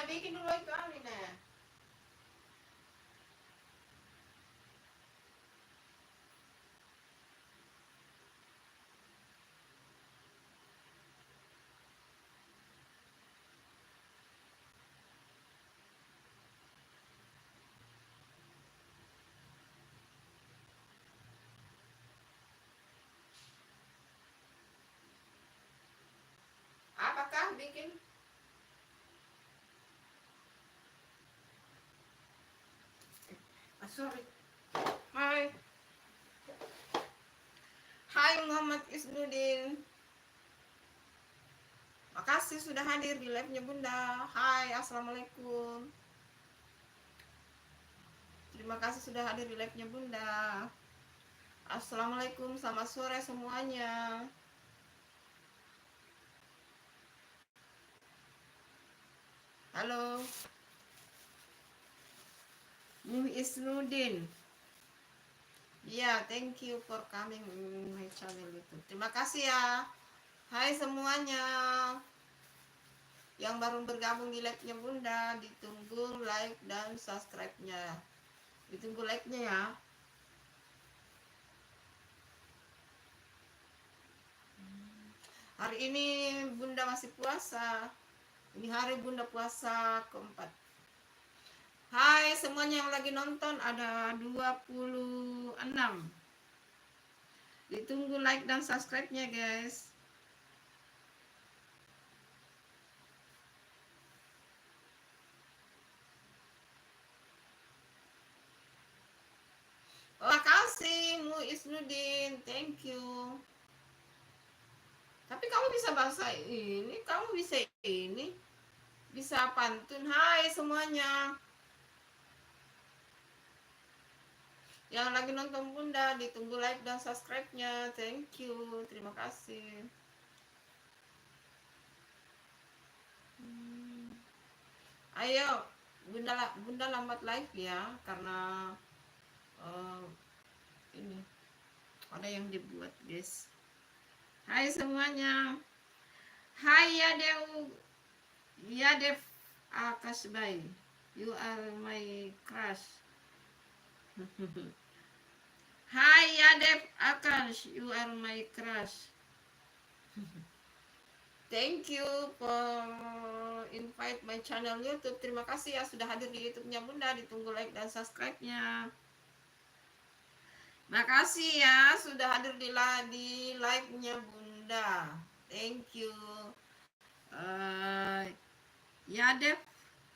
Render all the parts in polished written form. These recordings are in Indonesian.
bikin dulu itu Alina. Apakah bikin? Sorry. Hai. Hai Muhammad Isnudin. Makasih sudah hadir di live-nya Bunda. Hai, Assalamualaikum. Terima kasih sudah hadir di live-nya Bunda. Assalamualaikum, selamat sore semuanya. Halo. Nuh Isnudin. Ya, thank you for coming my channel itu. Terima kasih ya. Hai semuanya. Yang baru bergabung di live-nya Bunda, ditunggu like dan subscribe-nya. Ditunggu like-nya ya. Hari ini Bunda masih puasa. Ini hari Bunda puasa keempat. Hai semuanya yang lagi nonton, ada 26. Ditunggu like dan subscribe-nya guys. Oh, makasih Mu Isnudin, thank you. Tapi kamu bisa bahasa ini, kamu bisa ini, bisa pantun. Hai semuanya. Yang lagi nonton Bunda, ditunggu like dan subscribe-nya. Thank you, terima kasih. Ayo, Bunda lambat live ya, karena ini ada yang dibuat guys. Hai semuanya. Hai Yadev Akasbai, you are my crush. Hai Yadev Akash, you are my crush. Thank you for invite my channel YouTube. Terima kasih ya sudah hadir di YouTube-nya Bunda. Ditunggu like dan subscribe-nya. Makasih ya sudah hadir di live-nya Bunda. Thank you. Yadev,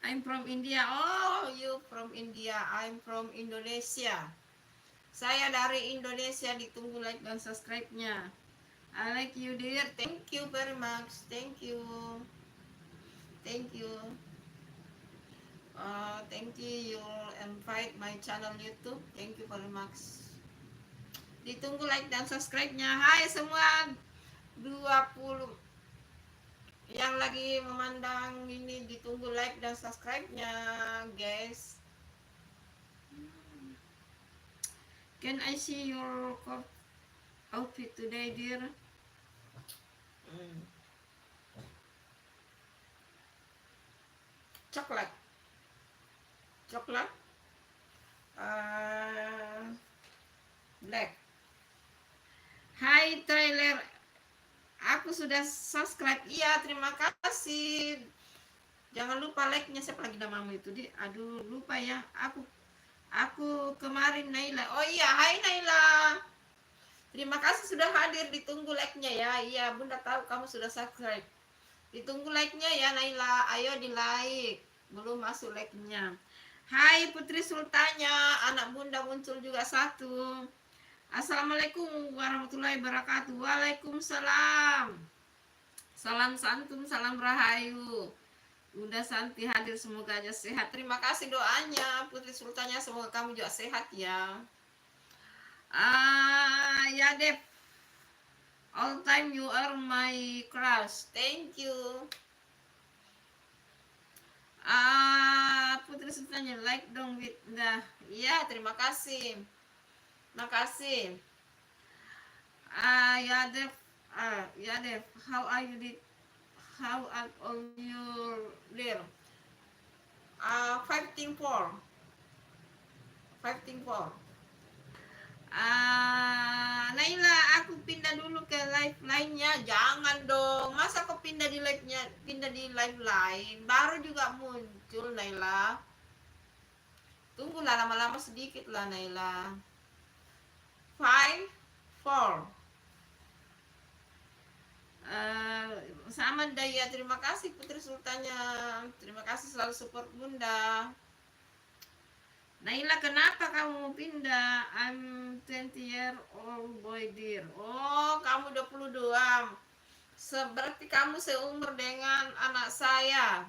I'm from India. Oh, you from India. I'm from Indonesia. Saya dari Indonesia. Ditunggu like dan subscribe-nya. I like you dear. Thank you very much. Thank you. Thank you. Thank you. You'll invite my channel YouTube. Thank you very much. Ditunggu like dan subscribe-nya. Hai semua 20 yang lagi memandang ini, ditunggu like dan subscribe-nya guys. Can I see your outfit today dear? Coklat black. Hai Tyler, aku sudah subscribe. Iya, terima kasih. Jangan lupa like-nya. Siapa lagi namamu itu? Aduh, lupa ya. Aku kemarin Naila. Oh iya, hai Naila. Terima kasih sudah hadir. Ditunggu like-nya ya. Iya, Bunda tahu kamu sudah subscribe. Ditunggu like-nya ya Naila. Ayo di like. Belum masuk like-nya. Hai Putri Sultanya, anak Bunda muncul juga satu. Assalamualaikum warahmatullahi wabarakatuh. Waalaikumsalam. Salam santun, salam rahayu. Bunda Santi hadir, semoga aja sehat. Terima kasih doanya Putri Sultanya, semoga kamu juga sehat ya. Ya Dep, all time you are my crush. Thank you. Putri Sultanya, like dong with the. Ya, terima kasih. Makasih. Ya Dep, how are you? How are all you there? Fighting for. Naila, aku pindah dulu ke live lainnya. Jangan dong. Masa kau pindah di live-nya, pindah di live lain. Baru juga muncul, Naila. Tunggulah lama-lama sedikit lah, Naila. 5, 4. Sama Daya, terima kasih Putri Sultannya. Terima kasih selalu support Bunda. Naila, kenapa kamu mau pindah? I'm 20 year old boy dear. Oh, kamu 22. Berarti kamu seumur dengan anak saya.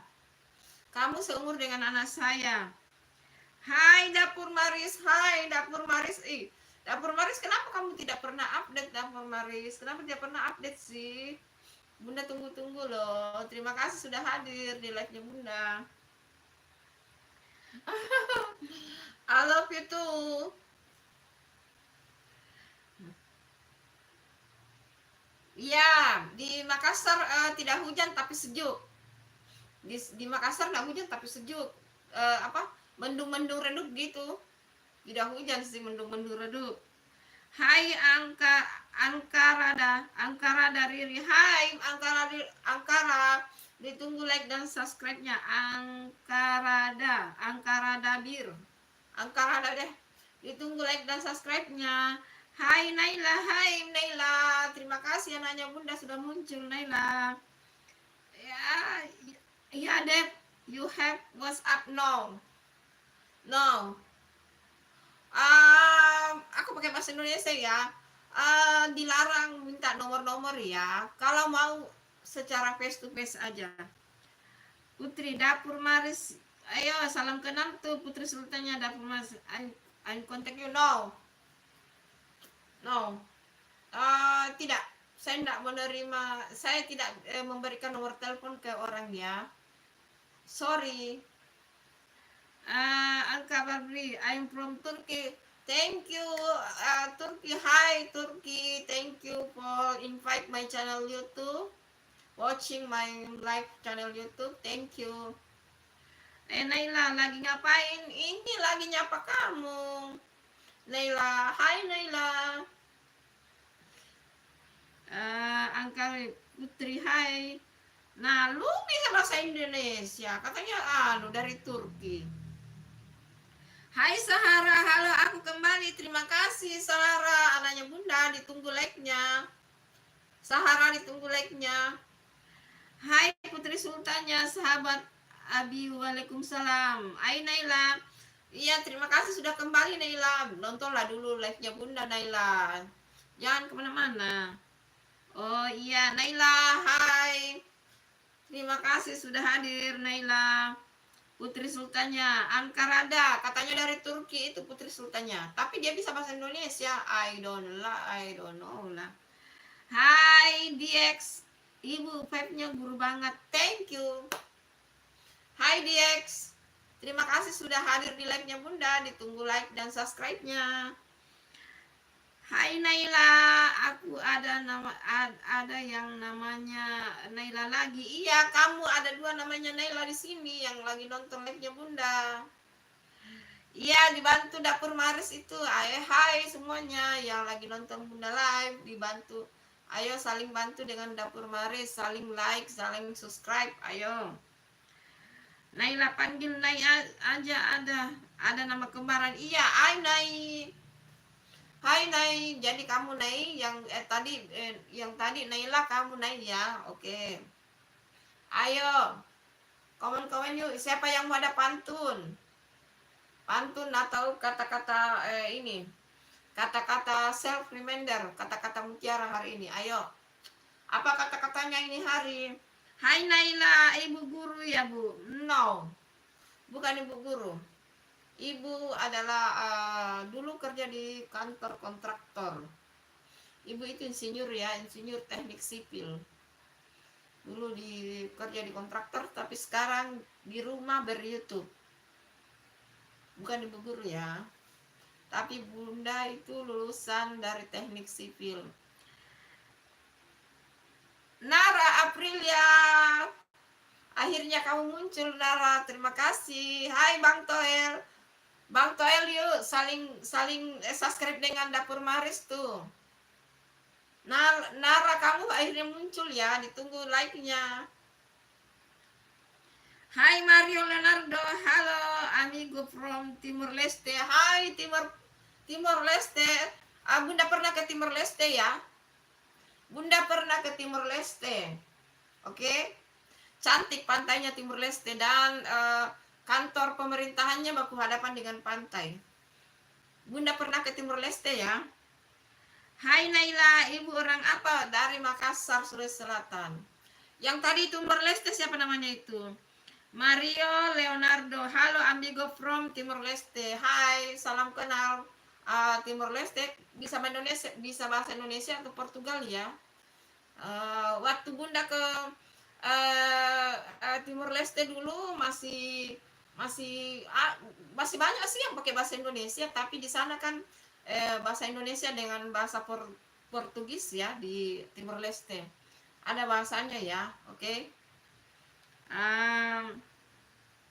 Kamu seumur dengan anak saya. Hai Dapur Maris, hai Dapur Maris. Dapur Maris, kenapa kamu tidak pernah update, Dapur Maris? Kenapa tidak pernah update sih? Bunda tunggu-tunggu loh. Terima kasih sudah hadir di live-nya Bunda. I love you too. Iya, di Makassar tidak hujan tapi sejuk. Di Makassar tidak hujan tapi sejuk. Mendung-mendung redup gitu. Tidak hujan sih, mendung-mendung redup. Hai Angkara dari Hai Angkara, ditunggu like dan subscribe-nya. Angkara Dabir. Angkara deh. Ditunggu like dan subscribe-nya. Hai Naila, terima kasih anaknya Bunda sudah muncul, Naila. Ya deh, you have WhatsApp now. No. Aku pakai bahasa Indonesia ya. Dilarang minta nomor-nomor ya. Kalau mau secara face to face aja. Putri Dapur Maris, ayo salam kenal tuh Putri Sultannya Dapur Maris. I contact you now. No. Tidak. Saya tidak menerima. Saya tidak memberikan nomor telepon ke orang ya. Sorry. Angka Barbri, I'm from Turkey. Thank you, Turkey. Hi, Turkey. Thank you for invite my channel YouTube. Watching my live channel YouTube. Thank you. Naila, lagi ngapain? Ini lagi nyapa kamu. Naila, hai Naila. Angka Putri, hai. Nah, lu bisa bahasa Indonesia. Katanya dari Turki. Hai Sahara, halo, aku kembali. Terima kasih Sahara, anaknya Bunda, ditunggu like-nya. Sahara, ditunggu like-nya. Hai Putri Sultannya, sahabat Abi, waalaikumsalam. Hai Naila. Iya, terima kasih sudah kembali Naila. Nontonlah dulu live-nya Bunda Naila. Jangan kemana-mana. Oh iya Naila, hai. Terima kasih sudah hadir Naila. Putri Sultannya Ankarada, katanya dari Turki itu Putri Sultannya. Tapi dia bisa bahasa Indonesia. I don't know lah. Hai DX, Ibu vibe-nya guru banget. Thank you. Hai DX. Terima kasih sudah hadir di live-nya Bunda. Ditunggu like dan subscribe-nya. Hai Naila, aku ada yang namanya Naila lagi. Iya, kamu ada 2 namanya Naila di sini yang lagi nonton live-nya Bunda. Iya, dibantu Dapur Maris itu. Hai semuanya yang lagi nonton Bunda live, dibantu. Ayo saling bantu dengan Dapur Maris, saling like, saling subscribe. Ayo. Naila, panggil Nai aja, ada nama kembaran. Iya, Nai. Hai Nai, jadi kamu Nai yang tadi Naila, kamu Nai ya. Oke. Ayo. Komen-komen yuk, siapa yang mau ada pantun? Pantun atau kata-kata ini. Kata-kata self reminder, kata-kata mutiara hari ini. Ayo. Apa kata-katanya ini hari? Hai Naila, ibu guru ya, Bu? No. Bukan ibu guru. Ibu adalah dulu kerja di kantor kontraktor. Ibu itu insinyur ya, insinyur teknik sipil. Dulu kerja di kontraktor, tapi sekarang di rumah ber-YouTube. Bukan ibu guru ya. Tapi Bunda itu lulusan dari teknik sipil. Nara Aprilia. Akhirnya kamu muncul, Nara. Terima kasih. Hai Bang Toel. Bang Toel, yuk saling subscribe dengan Dapur Maris tuh. Nara, kamu akhirnya muncul ya. Ditunggu like-nya. Hai Mario Leonardo. Halo amigo from Timur Leste. Hai Timur Leste. Bunda pernah ke Timur Leste ya? Bunda pernah ke Timur Leste. Oke. Cantik pantainya Timur Leste, dan kantor pemerintahannya baku hadapan dengan pantai. Bunda pernah ke Timur Leste ya? Hai Naila, ibu orang apa? Dari Makassar, Sulawesi Selatan. Yang tadi Timur Leste siapa namanya itu? Mario Leonardo. Halo amigo from Timur Leste. Hai, salam kenal. Timur Leste bisa bahasa Indonesia atau Portugal ya. Waktu Bunda ke Timur Leste dulu masih banyak sih yang pakai bahasa Indonesia, tapi di sana kan bahasa Indonesia dengan bahasa Portugis ya. Di Timur Leste ada bahasanya ya. Oke.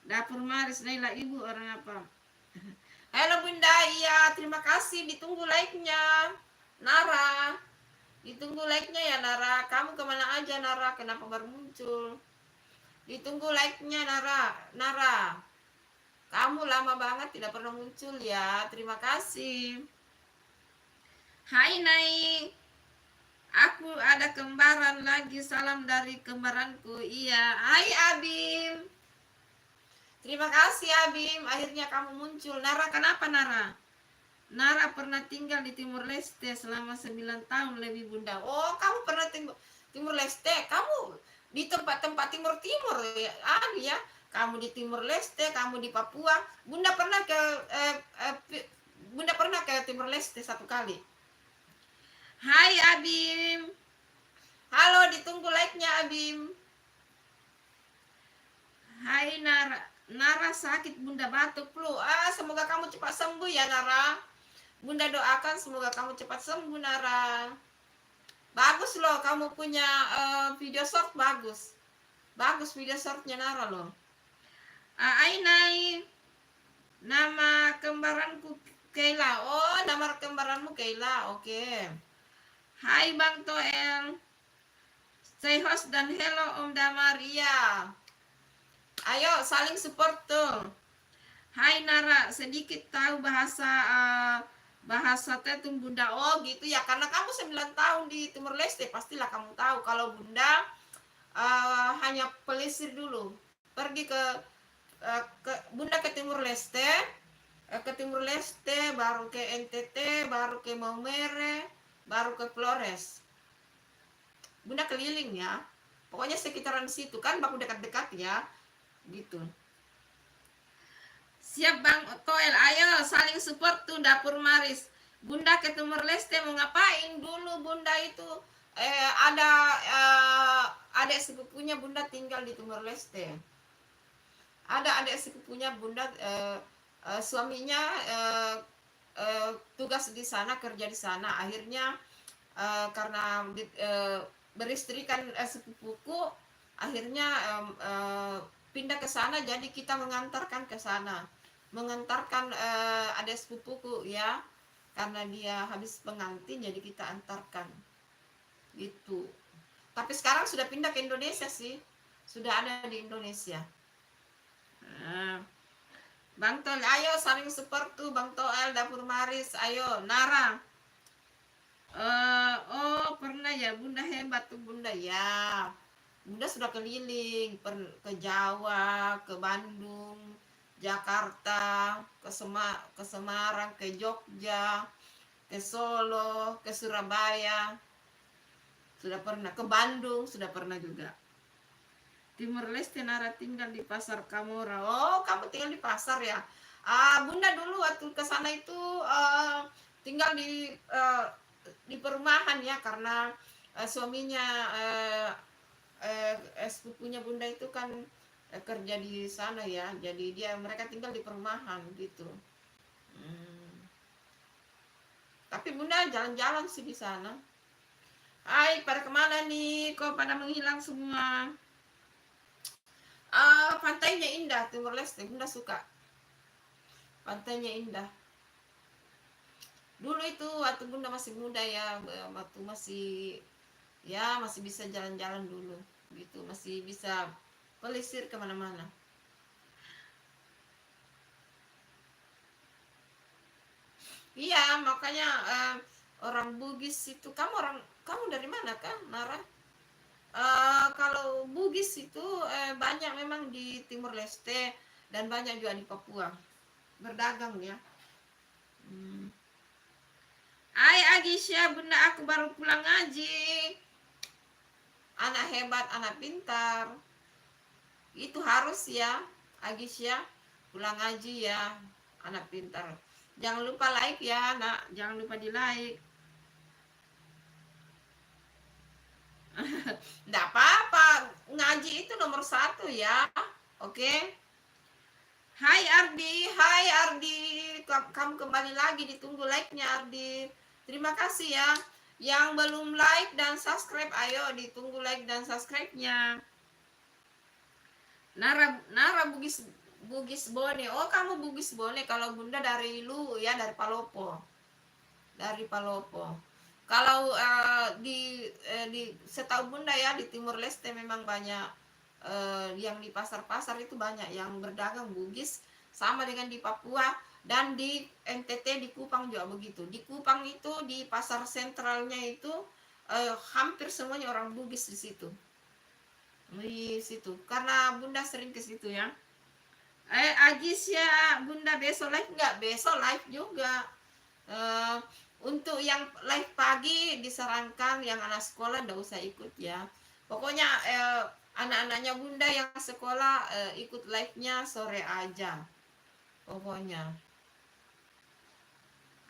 Dapur Maris, Naila, ibu orang apa? Halo Bunda, iya terima kasih, ditunggu like-nya. Nara, ditunggu like-nya ya Nara. Kamu kemana aja Nara? Kenapa baru muncul? Ditunggu like-nya Nara. Kamu lama banget tidak pernah muncul ya. Terima kasih. Hai Nai. Aku ada kembaran lagi. Salam dari kembaranku. Iya. Hai Abim. Terima kasih Abim. Akhirnya kamu muncul. Nara, kenapa Nara? Nara pernah tinggal di Timur Leste selama 9 tahun lebih Bunda. Oh, kamu pernah Timur Leste. Kamu di tempat-tempat timur ya. Ya. Kamu di Timur Leste, kamu di Papua. Bunda pernah ke Timur Leste 1 kali. Hai Abim. Halo, ditunggu like-nya Abim. Hai Nara. Nara sakit Bunda, batuk flu. Semoga kamu cepat sembuh ya Nara. Bunda doakan semoga kamu cepat sembuh Nara. Bagus loh kamu punya video short, bagus. Bagus video shortnya Nara loh. Ainai. Nama kembaranku Keila. Oh, nama kembaranmu Keila. Oke. Hai Bang Toel. Say host dan hello Om Damar. Iya. Ayo saling support tuh. Hai Nara, sedikit tahu bahasa Tetum Bunda. Oh gitu ya, karena kamu 9 tahun di Timur Leste, pastilah kamu tahu. Kalau Bunda hanya pelisir dulu. Pergi ke Bunda ke Timur Leste, baru ke NTT, baru ke Maumere, baru ke Flores. Bunda keliling ya. Pokoknya sekitaran situ kan, baku dekat-dekat ya. Gitu. Siap Bang Toel, ayo saling support tuh Dapur Maris. Bunda ke Timur Leste mau ngapain? Dulu Bunda itu ada adik sepupunya Bunda tinggal di Timur Leste. Ada adik sepupunya Bunda, suaminya tugas di sana, kerja di sana. Akhirnya karena beristrikan sepupuku, akhirnya pindah ke sana, jadi kita mengantarkan ke sana. Mengantarkan adik sepupuku ya, karena dia habis pengantin jadi kita antarkan gitu. Tapi sekarang sudah pindah ke Indonesia sih, sudah ada di Indonesia. Bang Toel, ayo saling support tuh Bang Toel, Dapur Maris, ayo. Nara, oh pernah ya Bunda, hebat tuh Bunda ya. Bunda sudah keliling ke Jawa, ke Bandung, Jakarta, ke Semarang, ke Jogja, ke Solo, ke Surabaya. Sudah pernah ke Bandung, sudah pernah juga. Timur Leste Nara tinggal di Pasar Kamora. Oh, kamu tinggal di pasar ya. Bunda dulu waktu ke sana itu tinggal di perumahan ya, karena suaminya sepupunya Bunda itu kan kerja di sana ya, jadi mereka tinggal di perumahan gitu. Tapi Bunda jalan-jalan sih di sana. Hai, pada kemana nih? Kok pada menghilang semua? Pantainya indah, Timor Leste. Bunda suka. Pantainya indah. Dulu itu waktu Bunda masih muda ya, waktu masih ya masih bisa jalan-jalan dulu gitu, masih bisa pelisir kemana-mana. Iya, makanya orang Bugis itu, kamu dari mana kah, Nara? Kalau Bugis itu banyak memang di Timur Leste dan banyak juga di Papua berdagang ya. Hmm. Hai Agisya, bunda aku baru pulang ngaji. Anak hebat, anak pintar. Itu harus ya, Agisya, pulang ngaji ya, anak pintar. Jangan lupa like ya, nak. Jangan lupa di like. Nggak apa-apa, ngaji itu nomor satu ya. Oke. Hai Ardi, kamu kembali lagi, ditunggu like-nya Ardi. Terima kasih ya. Yang belum like dan subscribe, ayo ditunggu like dan subscribe-nya. Nara Bugis Bugis Bone. Oh, kamu Bugis Bone. Kalau Bunda dari Lu ya, dari Palopo. Dari Palopo. Kalau di setahu Bunda ya, di Timur Leste memang banyak yang di pasar-pasar itu banyak yang berdagang Bugis, sama dengan di Papua dan di NTT, di Kupang juga begitu. Di Kupang itu di pasar sentralnya itu hampir semuanya orang Bugis di situ. Di situ. Karena Bunda sering ke situ ya. Agis ya, Bunda besok live nggak? Besok live juga. Uh, untuk yang live pagi disarankan yang anak sekolah nggak usah ikut ya. Pokoknya anak-anaknya Bunda yang sekolah ikut live-nya sore aja. Pokoknya.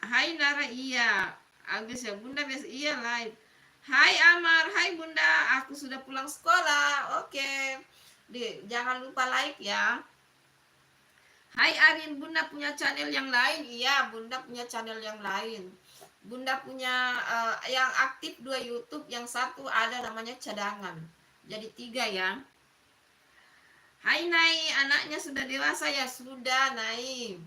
Hai Nara, iya. Agus ya, Bunda biasa iya live. Hai Amar, hai Bunda, aku sudah pulang sekolah. Oke. Jangan lupa like ya. Hai Arin, Bunda punya channel yang lain? Iya, Bunda punya channel yang lain. Bunda punya yang aktif 2 YouTube, yang satu ada namanya cadangan. Jadi 3 ya. Hai Nai, anaknya sudah dewasa ya? Sudah Nai.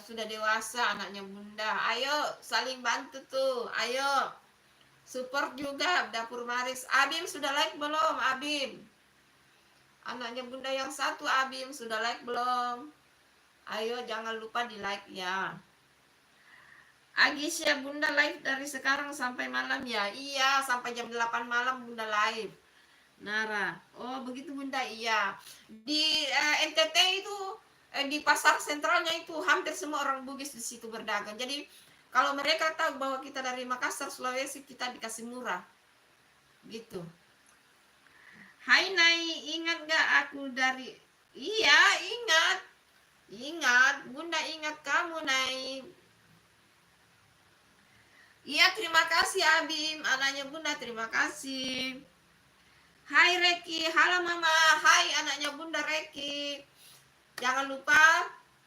Sudah dewasa anaknya Bunda. Ayo saling bantu tuh. Ayo support juga Dapur Maris. Abim sudah like belum? Abim. Anaknya Bunda yang satu, Abim sudah like belum? Ayo jangan lupa di like ya. Agis ya, Bunda live dari sekarang sampai malam ya. Iya, sampai jam 8 malam Bunda live. Nara, oh begitu Bunda, iya. Di NTT itu di pasar sentralnya itu hampir semua orang Bugis di situ berdagang. Jadi kalau mereka tahu bahwa kita dari Makassar, Sulawesi, kita dikasih murah. Gitu. Hai Nai, ingat gak aku dari... Iya, ingat. Ingat, Bunda ingat kamu Nai. Iya, terima kasih Abim, anaknya Bunda, terima kasih. Hai Reki, halo Mama, hai anaknya Bunda Reki. Jangan lupa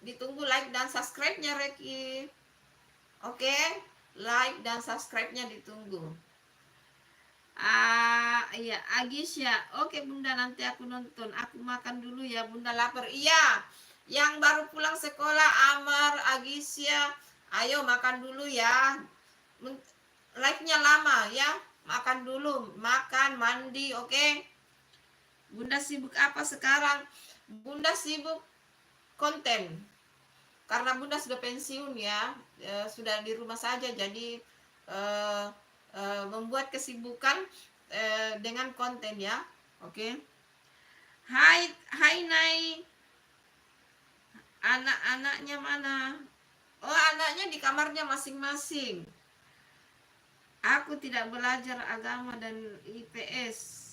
ditunggu like dan subscribe-nya Reki. Oke, like dan subscribe-nya ditunggu. Iya, Agis ya. Oke Bunda, nanti aku nonton. Aku makan dulu ya, Bunda lapar. Iya, yang baru pulang sekolah, Amar, Agis ya. Ayo makan dulu ya. Live-nya lama ya. Makan dulu, makan, mandi, oke? Bunda sibuk apa sekarang? Bunda sibuk konten. Karena Bunda sudah pensiun ya, sudah di rumah saja, jadi membuat kesibukan dengan konten ya. Oke. Hai, hai Nai. Anak-anaknya mana? Oh, anaknya di kamarnya masing-masing. Aku tidak belajar agama dan IPS.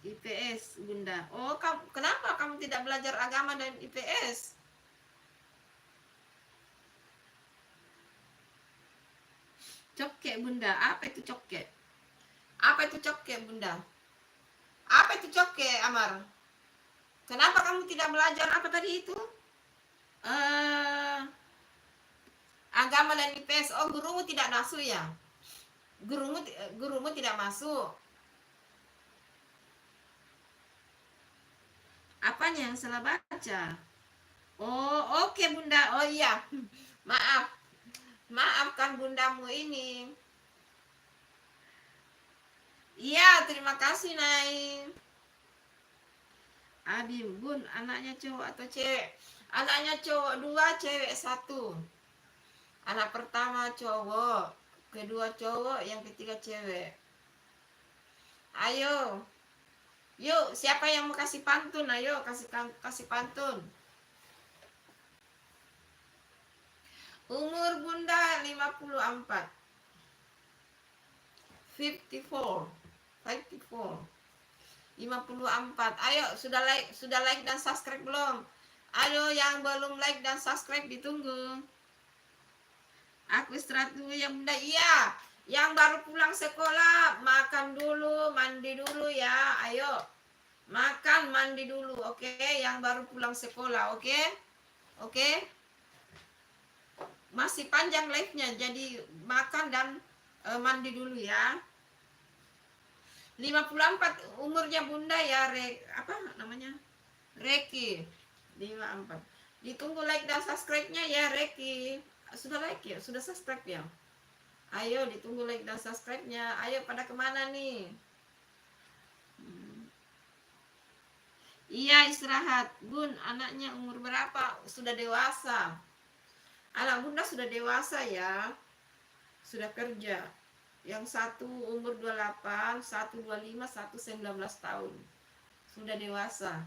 IPS, Bunda. Oh, kenapa kamu tidak belajar agama dan IPS? Cokke, Bunda. Apa itu cokke? Apa itu cokke, Bunda? Apa itu cokke, Amar? Kenapa kamu tidak belajar apa tadi itu? Agama dan IPS. Oh, gurumu tidak masuk ya? Gurumu tidak masuk. Apanya yang salah baca? Oh, oke Bunda. Oh iya. Maaf. Maafkan bundamu ini. Iya, terima kasih Nai. Abim, Bun, anaknya cowok atau cewek? Anaknya cowok 2, cewek 1. Anak pertama cowok, kedua cowok, yang ketiga cewek. Ayo. Yuk, siapa yang mau kasih pantun? Ayo, kasih pantun. Umur Bunda 54. 54. 54. 54. Ayo, sudah like dan subscribe belum? Ayo yang belum like dan subscribe ditunggu. Aku istirahat dulu ya Bunda. Iya, yang baru pulang sekolah makan dulu, mandi dulu ya. Ayo, makan mandi dulu, oke? Yang baru pulang sekolah, oke? Oke? Masih panjang live-nya, jadi makan dan mandi dulu ya. 54 umurnya Bunda ya, apa namanya? Reki. 54. Ditunggu like dan subscribe-nya ya, Reki. Sudah like ya? Sudah subscribe ya? Ayo ditunggu like dan subscribe-nya. Ayo pada kemana nih? Iya istirahat. Bun, anaknya umur berapa? Sudah dewasa. Anak Bunda sudah dewasa ya. Sudah kerja. Yang satu umur 28, satu 25, satu 19 tahun. Sudah dewasa.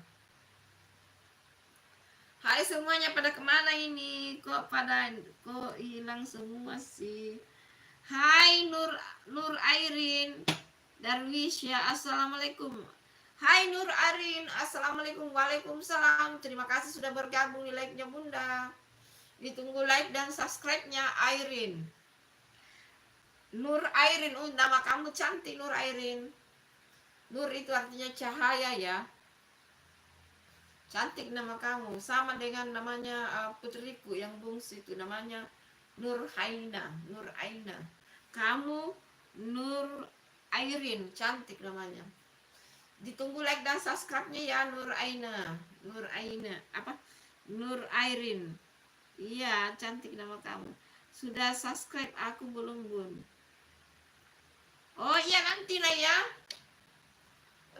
Hai semuanya, pada kemana ini? Kok hilang semua sih? Hai Nur Airin Darwish ya, assalamualaikum. Hai Nur Arin, assalamualaikum. Waalaikumsalam. Terima kasih sudah bergabung di like-nya Bunda. Ditunggu like dan subscribe-nya Airin. Nur Airin, nama kamu cantik Nur Airin. Nur itu artinya cahaya ya. Cantik nama kamu, sama dengan namanya putriku yang bungsu itu namanya Nur Haina. Nur Aina. Kamu Nur Airin, cantik namanya. Ditunggu like dan subscribe-nya ya Nur Aina. Nur Aina, apa? Nur Airin. Iya, cantik nama kamu. Sudah subscribe, aku belum Bun. Oh iya nanti lah ya.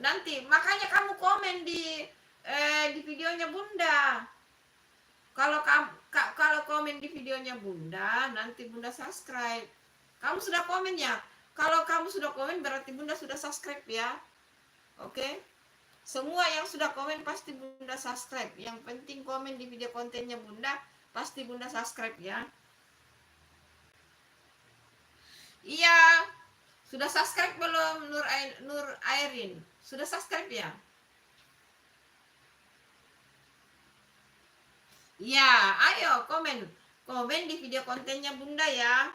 Nanti, makanya kamu komen di videonya Bunda. Kalau komen di videonya Bunda, nanti Bunda subscribe. Kamu sudah komen ya? Kalau kamu sudah komen berarti Bunda sudah subscribe ya. Oke? Semua yang sudah komen pasti Bunda subscribe. Yang penting komen di video kontennya Bunda, pasti Bunda subscribe ya. Iya. Sudah subscribe belum Nur Airin? Sudah subscribe ya? Ya, ayo komen. Komen di video kontennya Bunda ya.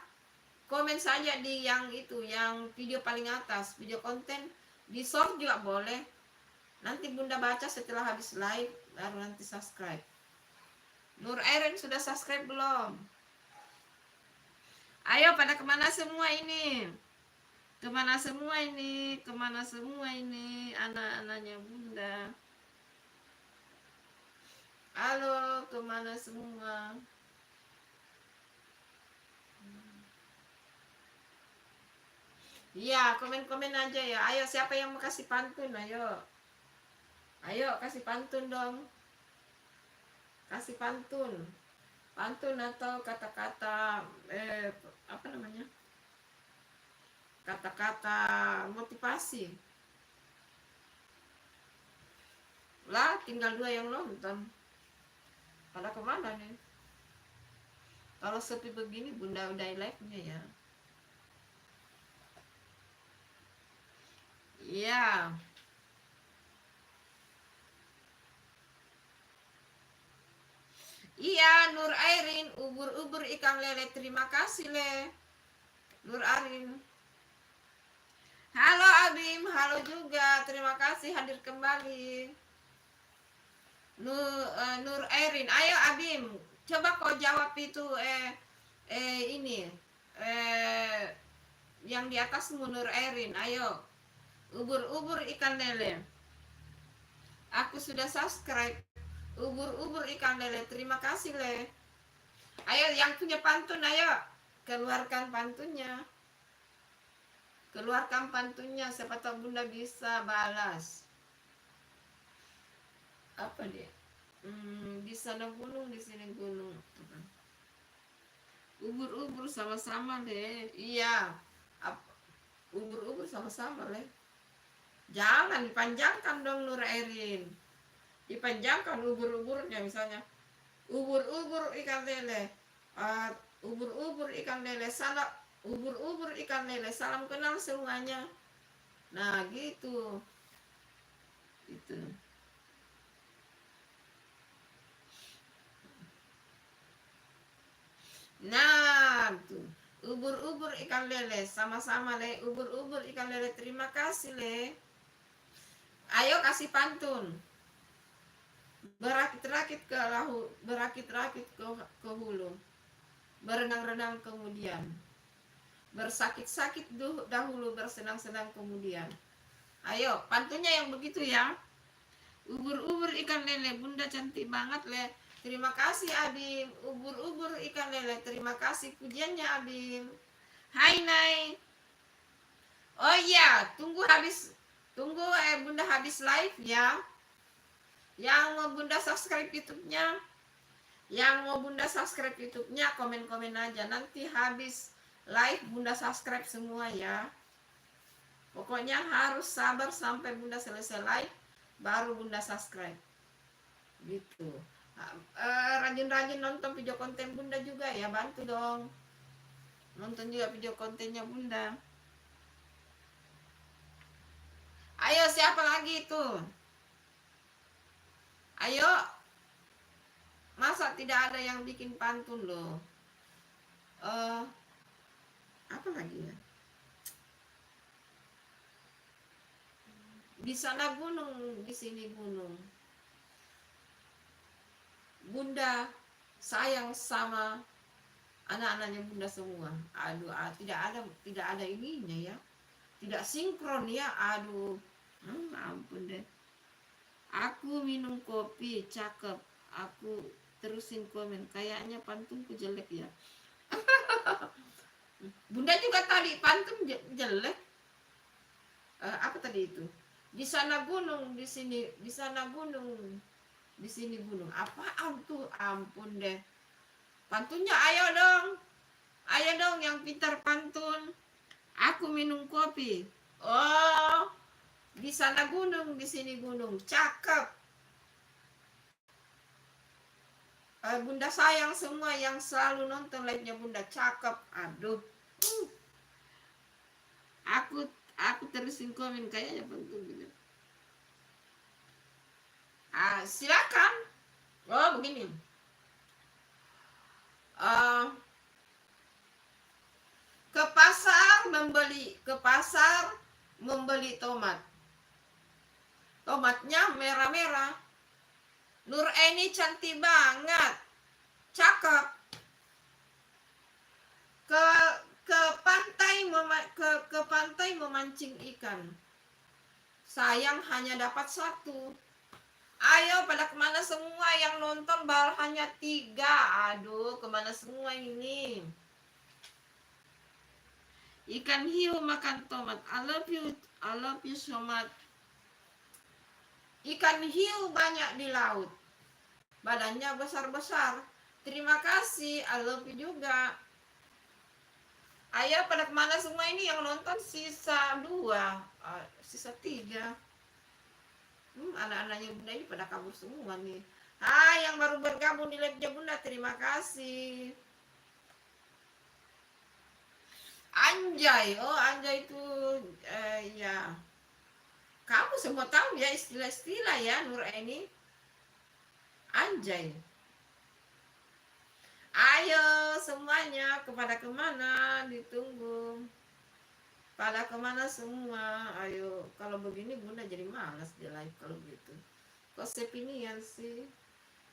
Komen saja di yang itu, yang video paling atas, video konten. Di short juga boleh. Nanti Bunda baca setelah habis live, baru nanti subscribe. Nur Airin sudah subscribe belum? Ayo pada kemana semua ini? Kemana semua ini? Kemana semua ini? Anak-anaknya Bunda. Halo, kemana semua? Iya, komen-komen aja ya. Ayo, siapa yang mau kasih pantun? Ayo. Ayo, kasih pantun dong. Kasih pantun. Pantun atau kata-kata apa namanya? Kata-kata motivasi. Lah, tinggal 2 yang nonton. Pada kemana nih? Kalau sepi begini Bunda udah live-nya ya. Iya. Iya, Nur Airin, ubur-ubur ikan lele. Terima kasih, Le. Nur Airin. Halo Abim, halo juga. Terima kasih hadir kembali. Nur Airin, ayo Abim, coba kau jawab itu ini yang di atas Nur Airin, ayo. Ubur-ubur ikan lele. Aku sudah subscribe. Ubur-ubur ikan lele, terima kasih le. Ayo yang punya pantun, ayo keluarkan pantunnya. Keluarkan pantunnya, siapa tahu bunda bisa balas. Apa dia? Di sana gunung, di sini gunung. Ubur-ubur sama-sama deh. Iya. Ubur-ubur sama-sama deh. Jangan dipanjangkan dong Nur Erin. Dipanjangkan ubur-uburnya misalnya. Ubur-ubur ikan lele. Ubur-ubur ikan lele salam. Ubur-ubur ikan lele salam kenal semuanya. Nah gitu. Itu. Nah, tuh. Ubur-ubur ikan lele sama-sama le. Ubur-ubur ikan lele, terima kasih le. Ayo kasih pantun. Berakit-rakit ke lahu, berakit-rakit ke hulu. Berenang-renang kemudian. Bersakit-sakit dahulu, bersenang-senang kemudian. Ayo, pantunnya yang begitu ya. Ubur-ubur ikan lele, bunda cantik banget le. Terima kasih Abim. Ubur-ubur ikan lele, terima kasih pujiannya Abim. Hai Nay. Oh iya, tunggu bunda habis live ya. Yang mau bunda subscribe YouTube-nya, komen-komen aja. Nanti habis live bunda subscribe semua ya. Pokoknya harus sabar sampai bunda selesai live, baru bunda subscribe. Gitu. Rajin-rajin nonton video konten bunda juga ya, bantu dong. Nonton juga video kontennya bunda. Ayo siapa lagi itu? Ayo. Masa tidak ada yang bikin pantun loh? Apa lagi ya? Di sana gunung, di sini gunung. Bunda sayang sama anak-anaknya bunda semua. Aduh, tidak ada ininya ya. Tidak sinkron ya. Aduh. Ampun deh. Aku minum kopi, cakep. Aku terusin komen. Kayaknya pantunku jelek ya. Bunda juga tadi pantun jelek. Apa tadi itu? Di sana gunung, di sana gunung, di sini gunung. Apaan tuh? Ampun deh. Pantunnya ayo dong yang pintar pantun. Aku minum kopi. Oh, di sana gunung, di sini gunung. Cakep. Bunda sayang semua yang selalu nonton live-nya bunda. Cakep. Aduh. Aku terusin komen kayaknya pantun gitu. Silakan. Oh begini. Ke pasar membeli tomat. Tomatnya merah-merah. Nur Eni cantik banget. Cakep. Ke pantai memancing ikan. Sayang hanya dapat satu. Ayo pada kemana semua yang nonton baru hanya 3. Aduh, kemana semua ini? Ikan hiu makan tomat. I love you so much. Ikan hiu banyak di laut. Badannya besar-besar. Terima kasih, I love you juga. Ayo pada kemana semua ini yang nonton? Sisa 2, sisa 3. Anak-anaknya bunda ini pada kabur semua nih. Yang baru bergabung di live-nya bunda, terima kasih. Anjay, anjay itu ya. Kamu semua tahu ya istilah-istilah ya Nur Eni. Anjay. Ayo semuanya kepada kemana, ditunggu. Pada kemana semua, ayo. Kalau begini bunda jadi malas di live kalau gitu. Kok sepinian sih?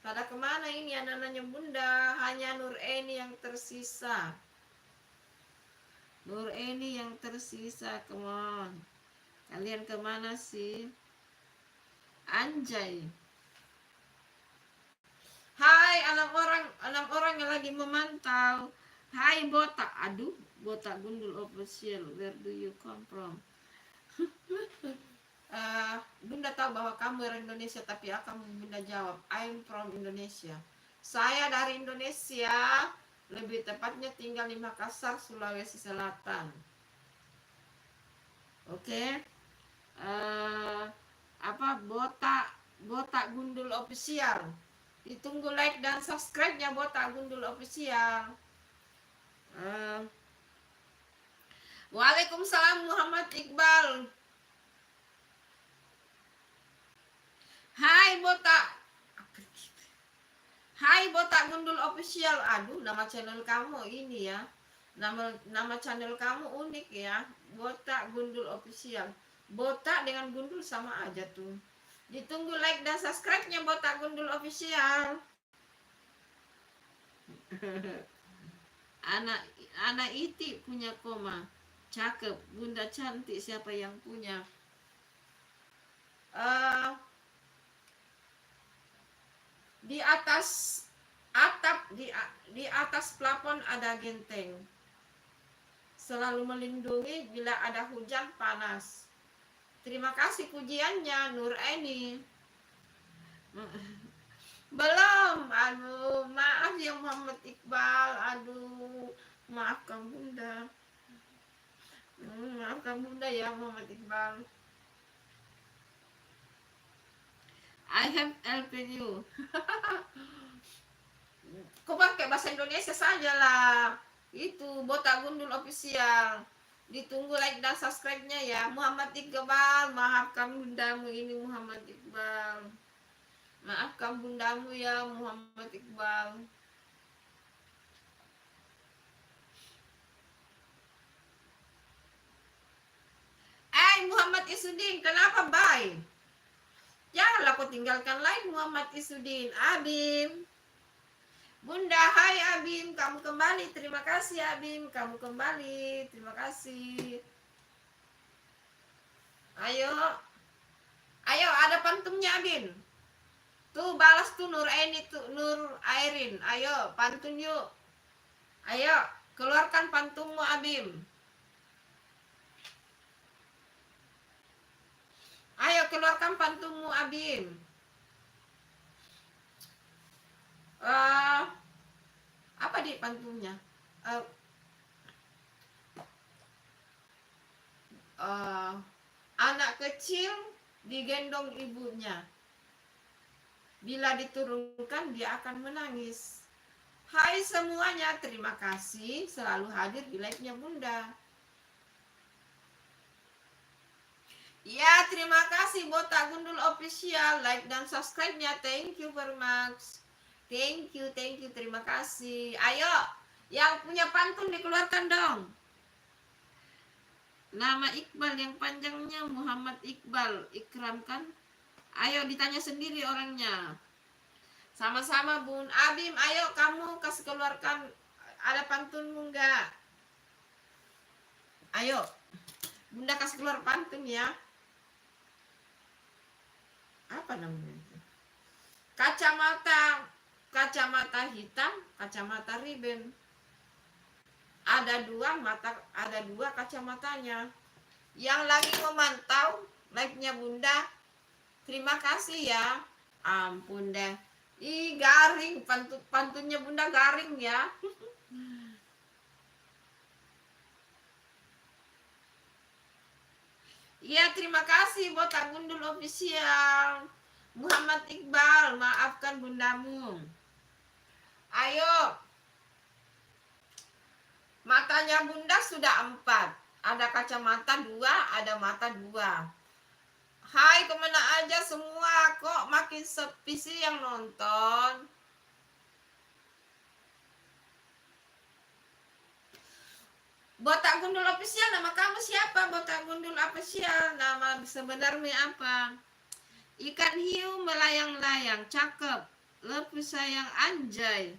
Pada kemana ini anak-anaknya bunda? Hanya Nur Eni yang tersisa. Nur Eni yang tersisa, come on. Kalian kemana sih? Anjay. Hai enam orang yang lagi memantau. Hai botak, aduh, botak gundul official. Where do you come from? Bunda tahu bahwa kamu orang Indonesia, tapi akan Bunda jawab, I'm from Indonesia. Saya dari Indonesia, lebih tepatnya tinggal di Makassar, Sulawesi Selatan. Oke. Apa botak gundul official. Ditunggu like dan subscribe-nya botak gundul official. Waalaikumsalam Muhammad Iqbal. Hai botak. Hai botak gundul official. Aduh, nama channel kamu ini ya. Nama channel kamu unik ya. Botak gundul official. Botak dengan gundul sama aja tuh. Ditunggu like dan subscribe-nya botak gundul official. anak Iti punya koma. Cakep, Bunda cantik, siapa yang punya? Di atas atap, di atas plafon ada genteng, selalu melindungi bila ada hujan panas. Terima kasih pujiannya Nur Eni. Belum, aduh, maaf ya Muhammad Iqbal, aduh, maafkan Bunda. Maafkan Bunda ya Muhammad Iqbal. I have helped you. Kau pakai bahasa Indonesia saja lah. Itu botak gundul official. Ditunggu like dan subscribe-nya ya. Muhammad Iqbal, maafkan bundamu ini Muhammad Iqbal. Maafkan bundamu ya Muhammad Iqbal. Muhammad Isudin, kenapa bye? Janganlah kau tinggalkan like Muhammad Isudin. Abim. Bunda, hai Abim, kamu kembali. Terima kasih Abim, kamu kembali. Terima kasih. Ayo. Ayo, ada pantunnya Abim. Tuh balas tuh Nur Aini tuh, Nur Airin. Ayo, pantun yuk. Ayo, keluarkan pantunmu Abim. Ayo, keluarkan pantunmu Abim. Apa di pantunnya? Anak kecil digendong ibunya. Bila diturunkan dia akan menangis. Hai semuanya, terima kasih selalu hadir di live-nya Bunda. Ya, terima kasih botak gundul official, like dan subscribe-nya. Thank you very much. Thank you, terima kasih. Ayo, yang punya pantun dikeluarkan dong. Nama Iqbal yang panjangnya Muhammad Iqbal, Ikram kan? Ayo ditanya sendiri orangnya. Sama-sama Bun Abim, ayo kamu kasih keluarkan, ada pantunmu enggak? Ayo, Bunda kasih keluar pantun ya. Apa namanya? Kacamata hitam, kacamata ribbon. Ada dua kacamatanya. Yang lagi memantau live-nya Bunda, terima kasih ya. Ampun deh. Ih, garing, pantunnya Bunda garing ya. Iya, terima kasih botak gundul official. Muhammad Iqbal, maafkan bundamu. Ayo. Matanya Bunda sudah 4. Ada kacamata 2, ada mata 2. Hai, kemana aja semua? Kok makin sepi sih yang nonton? Botak gundul official, nama kamu siapa? Botak gundul official, nama sebenarnya apa? Ikan hiu melayang-layang, cakep. Lebih sayang anjay.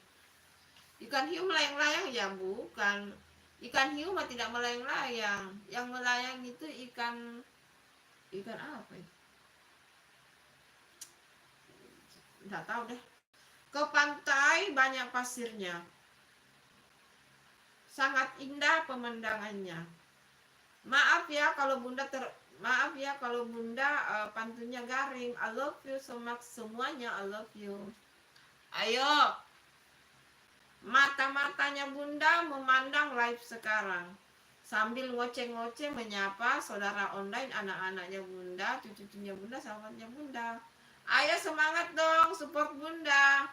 Ikan hiu melayang-layang ya bukan. Ikan hiu mah tidak melayang-layang. Yang melayang itu ikan apa ya? Nggak tahu deh. Ke pantai banyak pasirnya. Sangat indah pemandangannya. Maaf ya kalau Bunda pantunnya garing. I love you so much semuanya. I love you. Ayo, mata-matanya Bunda memandang live sekarang. Sambil ngoceh-ngoceh menyapa saudara online, anak-anaknya Bunda, cucu-cucunya Bunda, sahabatnya Bunda. Ayo semangat dong, support Bunda.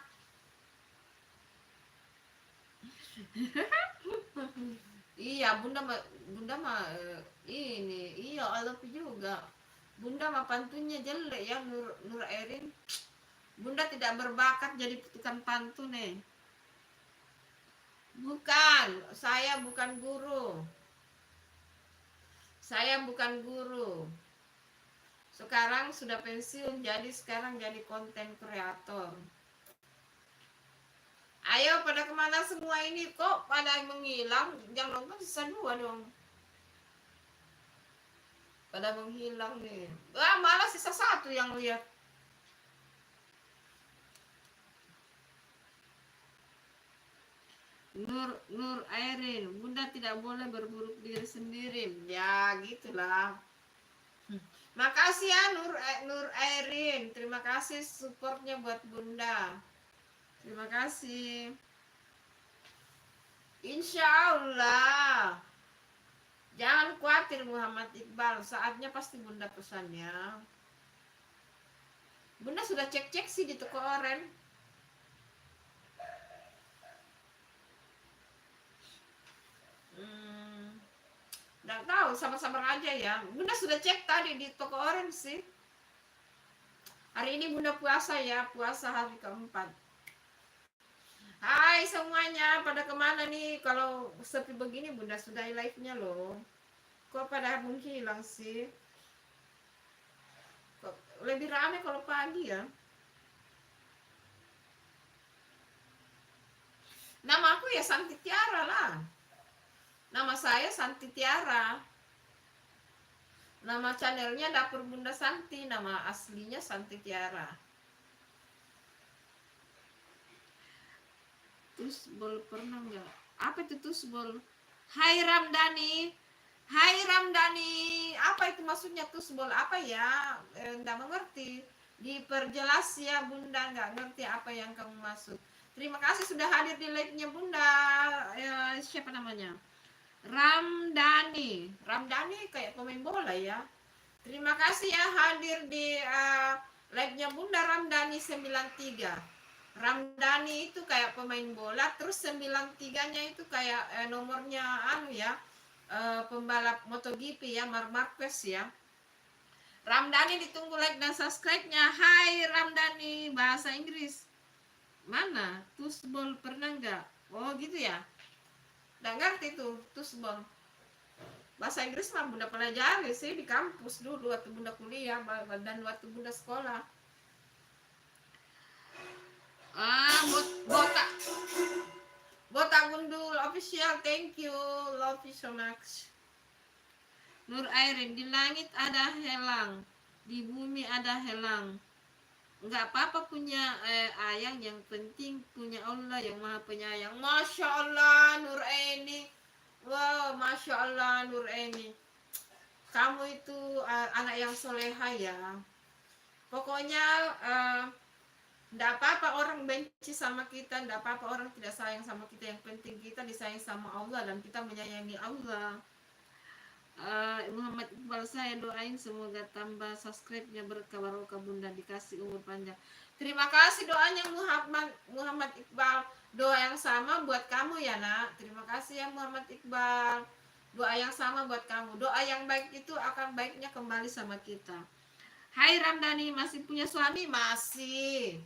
Iya, Bunda mah ini, iya I love you juga. Bunda mah pantunnya jelek ya, Nur Erin. Bunda tidak berbakat jadi tukang pantun nih. Bukan, saya bukan guru. Saya bukan guru. Sekarang sudah pensiun, jadi sekarang jadi konten kreator. Ayo pada kemana semua ini kok pada menghilang? Yang nonton sisa 2 dong. Pada menghilang nih. Wah, malah sisa 1 yang lihat. Nur Airin, Bunda tidak boleh berburuk diri sendiri. Ya, gitulah. Makasih ya Nur Airin. Terima kasih supportnya buat Bunda. Terima kasih. Insya Allah. Jangan khawatir Muhammad Iqbal. Saatnya pasti Bunda pesannya. Bunda sudah cek-cek sih di toko oren. Nggak tahu, sama-sama aja ya. Bunda sudah cek tadi di toko oren sih. Hari ini Bunda puasa ya, puasa hari keempat. Hai semuanya, pada kemana nih? Kalau sepi begini Bunda sudah live-nya loh. Kok pada menghilang sih? Kok lebih rame kalau pagi ya? Nama aku ya Santi Tiara lah. Nama saya Santi Tiara. Nama channelnya Dapur Bunda Santi. Nama aslinya Santi Tiara. Tusbol pernah nggak? Apa itu tusbol? Hai Ramdhani. Hai Ramdhani. Apa itu maksudnya tusbol? Apa ya? Nggak mengerti. Diperjelas ya Bunda. Nggak ngerti apa yang kamu maksud. Terima kasih sudah hadir di live-nya Bunda. Siapa namanya? Ramdhani. Ramdhani kayak pemain bola ya. Terima kasih ya hadir di live-nya Bunda Ramdhani 93. Ramdhani itu kayak pemain bola, terus 93-nya itu kayak nomornya anu ya, pembalap MotoGP ya, Marc Marquez ya. Ramdhani ditunggu like dan subscribe-nya. Hai Ramdhani, bahasa Inggris. Mana? Tusbol pernah nggak? Oh gitu ya. Nggak ngerti tuh, tusbol. Bahasa Inggris mah Bunda pelajari sih di kampus dulu waktu Bunda kuliah dan waktu Bunda sekolah. Botak Gundul official, thank you, love you so much. Nur Airin, di langit ada helang, di bumi ada helang. Nggak apa-apa punya ayang, yang penting punya Allah yang maha penyayang. Masya Allah Nur Aini. Wow, Masya Allah Nur Aini. Kamu itu anak yang soleha ya. Pokoknya nggak apa-apa orang benci sama kita, nggak apa-apa orang tidak sayang sama kita. Yang penting kita disayang sama Allah dan kita menyayangi Allah. Muhammad Iqbal, saya doain semoga tambah subscribe-nya, berkah barokah Bunda, dikasih umur panjang. Terima kasih doanya Muhammad Iqbal. Doa yang sama buat kamu ya nak. Terima kasih ya Muhammad Iqbal. Doa yang sama buat kamu. Doa yang baik itu akan baiknya kembali sama kita. Hai Ramdhani, masih punya suami? Masih.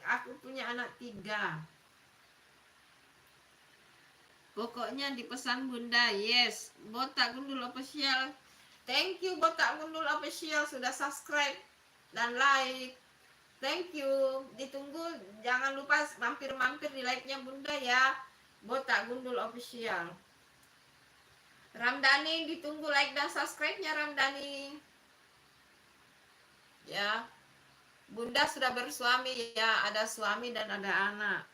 Aku punya anak 3. Pokoknya dipesan Bunda. Yes. Botak Gundul official. Thank you Botak Gundul official sudah subscribe dan like. Thank you. Ditunggu, jangan lupa mampir-mampir di like-nya Bunda ya. Botak Gundul official. Ramdhani ditunggu like dan subscribe-nya Ramdhani. Ya. Bunda sudah bersuami ya, ada suami dan ada anak.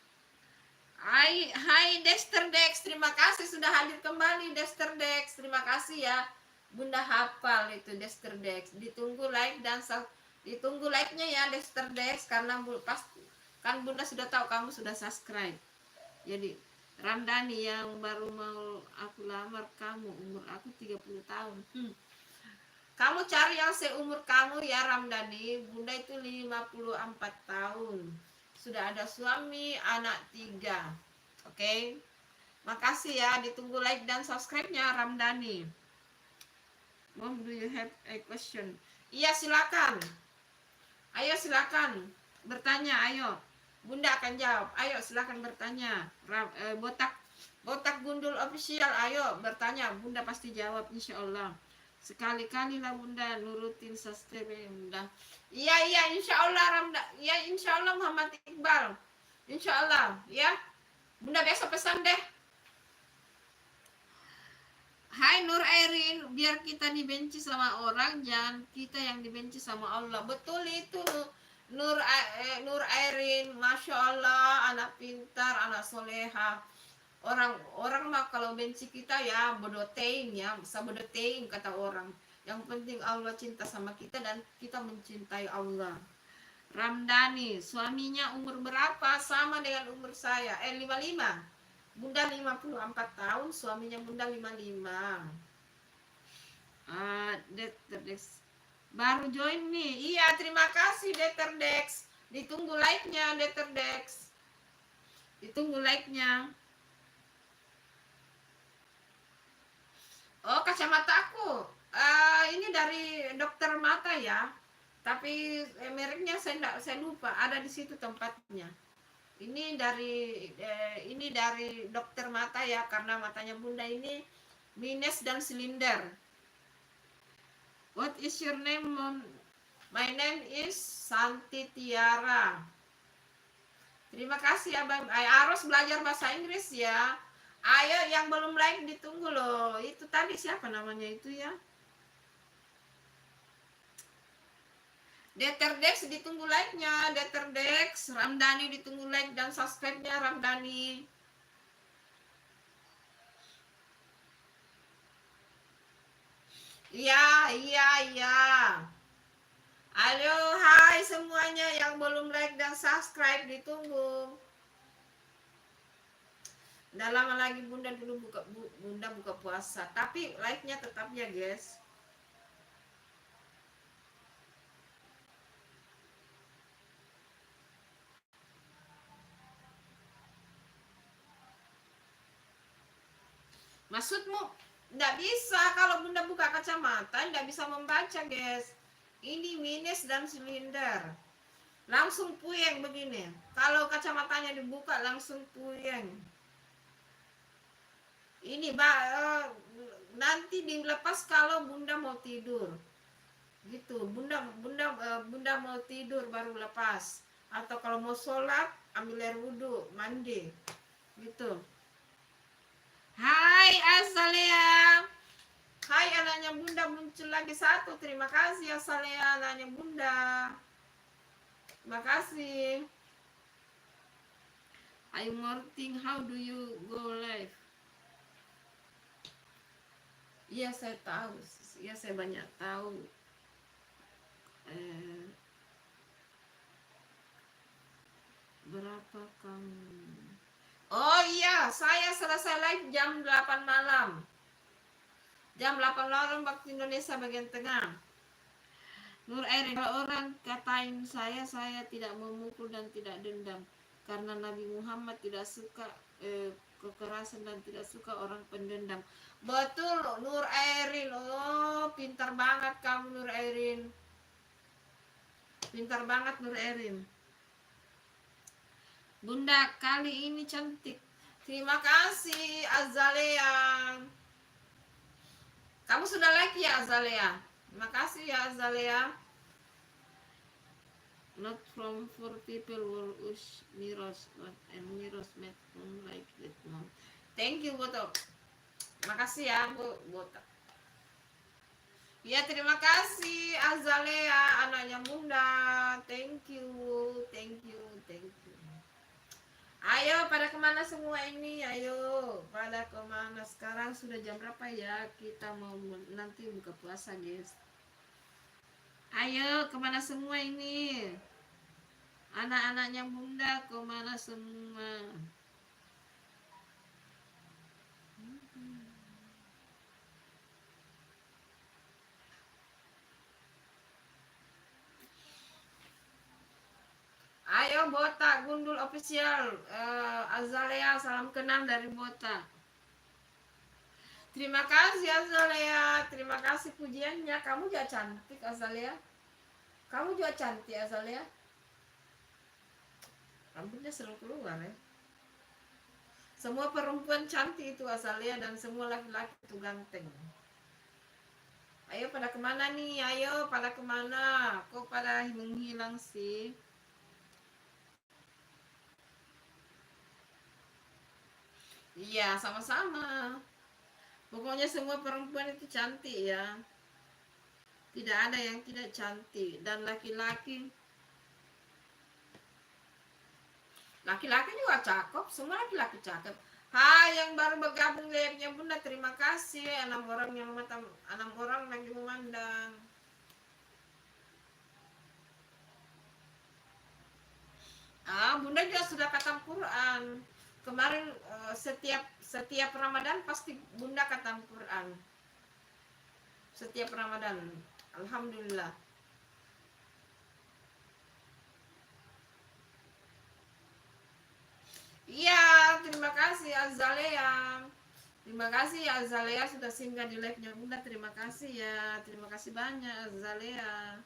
Hai Dexter Dex, terima kasih sudah hadir kembali Dexter Dex, terima kasih ya. Bunda hafal itu Dexter Dex. Ditunggu like dan ditunggu like-nya ya Dexter Dex, karena pas kan Bunda sudah tahu kamu sudah subscribe. Jadi Ramdhani yang baru mau aku lamar kamu, umur aku 30 tahun. Kamu cari yang seumur kamu ya Ramdhani. Bunda itu 54 tahun. Sudah ada suami, anak 3. Oke. Makasih ya, ditunggu like dan subscribe-nya Ramdhani. Mom, do you have a question? Iya, silakan. Ayo silakan bertanya, ayo. Bunda akan jawab. Ayo silakan bertanya. Botak Gundul official, ayo bertanya. Bunda pasti jawab insya Allah. Sekali-kali lah Bunda nurutin subscribe Bunda. Iya insya Allah Ramda. Iya insya Allah Muhammad Iqbal. Insya Allah ya. Bunda besok pesan deh. Hai Nur Erin, biar kita dibenci sama orang, jangan kita yang dibenci sama Allah. Betul itu Nur Erin, masya Allah, anak pintar, anak soleha. Orang mah kalau benci kita ya bodotein ya, bisa bodotein kata orang. Yang penting Allah cinta sama kita dan kita mencintai Allah. Ramdhani, suaminya umur berapa? Sama dengan umur saya. 55. Bunda 54 tahun, suaminya Bunda 55. Deterdex baru join nih. Iya, terima kasih Deterdex. Ditunggu like-nya Deterdex. Ditunggu like-nya. Oh, kacamataku. Ini dari dokter mata ya. Tapi mereknya saya lupa. Ada di situ tempatnya. Ini dari dokter mata ya, karena matanya Bunda ini minus dan silinder. What is your name, Mom? My name is Santi Tiara. Terima kasih Abang. Harus belajar bahasa Inggris ya. Ayo yang belum like ditunggu loh. Itu tadi siapa namanya itu ya? Deterdex ditunggu like-nya. Deterdex, Ramdhani ditunggu like dan subscribe-nya Ramdhani. Iya. Halo, hai semuanya yang belum like dan subscribe ditunggu. Udah lama lagi Bunda buka puasa, tapi like-nya tetap ya guys. Maksudmu nggak bisa kalau Bunda buka kacamata nggak bisa membaca guys. Ini minus dan silinder. Langsung puyeng begini. Kalau kacamatanya dibuka langsung puyeng. Ini nanti dilepas kalau Bunda mau tidur. Gitu. Bunda mau tidur baru lepas. Atau kalau mau sholat ambil air wudhu, mandi. Gitu. Hai Azalea. Hai anaknya Bunda muncul lagi satu. Terima kasih Azalea anaknya Bunda. Terima kasih. I'm working. How do you go live? Iya saya tahu. Iya saya banyak tahu. Berapa kamu? Oh iya, saya selesai live jam 8 malam. Jam 8 malam waktu Indonesia bagian tengah. Nur Erin, kalau orang katain saya tidak memukul dan tidak dendam. Karena Nabi Muhammad tidak suka kekerasan dan tidak suka orang pendendam. Betul Nur Erin. Oh, pintar banget kamu Nur Erin. Pintar banget Nur Erin. Bunda kali ini cantik. Terima kasih Azalea. Kamu sudah like ya Azalea? Terima kasih ya Azalea. Not from four people were mirrors and mirrors made like that mom. Thank you Boto. Makasih ya Bu Boto. Ya, terima kasih Azalea, anaknya Bunda. Thank you, thank you, thank you. Ayo, pada kemana semua ini? Ayo, pada kemana? Sekarang sudah jam berapa ya? Kita mau nanti buka puasa, guys. Ayo, kemana semua ini? Anak-anaknya Bunda, kemana semua? Ayo Botak Gundul official, Azalea salam kenal dari Botak. Terima kasih Azalea, terima kasih pujiannya. Kamu juga cantik Azalea. Kamu juga cantik Azalea. Rambutnya selalu keluar ya. Semua perempuan cantik itu Azalea dan semua laki-laki itu ganteng. Ayo pada kemana nih? Ayo pada kemana? Kok pada menghilang sih? Iya sama-sama. Pokoknya semua perempuan itu cantik ya. Tidak ada yang tidak cantik. Dan laki-laki juga cakep. Semua laki-laki cakep. Hai yang baru bergabung live-nya Bunda, terima kasih. 6 orang yang 6 orang lagi memandang. Bunda juga sudah khatam Quran. Kemarin setiap Ramadan pasti Bunda khatam Quran. Setiap Ramadan. Alhamdulillah. Iya, terima kasih Azalea. Terima kasih ya Azalea sudah singgah di live-nya Bunda. Terima kasih ya. Terima kasih banyak Azalea.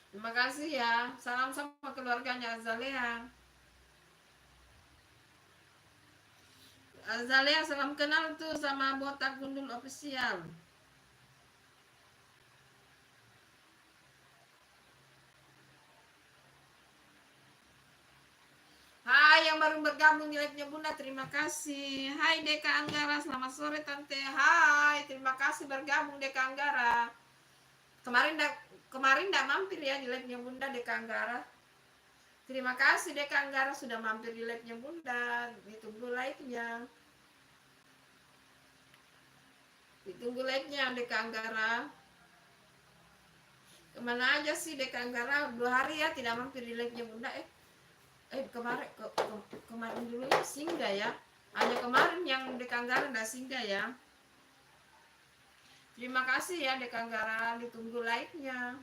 Terima kasih ya. Salam sama keluarganya Azalea. Azalea salam kenal tuh sama Botak Gundul official. Hai yang baru bergabung di live-nya Bunda, terima kasih. Hai Deka Anggara, selamat sore Tante. Hai, terima kasih bergabung Deka Anggara. Kemarin enggak mampir ya di live-nya Bunda Deka Anggara. Terima kasih Deka Anggara sudah mampir di live-nya Bunda. Ditunggu like-nya. Ditunggu like-nya Deka Anggara. Kemana aja sih Deka Anggara? 2 hari ya tidak mampir di live-nya Bunda. Kemarin dulu ya singgah ya. Hanya kemarin yang Deka Anggara enggak singgah ya. Terima kasih ya Deka Anggara, ditunggu like-nya.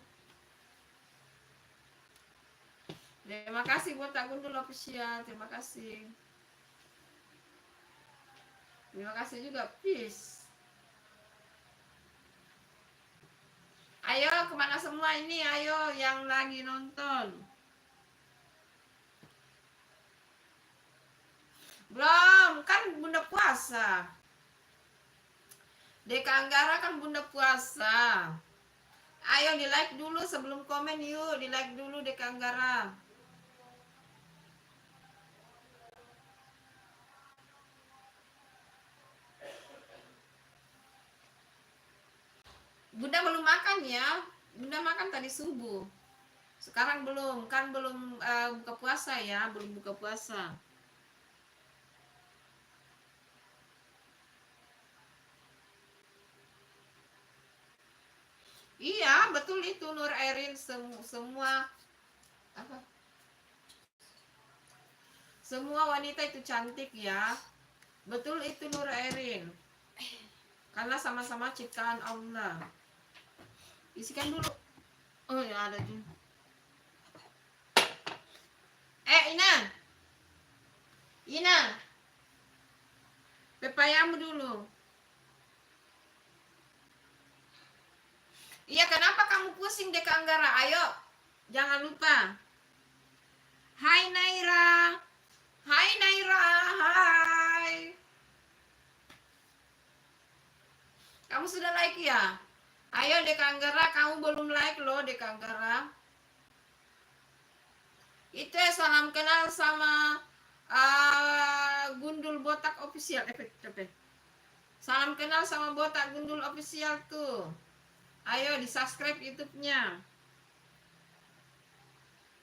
Terima kasih buat Tak Gundul official, terima kasih. Terima kasih juga, peace. Ayo kemana semua ini? Ayo yang lagi nonton. Belum, kan Bunda puasa. Deka Anggara kan Bunda puasa. Ayo di like dulu sebelum komen yuk, di like dulu Deka Anggara. Bunda belum makan ya. Bunda makan tadi subuh. Sekarang belum, kan belum buka puasa ya, belum buka puasa. Iya, betul itu Nur Erin semua apa? Semua wanita itu cantik ya. Betul itu Nur Erin. Karena sama-sama ciptaan Allah. Isikan dulu. Oh ya ada tuh. Ina. Ina. Pepayamu dulu. Iya, kenapa kamu pusing Deka Anggara? Ayo. Jangan lupa. Hai Naira. Hai Naira. Hai. Kamu sudah like ya? Ayo Deka Anggara, kamu belum like loh Deka Anggara. Itu ya salam kenal sama Gundul Botak official. Salam kenal sama Botak Gundul Official tuh. Ayo di subscribe YouTube-nya.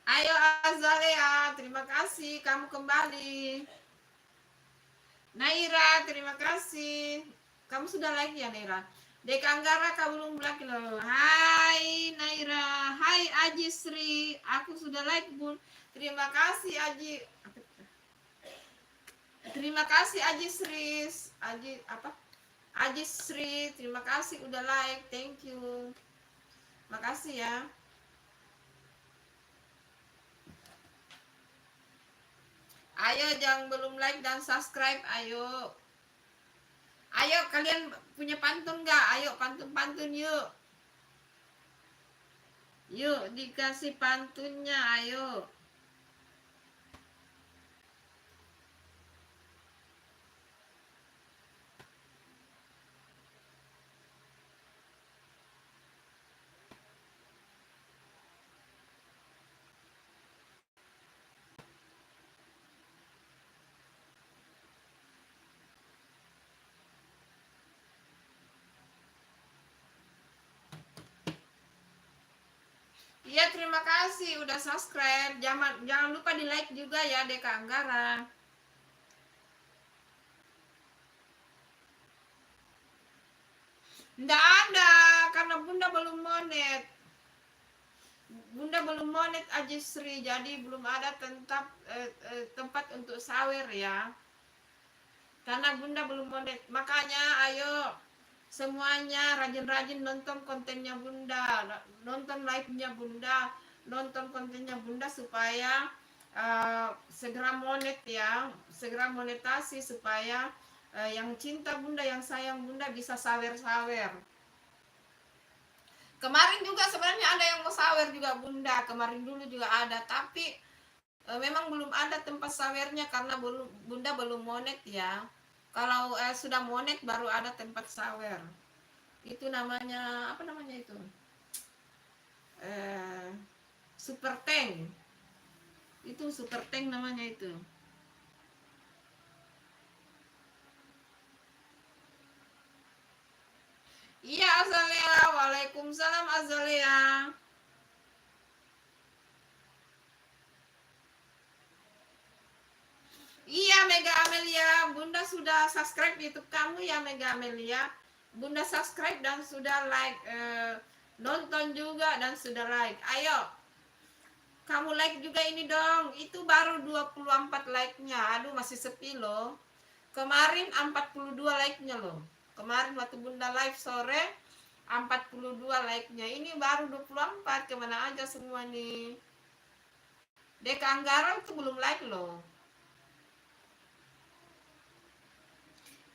Ayo Azalea, terima kasih kamu kembali. Naira, terima kasih. Kamu sudah like ya Naira? Deka Anggara kamu belum like loh. Hai Naira, hai Aji Sri. Aku sudah like Bun. Terima kasih Aji. Terima kasih Aji Sri. Aji apa? Aji Sri, terima kasih udah like. Thank you. Makasih ya. Ayo yang belum like dan subscribe, ayo. Ayo kalian punya pantun nggak? Ayo pantun-pantun yuk. Yuk dikasih pantunnya, ayo. Iya terima kasih udah subscribe. Jangan lupa di like juga ya Deka Anggara. Nggak ada karena Bunda belum monet. Bunda belum monet Aji Sri, jadi belum ada tempat untuk sawer ya. Karena Bunda belum monet. Makanya ayo semuanya rajin-rajin nonton kontennya Bunda, nonton live-nya Bunda, nonton kontennya Bunda supaya segera monet ya, segera monetasi supaya yang cinta Bunda, yang sayang Bunda bisa sawer-sawer. Kemarin juga sebenarnya ada yang mau sawer juga Bunda, kemarin dulu juga ada, tapi memang belum ada tempat sawernya karena Bunda belum monet ya. Kalau sudah monet baru ada tempat sawer. Itu namanya apa namanya itu? Super tank. Itu super tank namanya itu. Iya Azalea, waalaikumsalam Azalea. Iya Mega Amelia, Bunda sudah subscribe YouTube kamu ya Mega Amelia. Bunda subscribe dan sudah like, nonton juga dan sudah like. Ayo, kamu like juga ini dong. Itu baru 24 like-nya. Aduh masih sepi loh. Kemarin 42 like-nya loh. Kemarin waktu Bunda live sore 42 like-nya. Ini baru 24. Kemana aja semua nih? Deka Anggara itu belum like loh.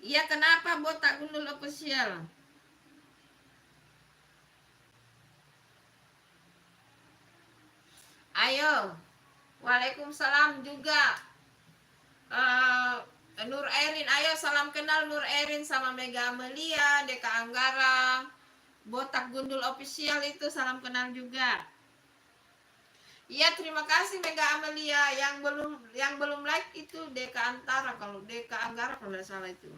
Iya kenapa Botak Gundul Official? Ayo. Waalaikumsalam juga. Nur Erin, ayo salam kenal Nur Erin sama Mega Amelia, Deka Anggara, Botak Gundul Official itu salam kenal juga. Iya terima kasih Mega Amelia. Yang belum like itu Deka Antara, kalau Deka Anggara kalau nggak salah itu.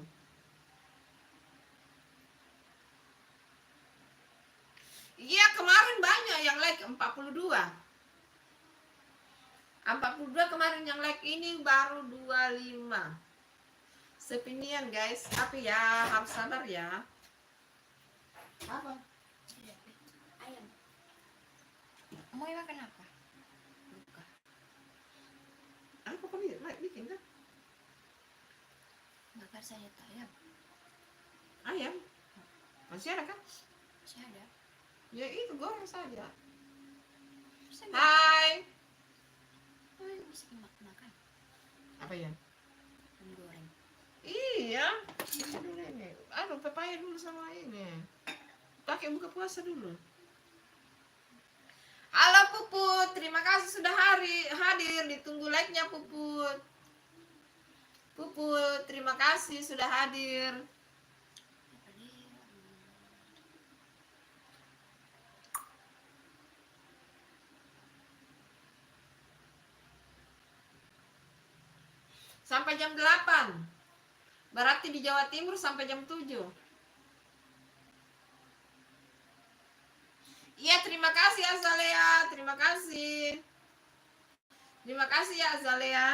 Iya kemarin banyak yang like 42. 42 kemarin yang like, ini baru 25. Sepinian guys, tapi ya harus sabar ya. Apa? Ayam. Mau makan apa? Buka. Apa kami like bikin kan? Bakar saja ayam. Ayam? Masih ada kan? Masih ada. Ya itu goreng saja. Bisa Hai. bisa makan. Apa ya? Goreng. Iya. Dulu ini. Aduh, pepaya dulu sama ini. Pakai buka puasa dulu. Halo Puput, terima kasih sudah hadir. Ditunggu like-nya Puput. Puput, terima kasih sudah hadir. Sampai jam 8. Berarti di Jawa Timur sampai jam 7. Iya, terima kasih Azalea. Terima kasih. Terima kasih ya Azalea.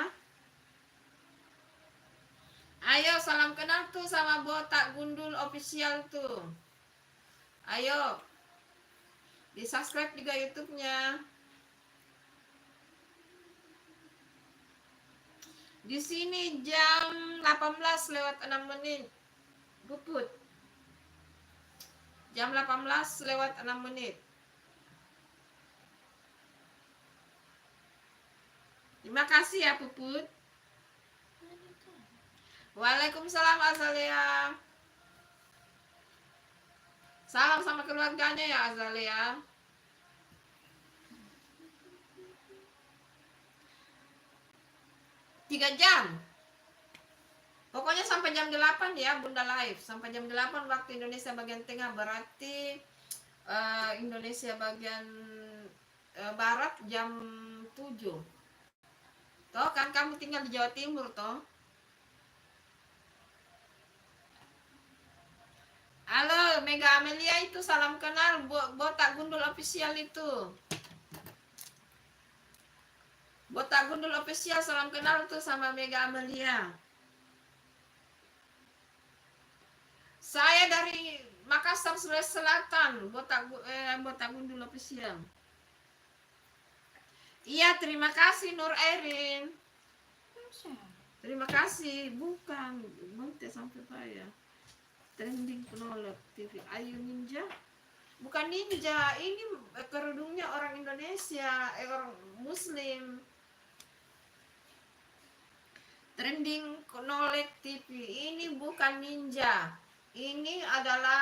Ayo salam kenal tuh sama Botak Gundul official tuh. Ayo. Di subscribe juga YouTube-nya. Di sini jam 18 lewat 6 menit. Puput. Jam 18 lewat 6 menit. Terima kasih ya Puput. Waalaikumsalam Azalea. Salam sama keluarganya ya Azalea. Tiga jam. Pokoknya sampai jam 8 ya Bunda live. Sampai jam 8 waktu Indonesia bagian tengah. Berarti Indonesia bagian barat jam 7. Toh kan kamu tinggal di Jawa Timur toh. Halo Mega Amelia, itu salam kenal Botak Gundul official itu. Botak Gundul official salam kenal tuh sama Mega Amelia. Saya dari Makassar Sulawesi Selatan, Botak Gundul official. Iya, terima kasih Nur Erin. Terima kasih. Bukan, nanti sampai saya. Trending penolok TV Ayu Ninja. Bukan ninja, ini kerudungnya orang Indonesia, orang Muslim. Trending Knowledge TV ini bukan ninja. Ini adalah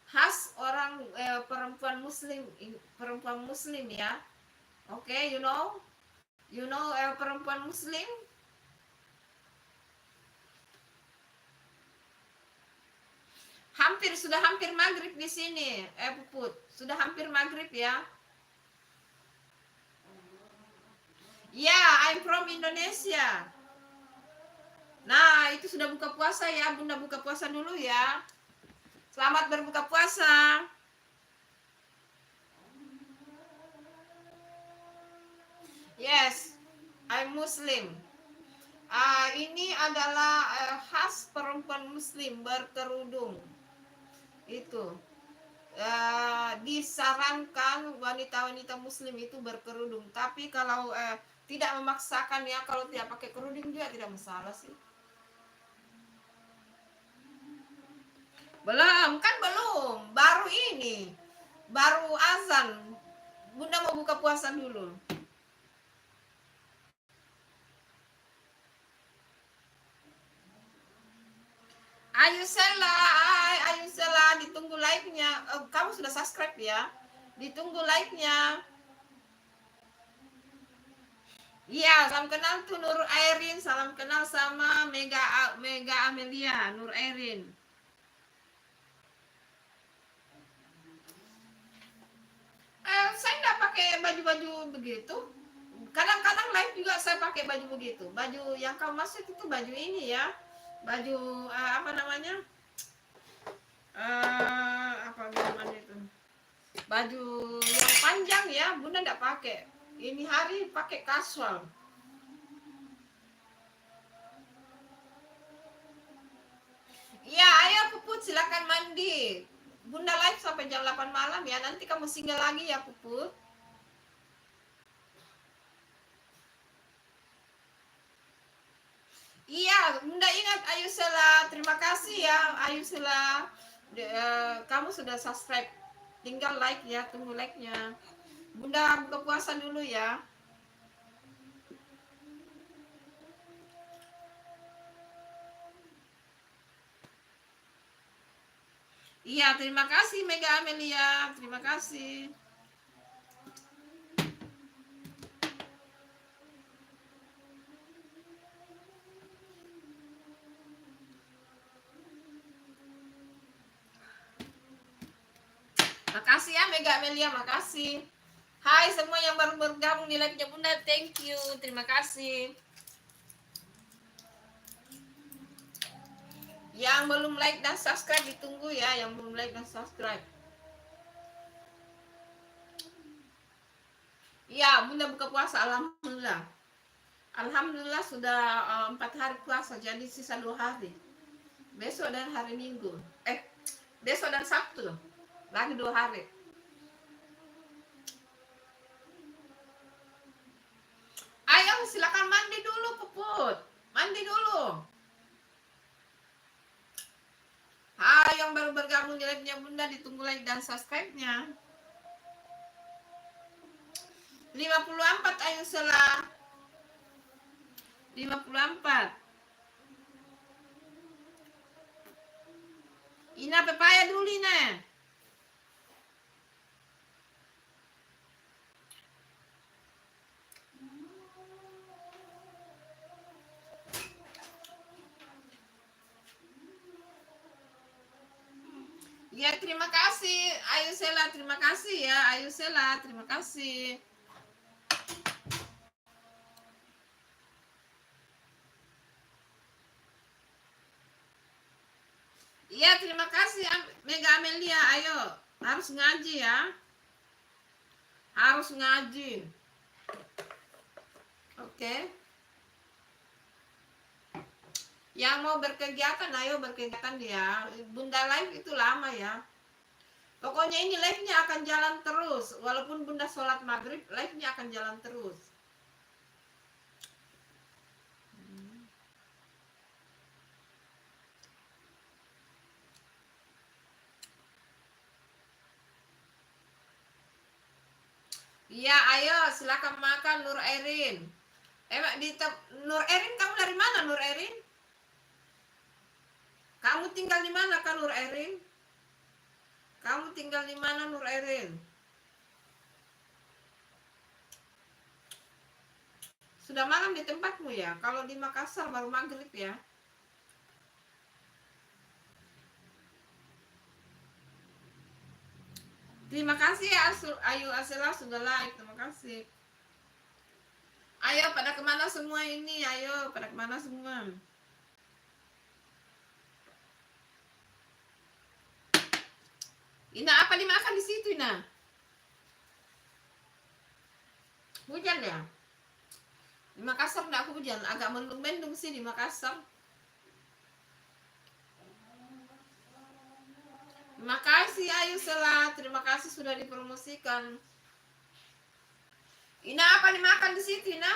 khas orang perempuan Muslim ya. Oke, you know perempuan Muslim. Sudah hampir maghrib di sini, Puput. Sudah hampir maghrib ya. Ya, I'm from Indonesia. Nah, itu sudah buka puasa ya. Bunda buka puasa dulu ya. Selamat berbuka puasa. Yes, I'm Muslim. Ini adalah khas perempuan Muslim berkerudung. Itu disarankan wanita-wanita Muslim itu berkerudung. Tapi kalau tidak memaksakan ya, kalau tidak pakai kerudung juga tidak masalah sih. Belum, baru ini, baru azan. Bunda mau buka puasa dulu. Ayu Sela, ditunggu like-nya. Kamu sudah subscribe ya? Ditunggu like-nya. Iya, salam kenal tuh Nur Airin, salam kenal sama Mega Amelia, Nur Airin. Saya nggak pakai baju-baju begitu. Kadang-kadang live juga saya pakai baju begitu. Baju yang kamu maksud itu baju ini ya. Baju apa namanya? Apa namanya itu? Baju yang panjang ya, Bunda nggak pakai. Ini hari pakai kasual. Ya, ayo Puput silakan mandi. Bunda live sampai jam 8 malam ya. Nanti kamu single lagi ya Puput. Iya, Bunda ingat Ayu Sela. Terima kasih ya Ayu Sela. Kamu sudah subscribe. Tinggal like ya, tunggu like-nya. Bunda buka puasa dulu ya. Iya, terima kasih Mega Amelia. Terima kasih. Makasih ya Mega Amelia, makasih. Hai semua yang baru bergabung di live-nya Bunda, thank you. Terima kasih. Yang belum like dan subscribe ditunggu ya, yang belum like dan subscribe. Iya, Bunda buka puasa, alhamdulillah. Alhamdulillah sudah 4 hari puasa, jadi sisa 2 hari. Besok dan hari Minggu. Besok dan Sabtu. Lagi 2 hari. Ayo silakan mandi dulu, Puput. Mandi dulu. Hai yang baru bergabung di live-nya Bunda, ditunggu like dan subscribe-nya. 54 ayo Sela. 54. Ina pepaya dulu Ina. Ya terima kasih Ayu Sela, terima kasih ya Ayu Sela, terima kasih. Iya terima kasih Mega Amelia, ayo harus ngaji ya, harus ngaji. Oke. Yang mau berkegiatan ayo berkegiatan ya. Bunda live itu lama ya. Pokoknya ini live-nya akan jalan terus. Walaupun Bunda sholat maghrib, live-nya akan jalan terus. Iya, ayo silakan makan Nur Erin. Nur Erin, kamu dari mana Nur Erin? Kamu tinggal di mana kan Nur Erin? Kamu tinggal di mana Nur Erin? Sudah malam di tempatmu ya? Kalau di Makassar baru maghrib ya? Terima kasih ya Ayu Asela sudah like, terima kasih. Ayo pada kemana semua ini? Ayo pada kemana semua? Ina apa dimakan di situ Ina? Hujan ya? Di Makassar enggak hujan, agak mendung-mendung sih di Makassar. Terima kasih Ayu Sela, terima kasih sudah dipromosikan. Ina apa dimakan di situ Ina?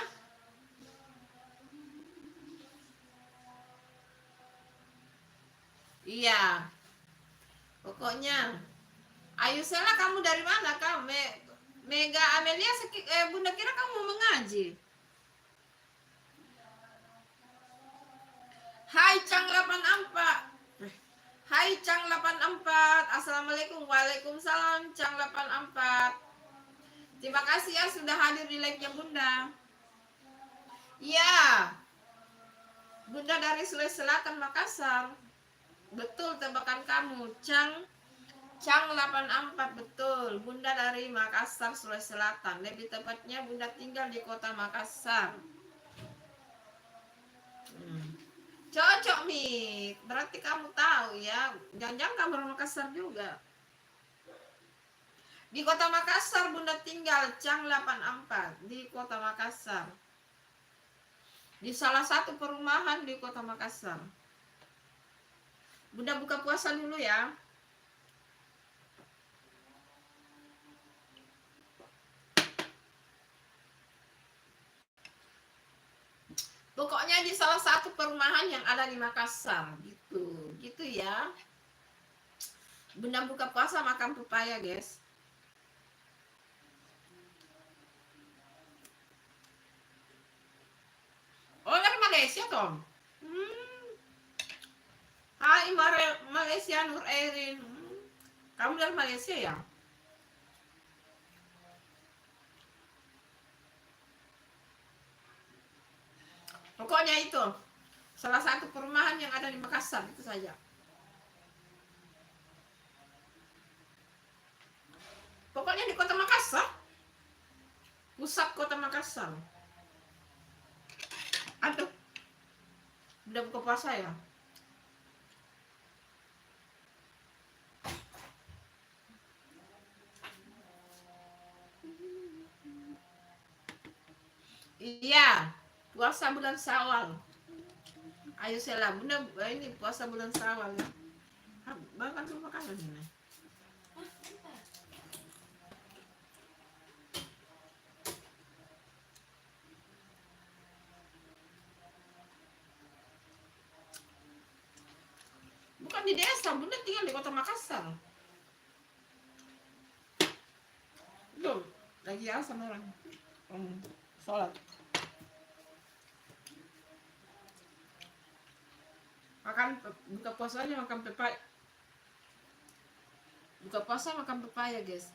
Iya. Pokoknya Ayu Sela kamu dari mana kamu? Mega Amelia Bunda kira kamu mau mengaji. Hai Cang 84. Hai Cang 84. Assalamualaikum. Waalaikumsalam Cang 84. Terima kasih ya sudah hadir di live-nya Bunda. Iya. Bunda dari Sulawesi Selatan Makassar. Betul tebakan kamu, Cang 84 betul. Bunda dari Makassar Sulawesi Selatan. Lebih tepatnya Bunda tinggal di kota Makassar. Cocok nih, berarti kamu tahu ya. Jangan-jangan kamu orang Makassar juga. Di kota Makassar Bunda tinggal, Cang 84 di kota Makassar. Di salah satu perumahan di kota Makassar. Bunda buka puasa dulu ya. Pokoknya di salah satu perumahan yang ada di Makassar gitu ya. Bunda buka puasa makan pepaya guys. Oh dari Malaysia Tom. Hai Malaysia Nur Erin. Kamu dari Malaysia ya? Pokoknya itu salah satu perumahan yang ada di Makassar itu saja. Pokoknya di kota Makassar, pusat kota Makassar. Aduh, udah buka puasa ya? Iya, puasa bulan Syawal. Ayo Sela, bunda ini puasa bulan Syawal ya. Bahkan tuh makanan ini. Hah, apa? Bukan di desa, bunda tinggal di kota Makassar. Belum, lagi sama orang. Sholat. Makan buka puasanya makan pepaya. Buka puasa makan pepaya, guys.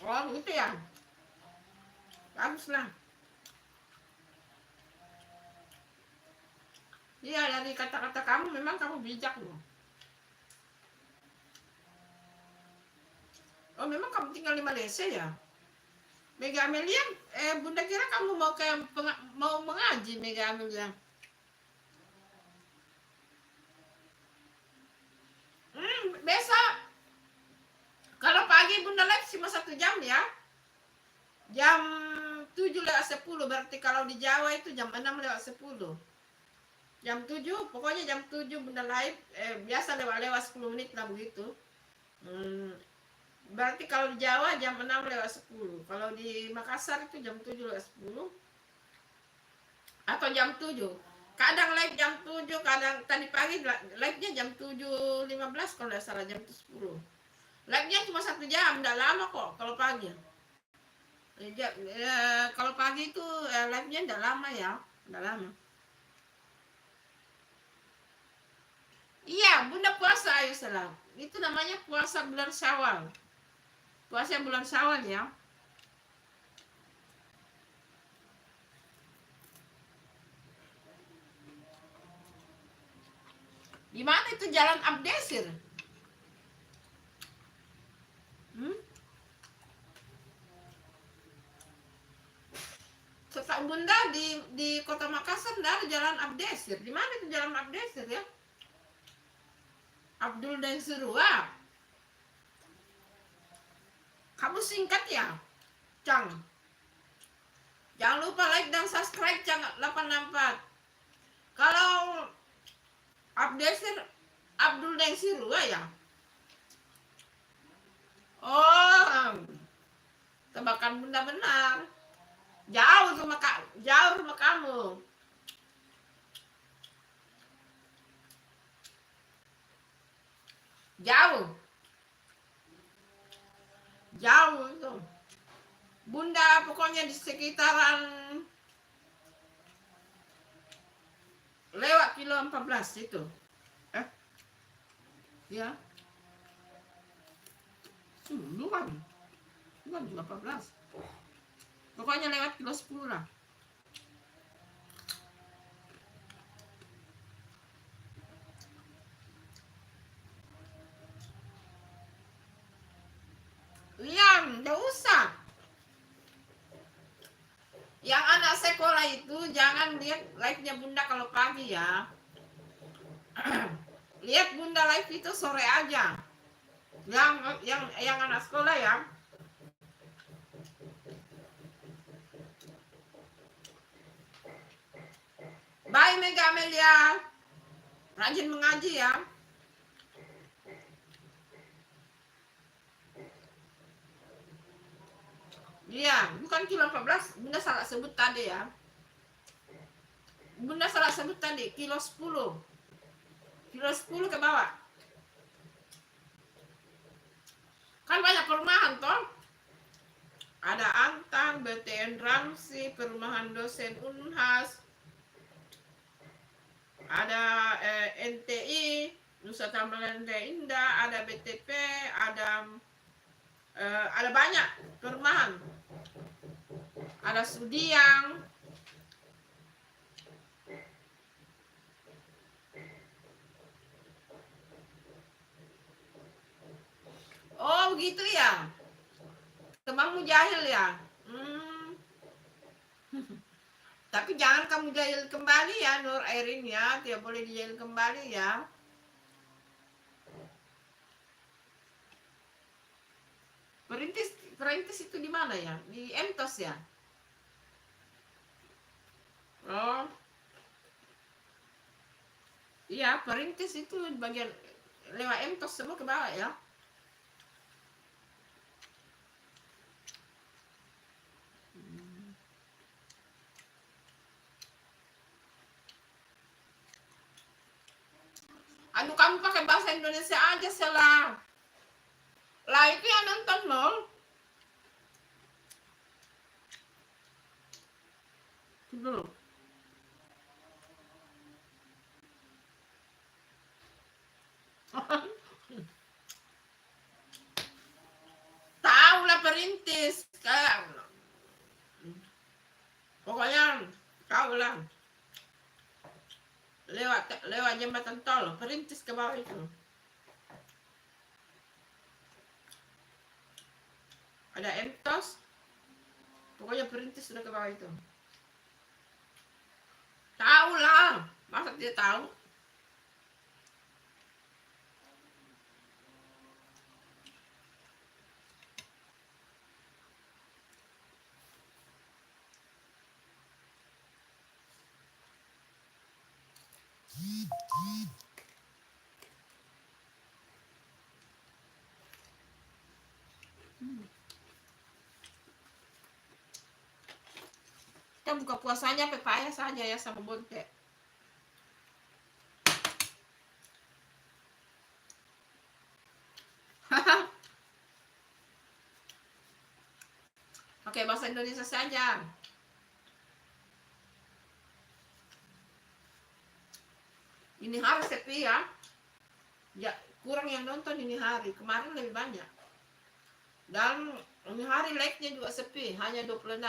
Oh, gitu ya. Bagus lah. Iya, dari kata-kata kamu memang kamu bijak loh. Oh, memang kamu tinggal di Malaysia ya? Mega Amelia, bunda kira kamu mau mau mengaji, Mega Amelia. Besok kalau pagi bunda live cuma 1 jam ya. Jam 7:10 berarti kalau di Jawa itu jam 6:10. Jam 7, pokoknya jam 7 bunda live, biasa lewat 10 menit lah begitu. Berarti kalau di Jawa jam 6:10. Kalau di Makassar itu jam 7:10 atau jam 7. Kadang live jam 7, kadang tadi pagi live-nya jam 7:15 kalau tidak salah, jam 10. Live-nya cuma 1 jam, tidak lama kok kalau pagi. Kalau pagi itu live-nya tidak lama ya, tidak lama. Iya, bunda puasa, ayo salam. Itu namanya puasa bulan Syawal. Puasa bulan Syawal ya. Di mana itu Jalan Abdesir? Setahu bunda di kota Makassar ada Jalan Abdesir. Di mana itu Jalan Abdesir ya? Abdul dan Surua. Kamu singkat ya, Cang. Jangan lupa like dan subscribe Cang 864. Kalau Abdesir Abdul dan Surua ya. Oh, tebakan bunda benar. Jauh sama kamu. Jauh itu. Bunda pokoknya di sekitaran lewat kilo 14 itu. Ya. Bukan juga 14. Pokoknya lewat kilo 10 lah. Iya, enggak usah. Yang anak sekolah itu jangan lihat live-nya bunda kalau pagi ya. Lihat bunda live itu sore aja. Yang anak sekolah ya. Bye Mega Amelia. Rajin mengaji ya. Iya, bukan kilo 14. Bunda salah sebut tadi ya. Bunda salah sebut tadi, kilo 10. Kilo 10 ke bawah. Kan banyak perumahan toh. Ada Antang, BTN Ramsi, perumahan dosen Unhas. Ada NTI, Nusa Kambangan Indah, ada BTP, ada banyak perumahan. Ada Sudiang. Oh, begitu ya. Temanmu jahil ya? Tapi jangan kamu jahil kembali ya, Nur Airin ya. Tidak boleh dijahil kembali ya. Perintis itu di mana ya? Di Entos ya? Oh, iya, perintis itu bagian lewat Entos semua ke bawah ya. Aduh, kamu pakai bahasa Indonesia aja salah. Lah itu yang nonton loh. Dulu. Tahu lah perintis. Pokoknya tahu lah. Lewat jembatan tol, perintis ke bawah itu. Ada Entos. Pokoknya perintis sudah ke bawah itu. Tahu lah. Masa dia tahu? Kita buka puasanya pepaya saja ya sama bontek. Pakai bahasa Indonesia saja. Ini hari sepi ya. Ya, kurang yang nonton ini hari. Kemarin lebih banyak. Dan ini hari like-nya juga sepi, hanya 26.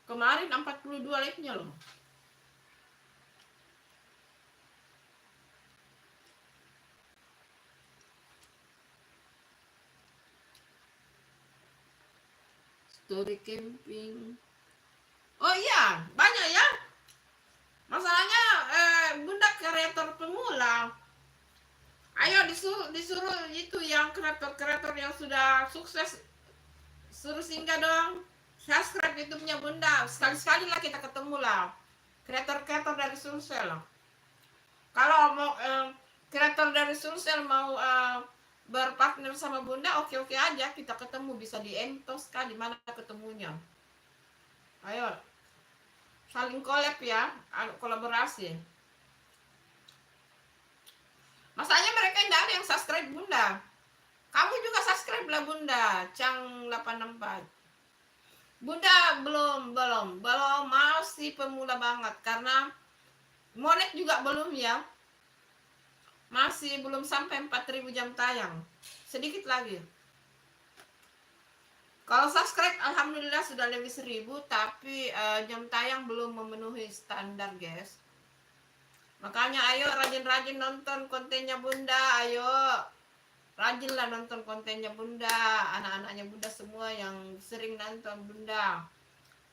Kemarin 42 like-nya loh. Story camping. Oh iya, banyak ya. Masalahnya Bunda kreator pemula. Ayo disuruh itu yang kreator yang sudah sukses, suruh singgah dong. Subscribe YouTube-nya Bunda. Sekali-sekali lah kita ketemu lah. Kreator dari Sulsel. Kalau mau kreator dari Sulsel mau berpartner sama Bunda, oke aja, kita ketemu, bisa di Entos kah, di mana ketemunya. Ayo saling collab ya, kolaborasi. Masanya mereka tidak ada yang subscribe Bunda. Kamu juga subscribe lah Bunda, Cang 864. Bunda belum masih pemula banget karena monet juga belum ya. Masih belum sampai 4000 jam tayang. Sedikit lagi. Kalau subscribe alhamdulillah sudah lebih 1000, tapi jam tayang belum memenuhi standar, guys. Makanya ayo rajin-rajin nonton kontennya Bunda, ayo. Rajinlah nonton kontennya Bunda, anak-anaknya Bunda semua yang sering nonton Bunda.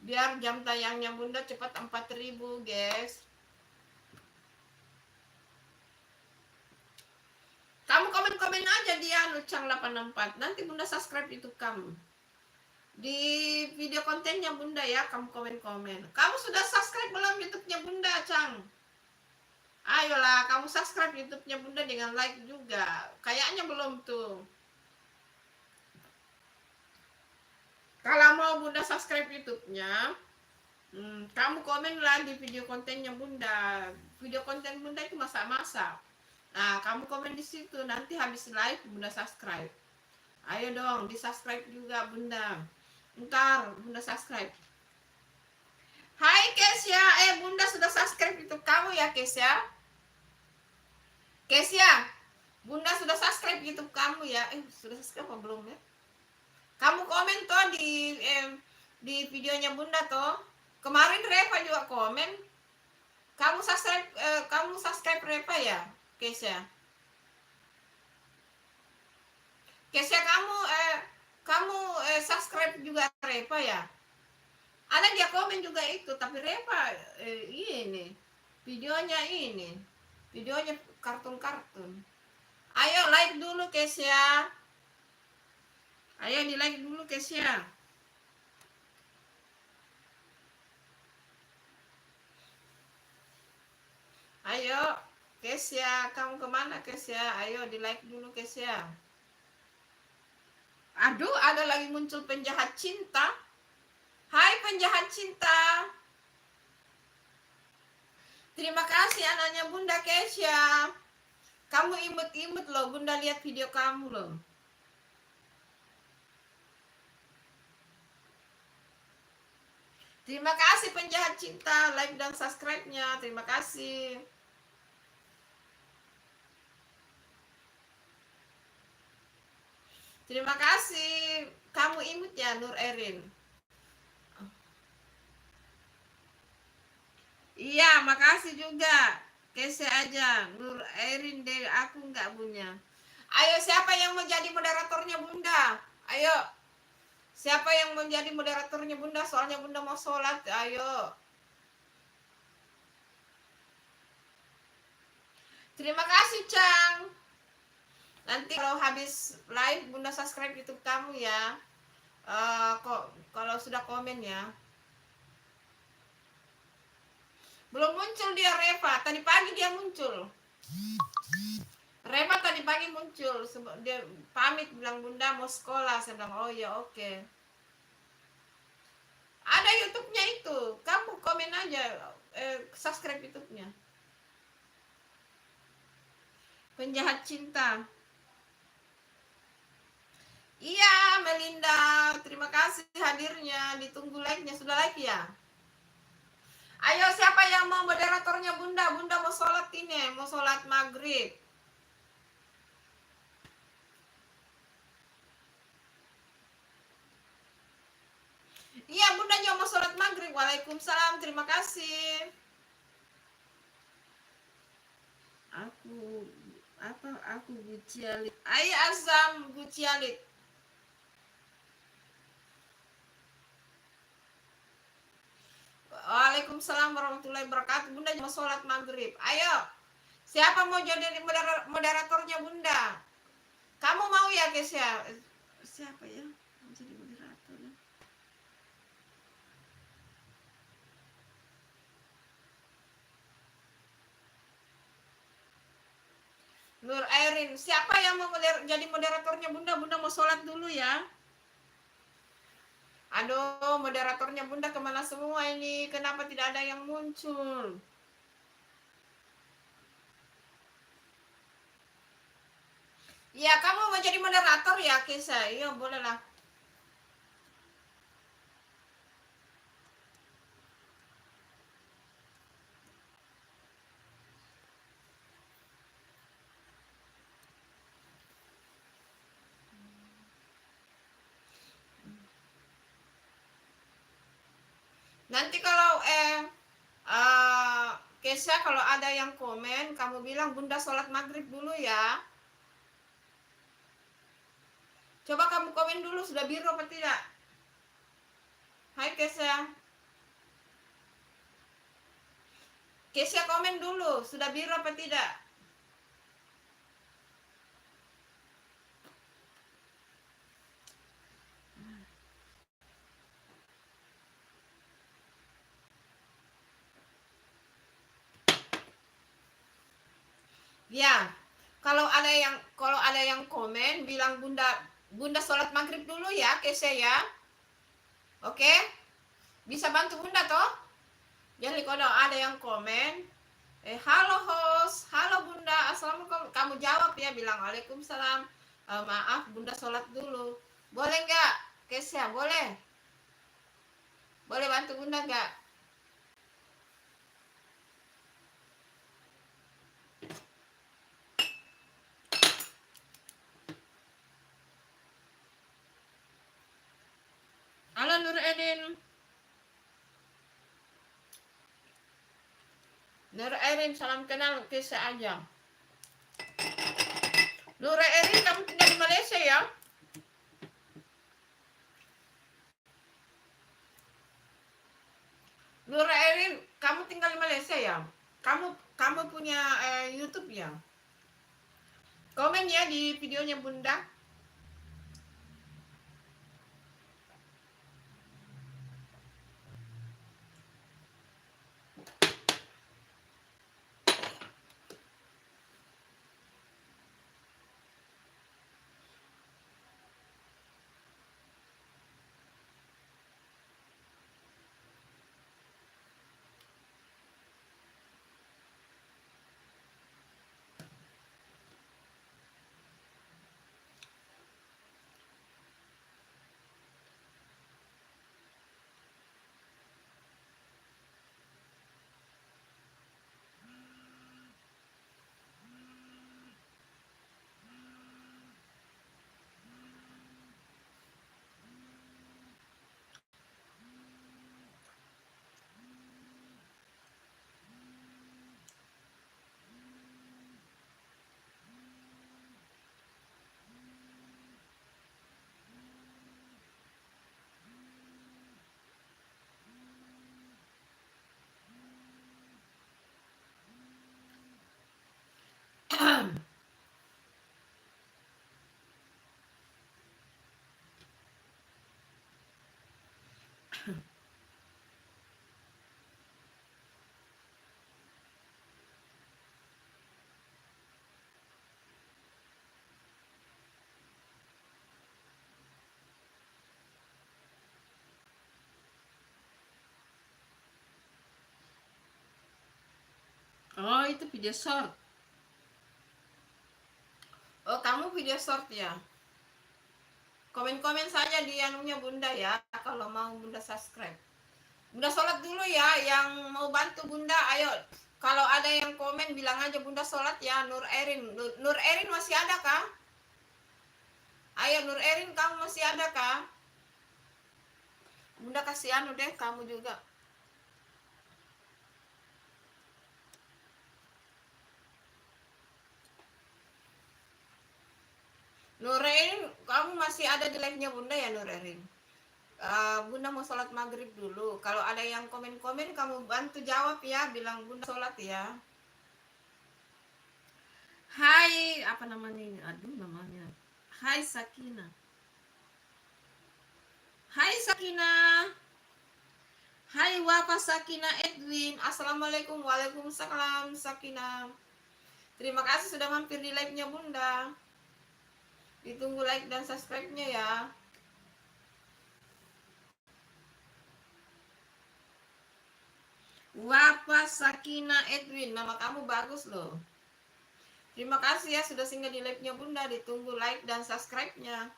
Biar jam tayangnya Bunda cepat 4000, guys. Kamu komen-komen aja di Cang 864. Nanti Bunda subscribe YouTube kamu. Di video kontennya Bunda ya, kamu komen-komen. Kamu sudah subscribe belum YouTube-nya Bunda, Cang? Ayolah, kamu subscribe YouTube-nya Bunda dengan like juga. Kayaknya belum tuh. Kalau mau Bunda subscribe YouTube-nya, kamu komen lah di video kontennya Bunda. Video konten Bunda itu masak-masak. Nah, kamu komen di situ, nanti habis live Bunda subscribe. Ayo dong, di subscribe juga Bunda. Ntar Bunda subscribe. Hai Kesia, Bunda sudah subscribe YouTube kamu ya Kesia. Kesia, Bunda sudah subscribe YouTube kamu ya. Sudah subscribe apa belum ya? Kamu komen toh di videonya Bunda toh. Kemarin Reva juga komen. Kamu subscribe Reva ya? Kesia. Kesia kamu Kamu subscribe juga Repa ya? Ada dia komen juga itu, tapi Repa ini videonya kartun-kartun. Ayo like dulu Kesia. Ayo di like dulu Kesia. Ayo Kesia, kamu kemana Kesia? Ayo di like dulu Kesia. Aduh, ada lagi muncul penjahat cinta. Hai penjahat cinta. Terima kasih anaknya Bunda Kesia. Kamu imut-imut loh, Bunda lihat video kamu loh. Terima kasih penjahat cinta, like dan subscribe-nya. Terima kasih. Terima kasih. Kamu imut ya Nur Erin. Iya, makasih juga. Kese aja. Nur Erin deh, aku nggak punya. Ayo siapa yang mau jadi moderatornya Bunda? Ayo. Siapa yang mau jadi moderatornya Bunda? Soalnya Bunda mau sholat. Ayo. Terima kasih, Cang. Nanti kalau habis live Bunda subscribe YouTube kamu ya. Kok kalau sudah komen ya. Belum muncul dia Reva. Tadi pagi dia muncul. Reva tadi pagi muncul. Dia pamit bilang Bunda mau sekolah. Saya bilang oh ya oke. Ada YouTube-nya itu. Kamu komen aja. Subscribe YouTube-nya. Penjahat cinta. Iya, Melinda. Terima kasih hadirnya. Ditunggu like-nya. Sudah like ya? Ayo, siapa yang mau moderatornya Bunda? Bunda mau sholat ini. Mau sholat maghrib. Iya, Bunda juga mau sholat maghrib. Waalaikumsalam. Terima kasih. Aku Gucialit. Ayo Azam Gucialit. Waalaikumsalam warahmatullahi wabarakatuh. Bunda mau sholat maghrib. Ayo. Siapa mau jadi moderatornya Bunda? Kamu mau ya Kesia? Siapa ya? Mau jadi moderator ya? Nur Airin. Siapa yang mau jadi moderatornya Bunda? Bunda mau sholat dulu ya. Aduh, moderatornya Bunda kemana semua ini? Kenapa tidak ada yang muncul? Ya, kamu mau jadi moderator ya, Kesa? Iya, boleh lah. Nanti kalau Kesha kalau ada yang komen, kamu bilang Bunda sholat maghrib dulu ya. Coba kamu komen dulu sudah biru apa tidak? Hai Kesha. Kesha komen dulu sudah biru apa tidak? Ya, kalau ada yang komen bilang Bunda sholat maghrib dulu ya, Kesha ya. Oke? Bisa bantu Bunda toh? Jadi kalau ada yang komen, halo host, halo Bunda, assalamualaikum. Kamu jawab ya, bilang waalaikumsalam. Maaf, Bunda sholat dulu. Boleh nggak, Kesha? Boleh? Boleh bantu Bunda nggak? Halo Nur Edin. Nur Erin, salam kenal Kesha aja. Nur Erin, kamu tinggal di Malaysia ya? Nur Erin, kamu tinggal di Malaysia ya? Kamu punya YouTube ya? Komen ya di videonya Bunda. Oh, itu video short. Oh, kamu video short ya? Komen-komen saja di anunya Bunda ya, kalau mau Bunda subscribe. Bunda sholat dulu ya, yang mau bantu Bunda, ayo. Kalau ada yang komen, bilang aja Bunda sholat ya, Nur Erin. Nur Erin masih ada kah? Ayo Nur Erin, kamu masih ada kah? Bunda kasih anu deh, kamu juga. Nur Erin, kamu masih ada di live-nya Bunda ya Nur Erin? Bunda mau sholat maghrib dulu. Kalau ada yang komen-komen, kamu bantu jawab ya, bilang Bunda sholat ya. Hai, apa namanya ini? Aduh, namanya. Hai Sakina. Hai Sakina. Hai Wafa Sakina Edwin. Assalamualaikum. Waalaikumsalam Sakina. Terima kasih sudah mampir di live-nya Bunda. Ditunggu like dan subscribe-nya ya. Wafa Sakina Edwin, nama kamu bagus loh. Terima kasih ya sudah singgah di live-nya Bunda. Ditunggu like dan subscribe-nya.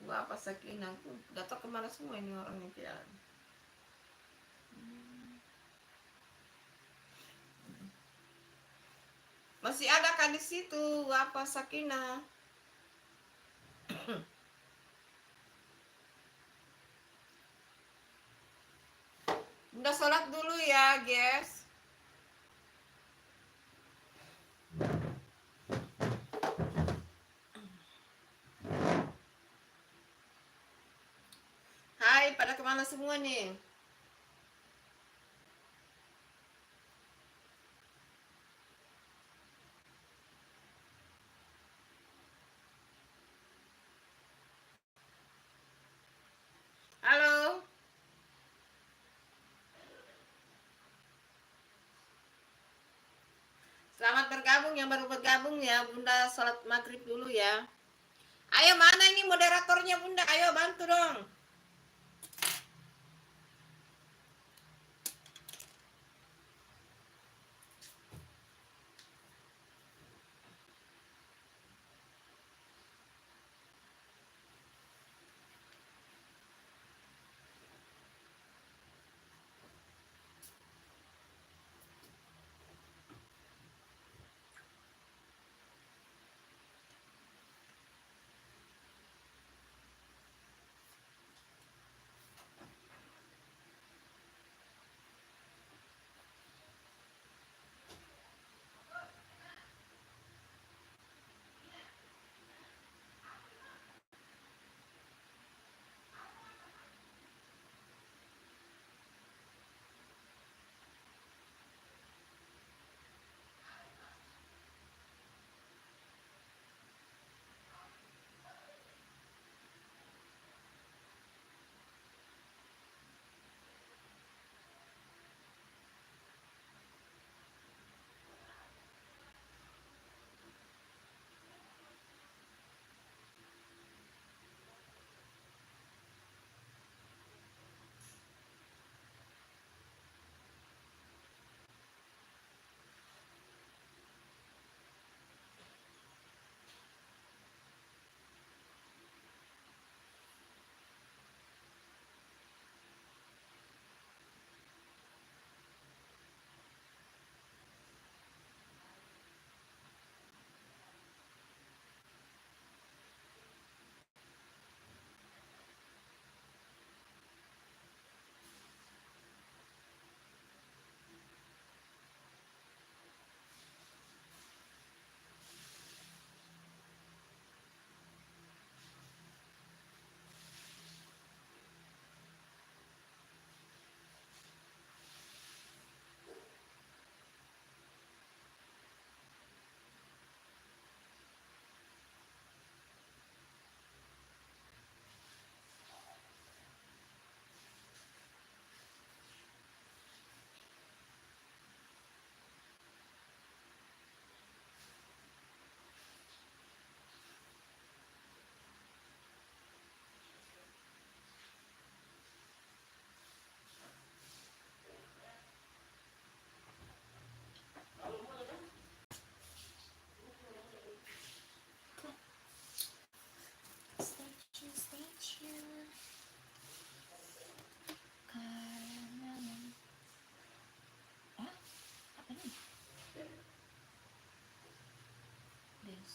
Wafa Sakina, gak tau kemana semua ini orangnya ya. Masih ada kan di situ Wafa Sakina? Bunda sholat dulu ya, guys. Hai, pada kemana semua nih? Halo. Selamat bergabung yang baru bergabung ya. Bunda sholat maghrib dulu ya. Ayo, mana ini moderatornya Bunda? Ayo bantu dong.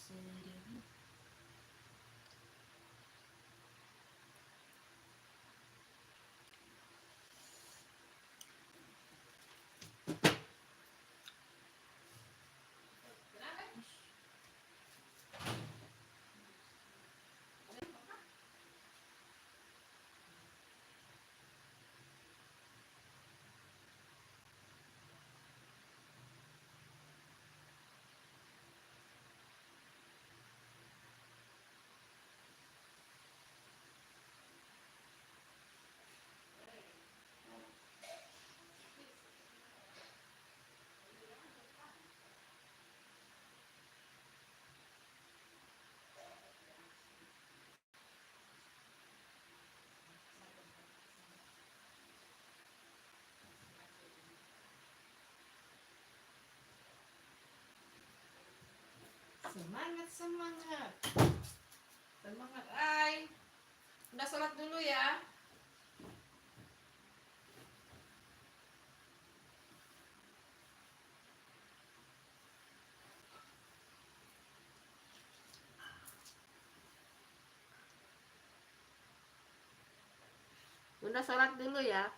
seribu. Semangat, semangat. Semangat, ay. Udah sholat dulu ya. Udah sholat dulu ya.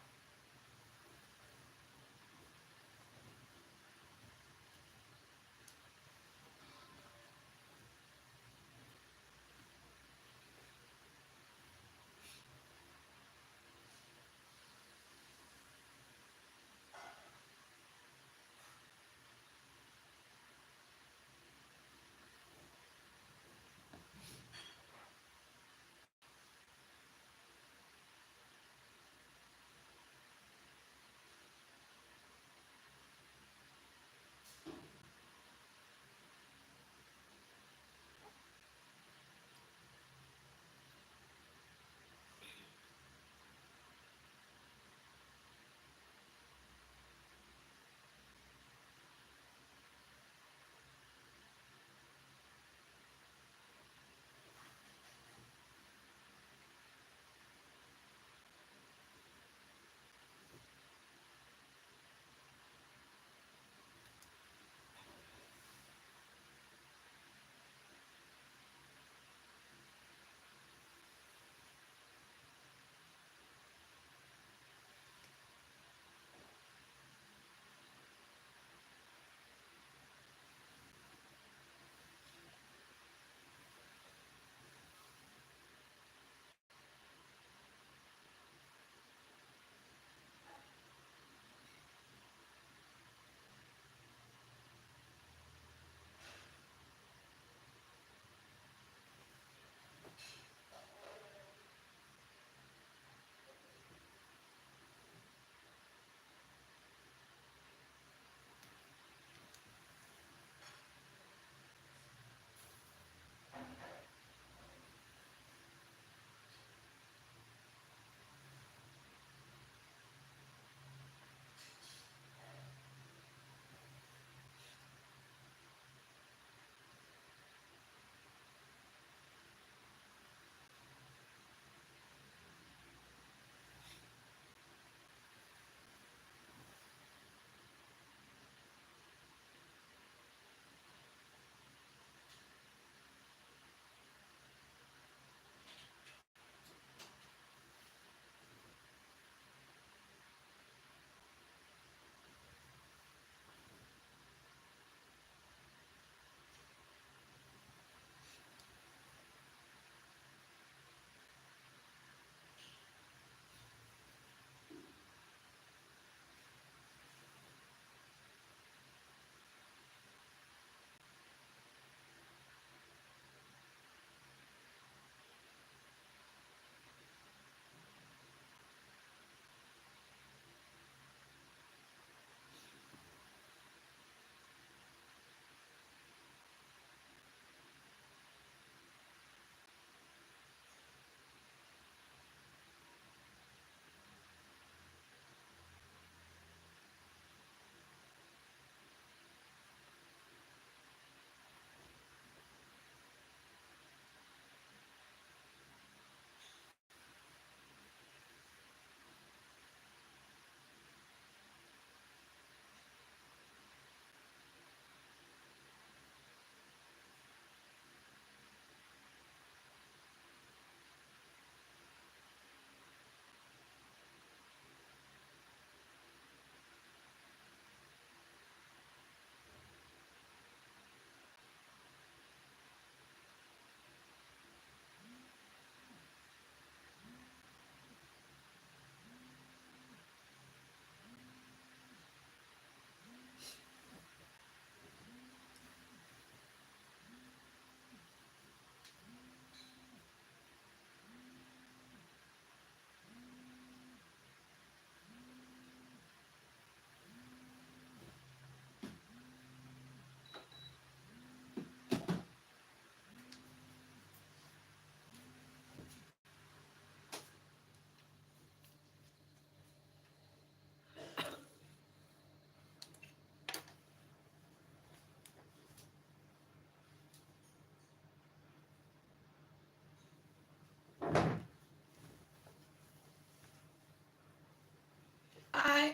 Hai.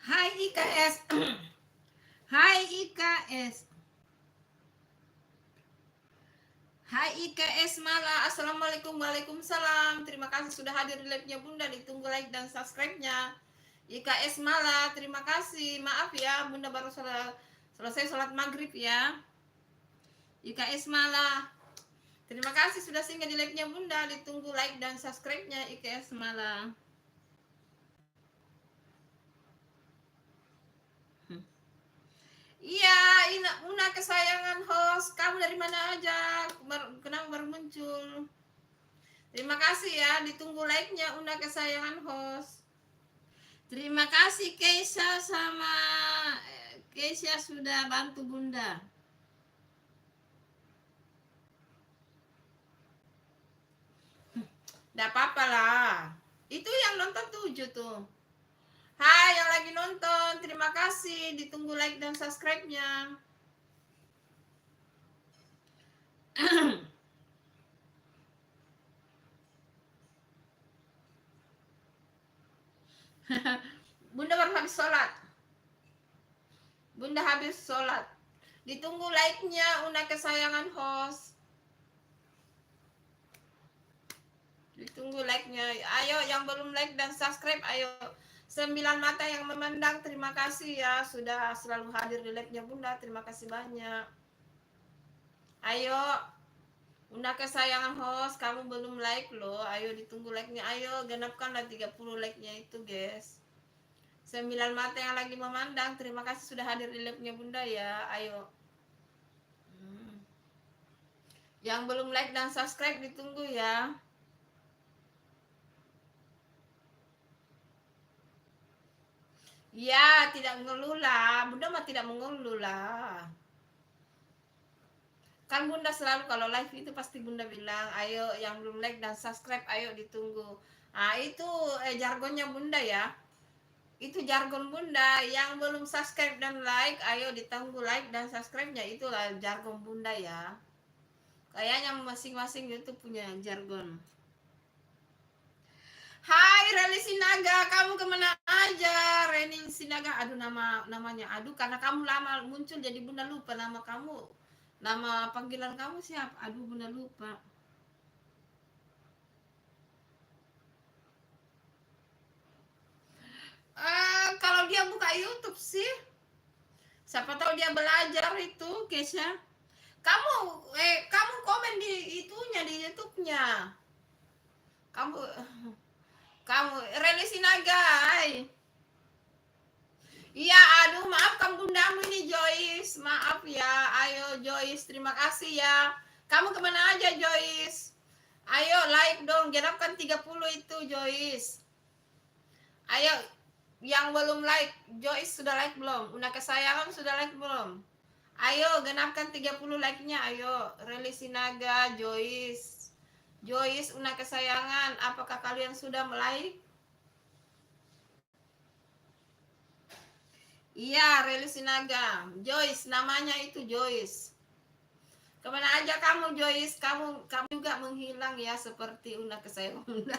Hai IKS. Hai IKS. Hai IKS Mala. Assalamualaikum. Waalaikumsalam. Terima kasih sudah hadir di live-nya Bunda. Ditunggu like dan subscribe-nya. IKS Mala, terima kasih. Maaf ya, Bunda baru selesai sholat maghrib ya. IKS Mala, terima kasih sudah singgah di live-nya Bunda. Ditunggu like dan subscribe-nya IKS Mala. Iya, Una kesayangan host. Kamu dari mana aja? Kenapa baru muncul? Terima kasih ya, ditunggu like-nya Una kesayangan host. Terima kasih Keisha sama Keisha sudah bantu Bunda. Nggak apa-apa lah. Itu yang nonton 7 tuh. Hai yang lagi nonton, terima kasih. Ditunggu like dan subscribe-nya. Bunda baru habis sholat. Bunda habis sholat. Ditunggu like-nya Una kesayangan host. Ditunggu like-nya. Ayo yang belum like dan subscribe, ayo. 9 mata yang memandang, terima kasih ya sudah selalu hadir di live-nya Bunda. Terima kasih banyak. Ayo Una kesayangan host, kamu belum like loh. Ayo ditunggu like-nya. Ayo genapkanlah 30 like-nya itu, guys. 9 mata yang lagi memandang, terima kasih sudah hadir di live-nya Bunda ya. Ayo. Yang belum like dan subscribe ditunggu ya. Ya, tidak mengeluh lah. Bunda mah tidak mengeluh lah. Kan Bunda selalu kalau live itu pasti Bunda bilang, ayo yang belum like dan subscribe, ayo ditunggu. Nah, itu jargonnya Bunda ya. Itu jargon Bunda. Yang belum subscribe dan like, ayo ditunggu like dan subscribe-nya. Itulah jargon Bunda ya. Kayaknya masing-masing itu punya jargon. Hai Reni Sinaga, kamu kemana aja? Reni Sinaga, aduh namanya, aduh karena kamu lama muncul jadi Bunda lupa nama kamu. Nama panggilan kamu siapa? Aduh Bunda lupa. Kalau dia buka YouTube sih, siapa tahu dia belajar itu, Kesha. Kamu komen di itunya di YouTube-nya. Kamu Reni Sinaga. Iya, aduh maaf kan bundamu ini Joyce. Maaf ya. Ayo Joyce, terima kasih ya. Kamu kemana aja Joyce? Ayo like dong, genapkan 30 itu Joyce. Ayo, yang belum like, Joyce sudah like belum? Una kesayangan sudah like belum? Ayo genapkan 30 like-nya. Ayo, Reli Sinaga, Joyce. Joyce, Una kesayangan, apakah kalian sudah like? Iya, Reli Sinaga. Joyce, namanya itu Joyce. Kemana aja kamu Joyce? Kamu juga menghilang ya seperti Una kesayangan Bunda.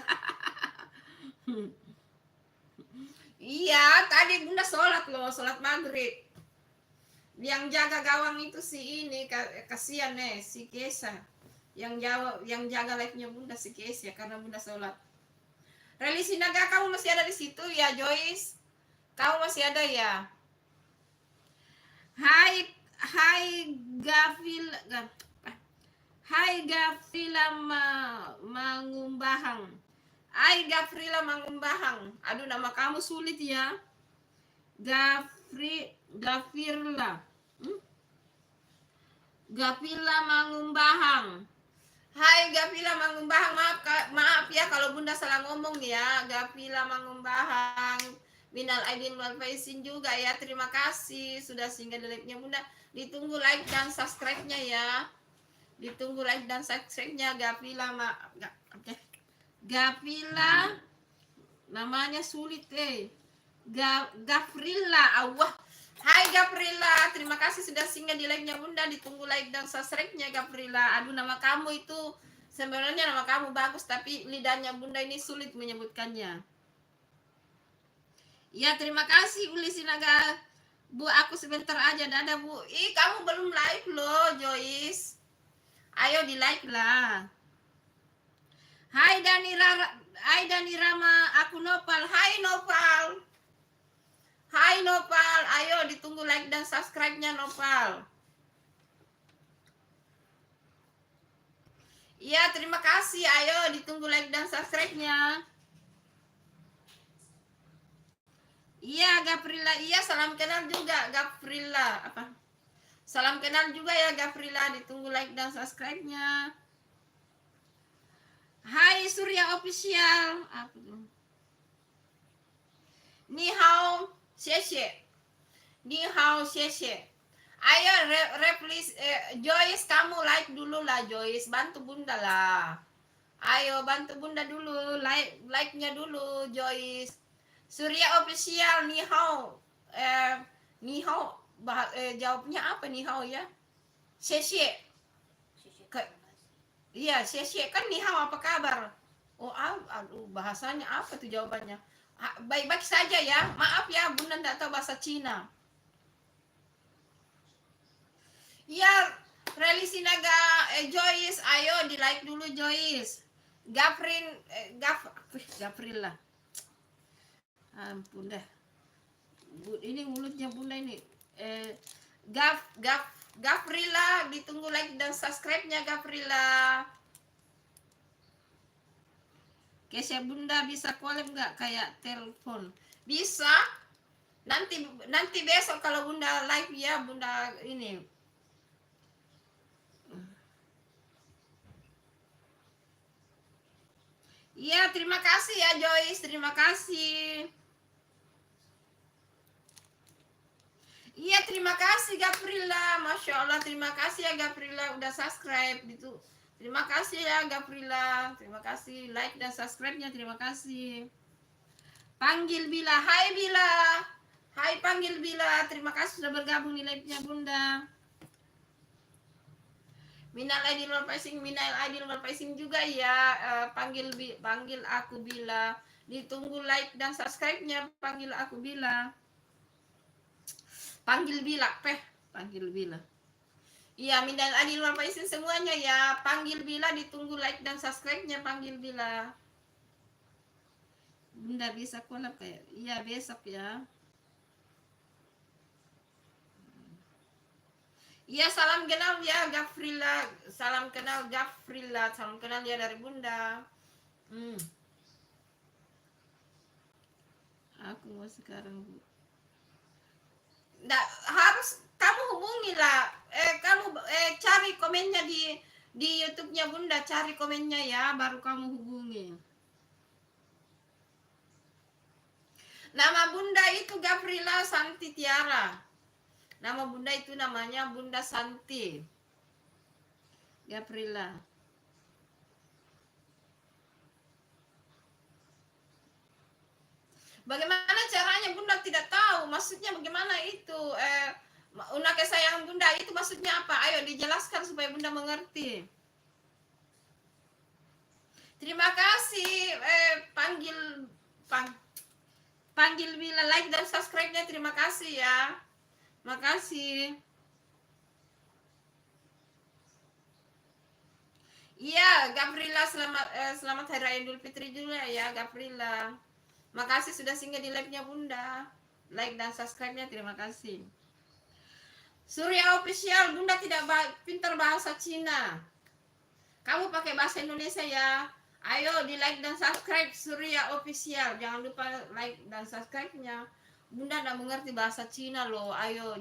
Iya, tadi Bunda sholat loh, sholat maghrib. Yang jaga gawang itu si ini, kasihan si Kesa. Yang jaga live-nya Bunda si Kesa karena Bunda sholat. Reli Sinaga, kamu masih ada di situ ya Joyce? Kamu masih ada ya? Hai Gafrila Mangumbahang. Hai Gafrila Mangumbahang. Aduh nama kamu sulit ya. Gafirla. Gafila Mangumbahang. Hai Gafila Mangumbahang, maaf ya kalau Bunda salah ngomong ya. Gafila Mangumbahang. Minal aidin wal faizin juga ya. Terima kasih sudah singgah di live-nya Bunda. Ditunggu like dan subscribe-nya ya. Ditunggu like dan subscribe-nya Gafila namanya sulit Gafrilla. Allah. Hai Gaprila, terima kasih sudah singgah di live-nya Bunda. Ditunggu like dan subscribe-nya Gaprila. Aduh, nama kamu itu sebenarnya nama kamu bagus, tapi lidahnya Bunda ini sulit menyebutkannya. Ya, terima kasih Uli Sinaga. Bu, aku sebentar aja. Dadah, Bu. Ih, kamu belum live loh, Joyce. Ayo di like lah. Hai Dani Rama, aku Nopal. Hai Nopal. Hai Nopal, ayo ditunggu like dan subscribe-nya Nopal. Iya, terima kasih. Ayo ditunggu like dan subscribe-nya. Iya, Gaprila. Iya, salam kenal juga Gaprila. Apa? Salam kenal juga ya Gaprila. Ditunggu like dan subscribe-nya. Hai Surya Official. Apa tuh? Ni hao, xie. Ni hao, xie. Ayo replis Joyce, kamu like dulu lah Joyce, bantu Bunda lah. Ayo bantu Bunda dulu, like-nya dulu Joyce. Surya Official, ni hao. Ni hao jawabnya apa ni hao ya? Xie. Iya, xie kan ni hao apa kabar? Oh, aduh, bahasanya apa tuh jawabannya? Baik-baik saja ya. Maaf ya, Bunda enggak tahu bahasa Cina. Ya, Reli Sinaga, Joyce, ayo di like dulu Joyce. Gapril lah. Ampun dah. Ini mulutnya Bunda ini. Gaprila, ditunggu like dan subscribe-nya Gaprila. Kesya Bunda bisa collab nggak kayak telepon? Bisa. Nanti besok kalau Bunda live ya Bunda ini. Iya, terima kasih ya Joyce, terima kasih. Iya, terima kasih Gaprila. Masya Allah, terima kasih ya Gaprila udah subscribe gitu. Terima kasih ya Gaprila. Terima kasih like dan subscribe-nya. Terima kasih. Panggil Bila. Hai Bila. Hai Panggil Bila. Terima kasih sudah bergabung di live-nya Bunda. Minal aidin wal faizin juga ya. Panggil aku Bila. Ditunggu like dan subscribe-nya. Panggil aku Bila. Panggil Bila, panggil Bila. Iya, minal aidin wal faizin semuanya ya. Panggil Bila, ditunggu like dan subscribe-nya. Panggil Bila. Bunda bisa collab kayak. Iya, besok ya. Iya, salam kenal ya Gaprila. Salam kenal Gaprila. Salam kenal ya dari Bunda. Aku mau sekarang, Bu. Nggak, harus kamu hubungi lah. Kamu cari komennya di YouTube-nya Bunda, cari komennya ya, baru kamu hubungi. Nama Bunda itu Gaprila Santi Tiara. Nama Bunda itu namanya Bunda Santi Gaprila. Bagaimana caranya Bunda tidak tahu. Maksudnya bagaimana itu? Una kesayangan Bunda itu maksudnya apa? Ayo dijelaskan supaya Bunda mengerti. Terima kasih. Panggil Bila, like dan subscribe-nya. Terima kasih ya. Makasih. Iya, Gaprila, selamat Hari Raya Idul Fitri juga ya Gaprila. Makasih sudah singgah di live-nya Bunda. Like dan subscribe-nya, terima kasih. Surya Official, Bunda tidak pintar bahasa Cina. Kamu pakai bahasa Indonesia ya. Ayo di like dan subscribe Surya Official. Jangan lupa like dan subscribe-nya. Bunda tidak mengerti bahasa Cina loh. Ayo,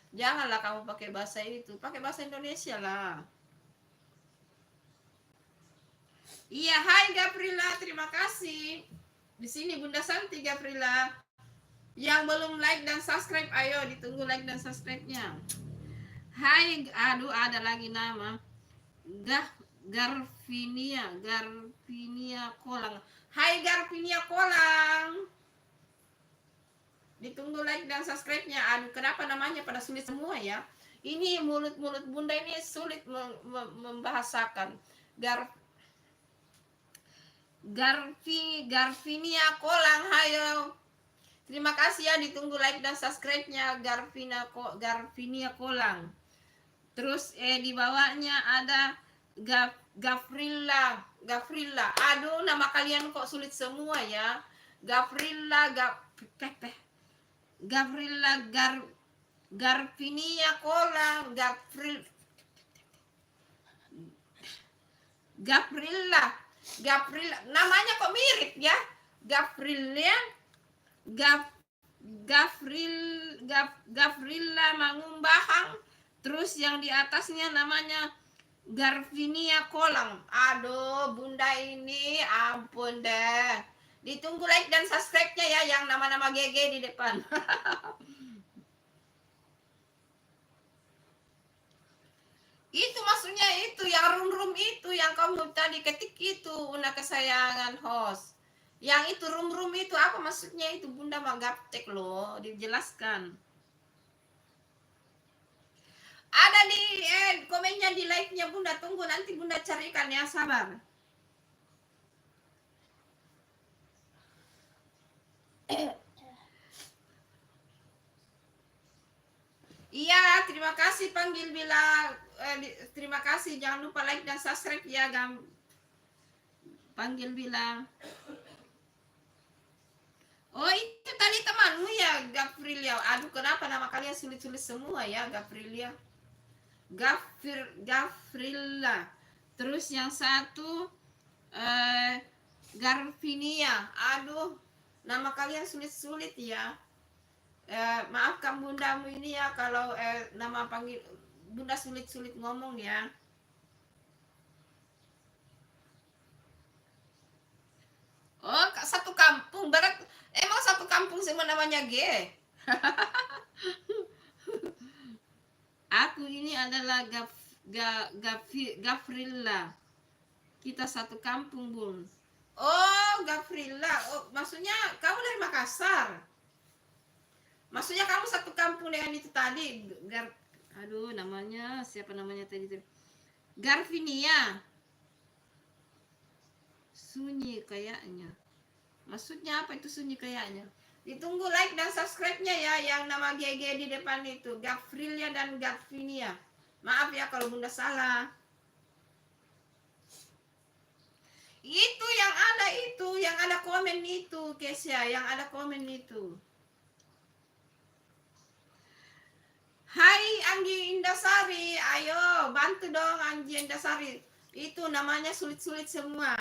janganlah kamu pakai bahasa itu. Pakai bahasa Indonesia lah. Iya, hai Gaprila, terima kasih. Di sini Bunda Santi Gaprila. Yang belum like dan subscribe, ayo ditunggu like dan subscribe-nya. Hai, aduh ada lagi nama. Garvinia Kolang. Hai Garvinia Kolang. Ditunggu like dan subscribe-nya. Aduh, kenapa namanya pada sulit semua ya? Ini mulut-mulut bunda ini sulit membahasakan. Garvinia Kolang, hayo. Terima kasih ya, ditunggu like dan subscribe-nya Garvinia Kolang. Terus di bawahnya ada Gafrilla. Aduh, nama kalian kok sulit semua ya. Gafrilla Garvinia Kolang, Gavrilla. Namanya kok mirip ya? Gavrilla Gavrilla Mangumbahang. Terus yang di atasnya namanya Garvinia Kolang. Aduh, bunda ini ampun deh. Ditunggu like dan subscribe-nya ya, yang nama-nama GG di depan. Itu maksudnya itu yang room itu yang kamu tadi ketik itu, Una kesayangan host. Yang itu room itu apa maksudnya itu, bunda mah gaptek loh, dijelaskan. Ada di komennya di like-nya bunda, tunggu nanti bunda carikan ya, sabar. Iya, terima kasih panggil bila terima kasih, jangan lupa like dan subscribe ya, panggil bila. Oh, itu tadi temanmu ya, Gafrilia. Aduh, kenapa nama kalian sulit-sulit semua ya, Gafrilia. Gafrilla. Terus yang satu Garvinia. Aduh, nama kalian sulit-sulit ya. Maafkan bundamu ini ya kalau nama panggil bunda sulit-sulit ngomong ya. Oh, satu kampung. Emang satu kampung semua namanya G. Aku ini adalah Gafrilla. Kita satu kampung, Bun. Oh, Gafrilla. Oh, maksudnya kamu dari Makassar. Maksudnya kamu satu kampung dengan itu tadi. Aduh, namanya siapa namanya tadi? Garvinia. Sunyi kayaknya. Maksudnya apa itu sunyi kayaknya? Ditunggu like dan subscribe-nya ya, yang nama GG di depan itu, Gafrilia dan Garvinia. Maaf ya kalau bunda salah. Itu yang ada komen itu, Kesia, yang ada komen itu. Hai Anggi Indasari, ayo bantu dong Anggi Indasari. Itu namanya sulit-sulit semua.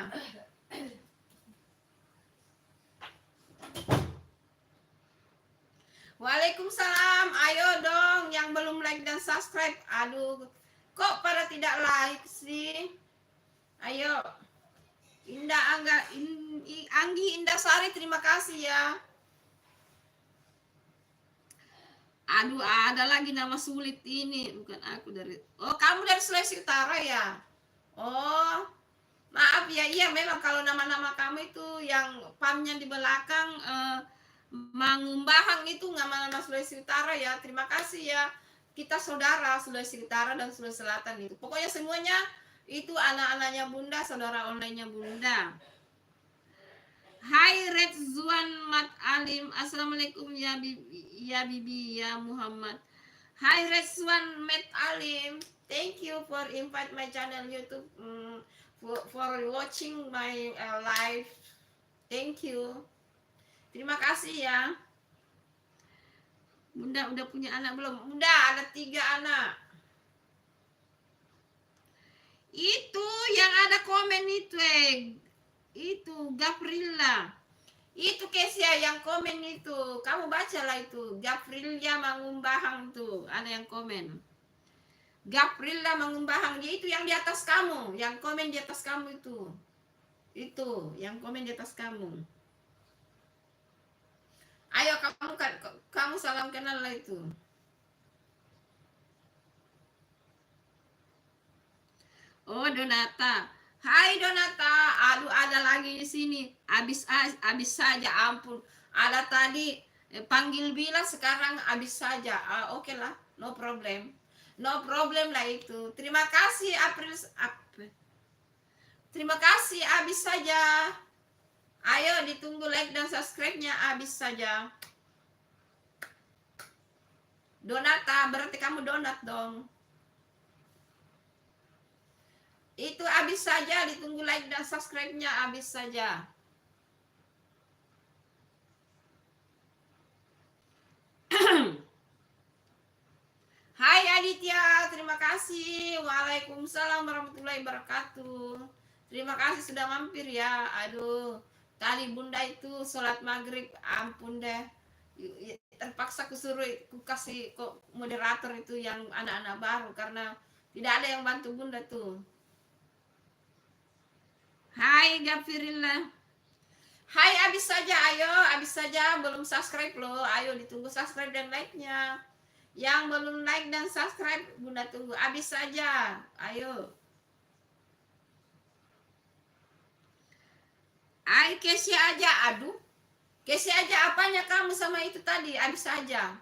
Waalaikumsalam, ayo dong yang belum like dan subscribe. Aduh, kok pada tidak like sih? Ayo. Anggi Indasari, terima kasih ya. Aduh, ada lagi nama sulit ini, bukan aku dari. Oh, kamu dari Sulawesi Utara ya? Oh, maaf ya, iya memang kalau nama-nama kamu itu yang pamnya di belakang Mangumbahang itu nama-nama Sulawesi Utara ya. Terima kasih ya. Kita saudara Sulawesi Utara dan Sulawesi Selatan itu. Pokoknya semuanya itu anak-anaknya bunda, saudara online-nya bunda. Hai Redzuan Mat Alim, assalamualaikum ya Bibi ya Muhammad. Hai Redzuan Mat Alim, thank you for invite my channel YouTube, for watching my live. Thank you, terima kasih ya. Bunda udah punya anak belum? Udah, ada 3 anak. Itu yang ada komen itu Gavrilla. Itu Kesia yang komen itu. Kamu bacalah itu. Gavrilla Mangumbahang tuh. Ada yang komen. Gavrilla Mangumbahang. Dia itu yang di atas kamu. Yang komen di atas kamu itu. Itu yang komen di atas kamu. Ayo kamu salam kenal lah itu. Oh, Donata. Hai Donata. Aduh, ada lagi di sini. Habis saja, ampun. Ada tadi Panggil Bila sekarang habis saja. Oke lah, no problem. No problem lah itu. Terima kasih April. Terima kasih, habis saja. Ayo ditunggu like dan subscribe-nya, habis saja. Donata, berarti kamu donat dong. Itu habis saja, ditunggu like dan subscribe-nya, habis saja. Hai Aditya, terima kasih. Waalaikumsalam warahmatullahi wabarakatuh. Terima kasih sudah mampir ya. Aduh, tadi Bunda itu sholat maghrib, ampun deh. Terpaksa kusuruh, ku kasih kok moderator itu yang anak-anak baru karena tidak ada yang bantu Bunda tuh. Hai Gafirillah. Hai, habis saja, ayo, habis saja, belum subscribe loh. Ayo ditunggu subscribe dan like-nya. Yang belum like dan subscribe, Bunda tunggu. Habis saja. Ayo. Ayo Kesia aja. Aduh. Kesia aja apanya kamu sama itu tadi? Habis saja.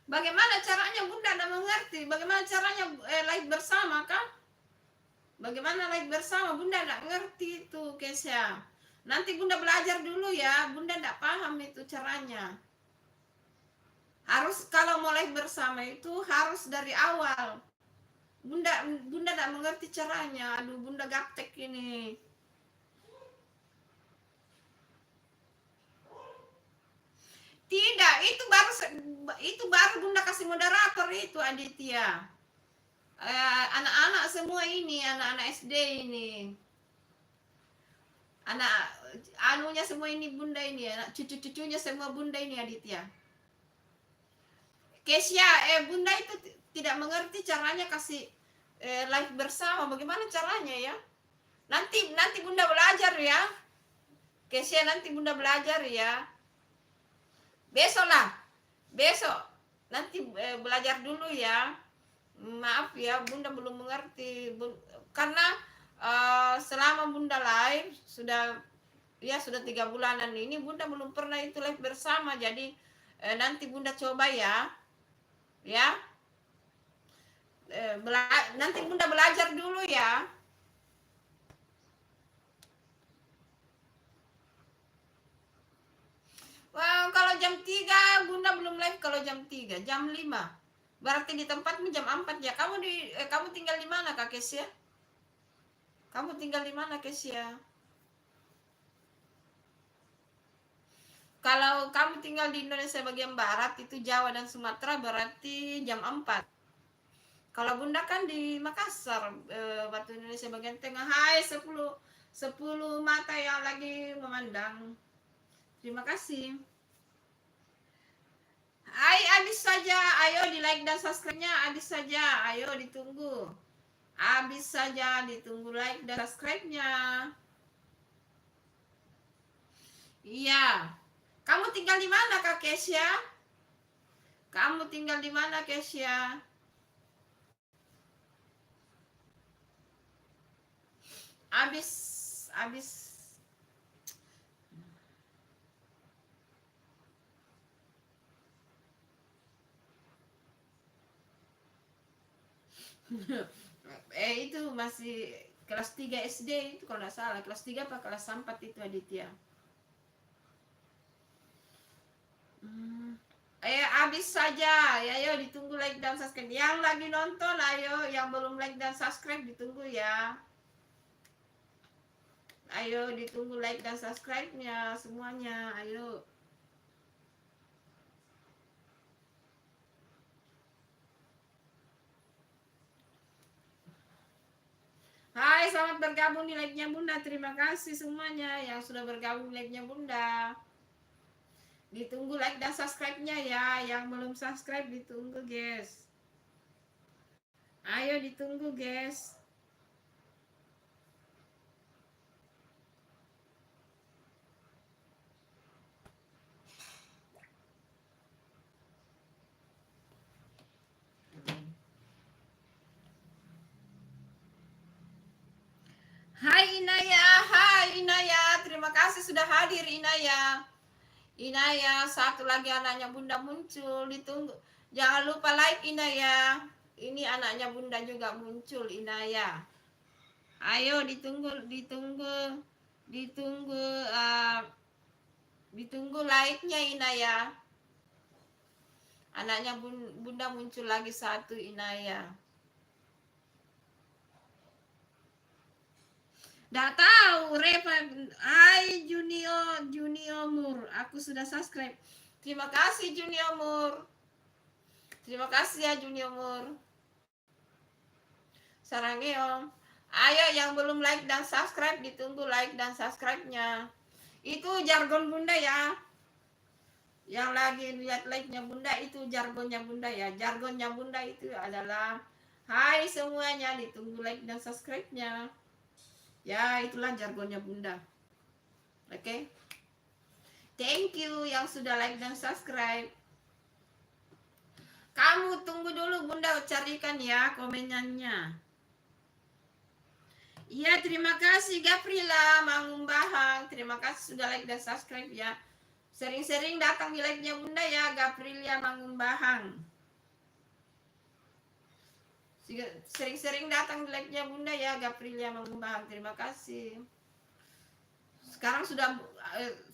Bagaimana caranya Bunda tidak mengerti? Bagaimana caranya live bersama kah? Bagaimana live bersama? Bunda tidak mengerti itu Kesia. Nanti Bunda belajar dulu ya. Bunda tidak paham itu caranya. Harus kalau mulai bersama itu harus dari awal. Bunda tidak mengerti caranya. Aduh, Bunda gaptek ini. Tidak, itu baru Bunda kasih moderator itu Aditya. Anak-anak semua ini, anak-anak SD ini. Anak anunya semua ini Bunda ini, anak cucu-cucunya semua Bunda ini Aditya. Kesia, Bunda itu tidak mengerti caranya kasih live bersama. Bagaimana caranya ya? Nanti Bunda belajar ya. Kesia, nanti Bunda belajar ya. Besok lah. Besok. Nanti belajar dulu ya. Maaf ya, Bunda belum mengerti. Karena selama Bunda live sudah 3 bulanan ini Bunda belum pernah itu live bersama. Jadi nanti Bunda coba ya. Ya. Nanti Bunda belajar dulu ya. Wah, kalau jam 3 Bunda belum live, kalau jam 3, jam 5. Berarti di tempatmu jam 4 ya. Kamu tinggal di mana Kak Kesia? Kamu tinggal di mana Kesia? Kalau kamu tinggal di Indonesia bagian barat itu Jawa dan Sumatera berarti jam 4. Kalau Bunda kan di Makassar, waktu Indonesia bagian tengah. Hai 10 mata yang lagi memandang. Terima kasih. Hai, habis saja. Ayo di like dan subscribe-nya, habis saja. Ayo ditunggu. Habis saja, ditunggu like dan subscribe-nya. Iya. Kamu tinggal di mana Kak Kesia? Kamu tinggal di mana Kesia? Habis itu masih kelas 3 SD itu kalau nggak salah. Kelas 3 apa kelas 4 itu Aditya. Habis saja. Ayo ditunggu like dan subscribe. Yang lagi nonton ayo, yang belum like dan subscribe ditunggu ya. Ayo ditunggu like dan subscribe-nya semuanya. Ayo. Hai, selamat bergabung di like-nya Bunda. Terima kasih semuanya yang sudah bergabung di like-nya Bunda. Ditunggu like dan subscribe-nya ya. Yang belum subscribe ditunggu, guys. Ayo ditunggu, guys. sudah hadir Inaya. Inaya, satu lagi anaknya Bunda muncul, ditunggu. Jangan lupa like Inaya. Ini anaknya Bunda juga muncul Inaya. Ayo ditunggu ditunggu like-nya Inaya. Anaknya Bunda muncul lagi satu Inaya. Nggak tahu, Reva. Hai Junior Mur, aku sudah subscribe. Terima kasih Junior Mur. Terima kasih ya Junior Mur. Sarangeong. Ayo yang belum like dan subscribe, ditunggu like dan subscribe-nya. Itu jargon Bunda ya. Yang lagi lihat like-nya Bunda itu jargonnya Bunda ya. Jargonnya Bunda itu adalah hai semuanya, ditunggu like dan subscribe-nya. Ya, itulah jargonnya Bunda. Oke. Okay? Thank you yang sudah like dan subscribe. Kamu tunggu dulu Bunda carikan ya komenannya. Iya, terima kasih Gaprila Mangumbahang. Terima kasih sudah like dan subscribe ya. Sering-sering datang di like-nya Bunda ya, Gaprila Mangumbahang. Sering-sering datang di like-nya Bunda ya, Gaprila Mangumbahang. Terima kasih.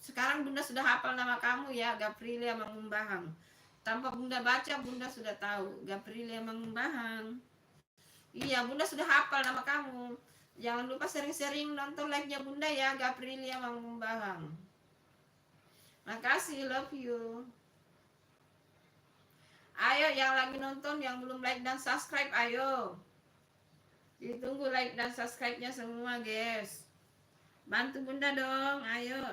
Sekarang Bunda sudah hafal nama kamu ya, Gaprilia Mangumbahang. Tanpa Bunda baca, Bunda sudah tahu Gaprilia Mangumbahang. Iya, Bunda sudah hafal nama kamu. Jangan lupa sering-sering nonton live-nya Bunda ya, Gaprilia Mangumbahang. Makasih, love you. Ayo yang lagi nonton, yang belum like dan subscribe, ayo. Ditunggu like dan subscribe-nya semua, guys. Bantu Bunda dong, ayo.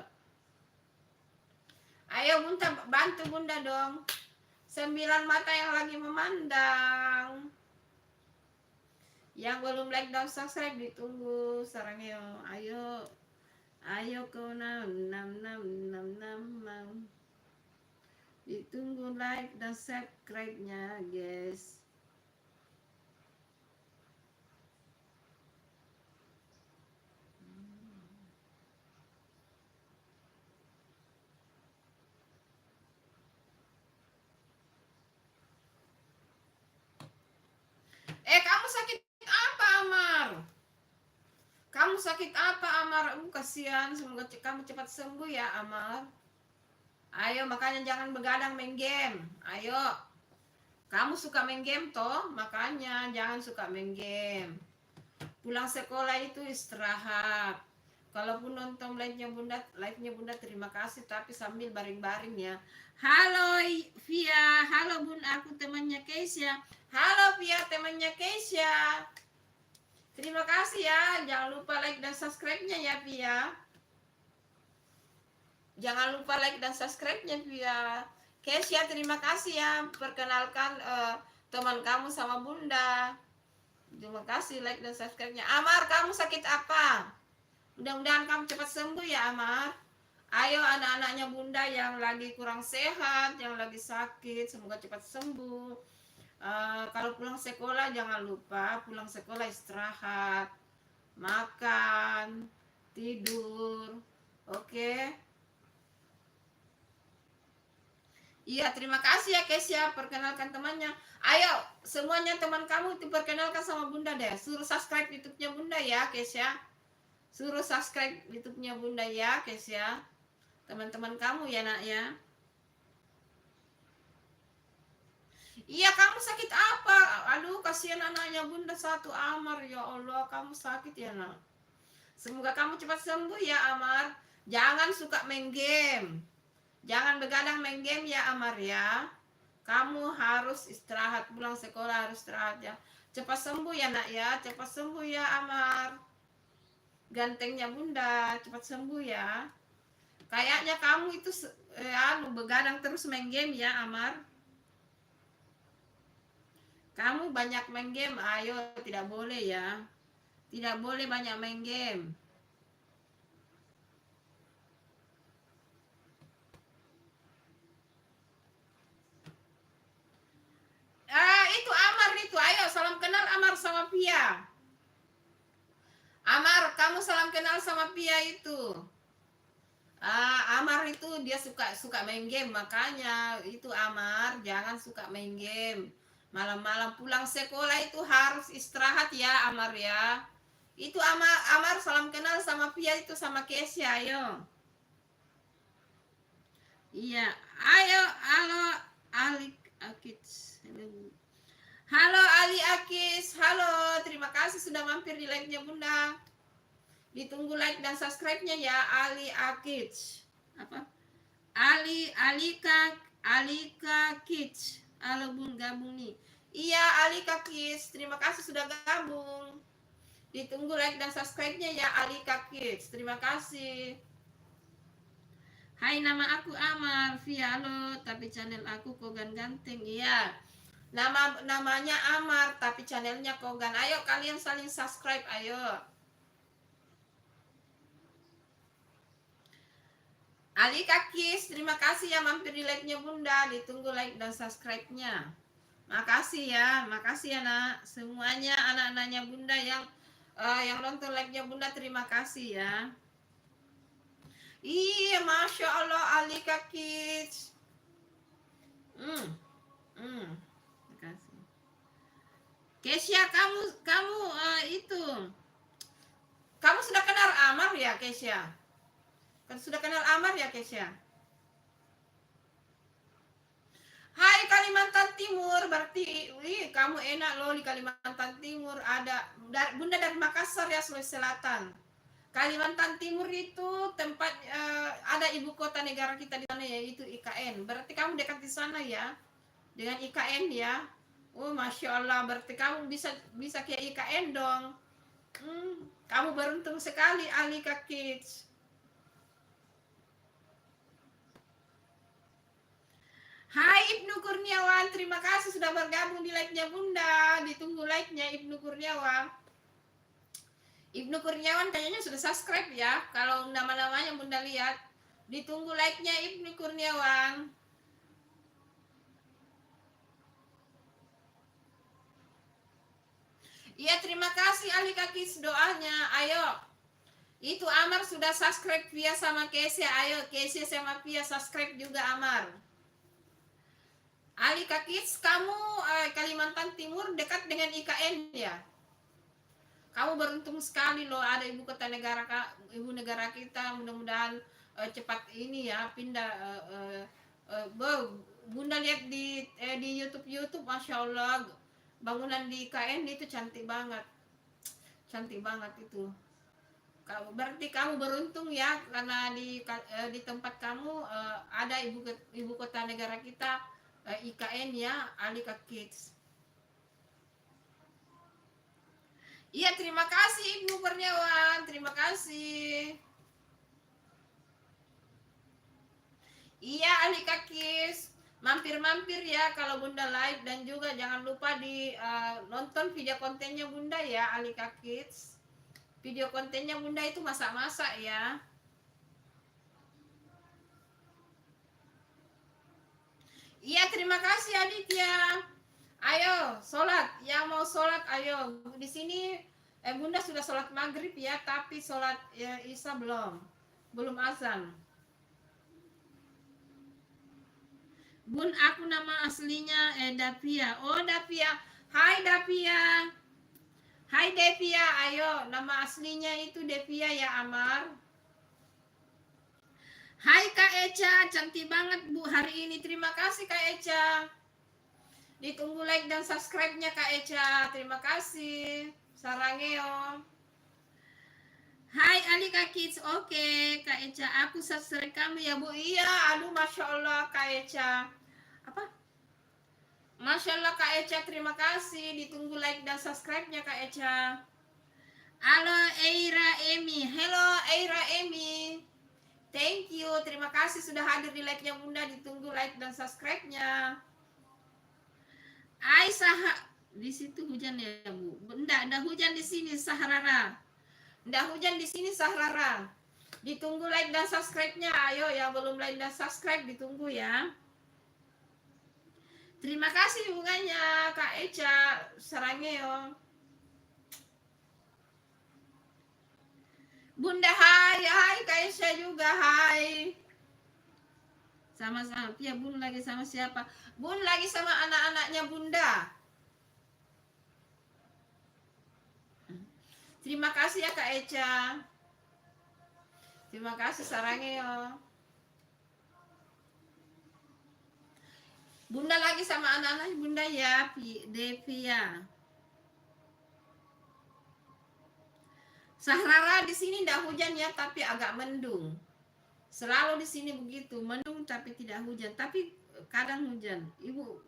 Ayo Bunda, bantu Bunda dong. 9 mata yang lagi memandang. Yang belum like dan subscribe ditunggu sarangnya. Ayo. Ayo ke 6666. Ditunggu like dan subscribe-nya, guys. Kamu sakit apa, Amar? Kamu sakit apa, Amar? Kasihan, semoga kamu cepat sembuh ya, Amar. Ayo, makanya jangan begadang main game. Ayo. Kamu suka main game toh? Makanya jangan suka main game. Pulang sekolah itu istirahat. Kalaupun nonton live-nya Bunda terima kasih, tapi sambil baring-baring ya. Halo Via, halo Bun, aku temannya Keisha. Halo Via, temannya Keisha. Terima kasih ya, jangan lupa like dan subscribe-nya ya Via. Jangan lupa like dan subscribe-nya Via. Keisha, terima kasih ya, perkenalkan teman kamu sama Bunda. Terima kasih like dan subscribe-nya. Amar, kamu sakit apa? Mudah-mudahan kamu cepat sembuh ya Amar. Ayo anak-anaknya Bunda yang lagi kurang sehat, yang lagi sakit, semoga cepat sembuh. Kalau pulang sekolah jangan lupa pulang sekolah istirahat, makan, tidur. Oke. Iya, terima kasih ya Kesia, perkenalkan temannya. Ayo, semuanya teman kamu diperkenalkan sama Bunda deh. Suruh subscribe YouTube-nya Bunda ya, Kesia. Suruh subscribe YouTube-nya Bunda ya, Kesia. Teman-teman kamu ya, Nak ya. Iya, kamu sakit apa? Aduh, kasihan anaknya Bunda satu, Amar. Ya Allah, kamu sakit ya, Nak. Semoga kamu cepat sembuh ya, Amar. Jangan suka main game. Jangan begadang main game ya, Amar ya. Kamu harus istirahat, pulang sekolah harus istirahat ya. Cepat sembuh ya, Nak ya. Cepat sembuh ya, Amar. Gantengnya Bunda, cepat sembuh ya. Kayaknya kamu itu begadang terus main game ya, Amar. Kamu banyak main game, ayo, tidak boleh ya. Tidak boleh banyak main game. Itu Amar itu, ayo salam kenal Amar sama Pia. Amar, kamu salam kenal sama Pia itu. Amar itu dia suka main game, makanya itu Amar jangan suka main game. Malam-malam pulang sekolah itu harus istirahat ya Amar ya. Itu Amar salam kenal sama Pia itu sama Kesia, ayo. Iya, ayo, halo Ali Akis. Halo Ali Akis, halo, terima kasih sudah mampir di live-nya Bunda. Ditunggu like dan subscribe-nya ya Ali Akis. Apa? Alika Kids. Halo Bun, gabung nih. Iya, Alika Kids, terima kasih sudah gabung. Ditunggu like dan subscribe-nya ya Alika Kids. Terima kasih. Hai, nama aku Amar Via, halo, tapi channel aku Kogan Ganteng. Iya. Namanya Amar tapi channelnya Kogan. Ayo kalian saling subscribe, ayo. Ali Kakis, terima kasih ya mampir di like-nya Bunda. Ditunggu like dan subscribe-nya. Makasih ya nak. Semuanya anak-anaknya Bunda yang nonton like-nya Bunda, terima kasih ya. Iya, Masya Allah Ali Kakis. Terima kasih. Kesia, kamu itu. Kamu sudah kenal Amar ya, Kesia? Sudah kenal Amar ya, Kesia? Hai Kalimantan Timur, berarti kamu enak loh di Kalimantan Timur. Ada Bunda dari Makassar ya, Sulawesi Selatan. Kalimantan Timur itu tempat ada ibu kota negara kita di sana yaitu IKN. Berarti kamu dekat di sana ya dengan IKN ya. Oh Masya Allah, berarti kamu bisa ke IKN dong. Kamu beruntung sekali Alika Kids. Hai Ibnu Kurniawan, terima kasih sudah bergabung di like-nya Bunda. Ditunggu like-nya Ibnu Kurniawan. Ibnu Kurniawan kayaknya sudah subscribe ya. Kalau nama-namanya Bunda lihat. Ditunggu like-nya Ibnu Kurniawan. Iya, terima kasih Ali Kakis doanya. Ayo. Itu Amar sudah subscribe via sama Kesia. Ayo Kesia sama Pia subscribe juga Amar. Ali Kakis, kamu Kalimantan Timur dekat dengan IKN ya? Kamu beruntung sekali loh ada ibu negara kita. Mudah-mudahan cepat ini ya pindah. Bunda lihat di YouTube, Masya Allah, bangunan di IKN itu cantik banget itu. Berarti kamu beruntung ya karena di tempat kamu ada ibu kota negara kita. IKN ya, Alika Kids. Iya, terima kasih Ibu Kurniawan, terima kasih. Iya, Alika Kids, mampir-mampir ya kalau Bunda live, dan juga jangan lupa di nonton video kontennya Bunda ya, Alika Kids. Video kontennya Bunda itu masak-masak ya. Iya, terima kasih Aditya. Ayo, sholat. Yang mau sholat, ayo. Di sini Bunda sudah sholat maghrib ya, tapi sholat Isya belum azan. Bun, aku nama aslinya Davia. Oh, Davia. Hai Davia. Hai Devia, ayo. Nama aslinya itu Devia ya, Amar. Hai Kak Eca, cantik banget Bu hari ini. Terima kasih Kak Eca. Ditunggu like dan subscribe-nya Kak Eca. Terima kasih. Sarangeo. Hai Alika Kids. Oke, Kak Eca, aku subscribe kamu ya Bu. Iya, aduh Masya Allah Kak Eca. Apa? Masya Allah Kak Eca, terima kasih. Ditunggu like dan subscribe-nya Kak Eca. Halo Eira Emi. Hello Eira Emi. Thank you, terima kasih sudah hadir di like-nya Bunda. Ditunggu like dan subscribe-nya. Aisyah, di situ hujan ya Bu? Enggak ada hujan di sini Sahrara. Enggak hujan di sini Sahrara. Ditunggu like dan subscribe-nya. Ayo yang belum like dan subscribe ditunggu ya. Terima kasih bunganya Kak Eca Sarangeo. Bunda hai, hai Kaisha juga hai. Sama-sama. Pia Bun lagi sama siapa? Bun lagi sama anak-anaknya Bunda. Terima kasih ya Kak Eca. Terima kasih sarangnya. Bunda lagi sama anak-anak Bunda ya, Devia. Sahrara di sini tidak hujan ya, tapi agak mendung. Selalu di sini begitu, mendung tapi tidak hujan, tapi kadang hujan. Ibu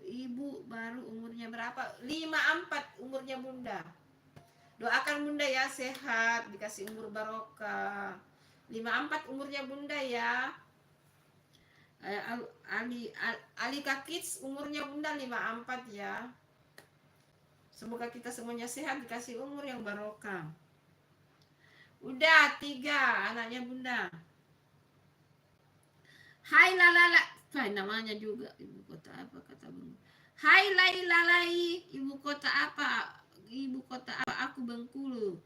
ibu baru umurnya berapa? 54 umurnya Bunda. Doakan Bunda ya sehat, dikasih umur barokah. 54 umurnya Bunda ya. Ali Kakits umurnya Bunda 54 ya. Semoga kita semuanya sehat, dikasih umur yang barokah. Udah 3 anaknya Bunda. Hai lalala, hai namanya juga ibu kota apa kata Bunda. Hai lalai, ibu kota apa? Ibu kota apa? Aku Bengkulu.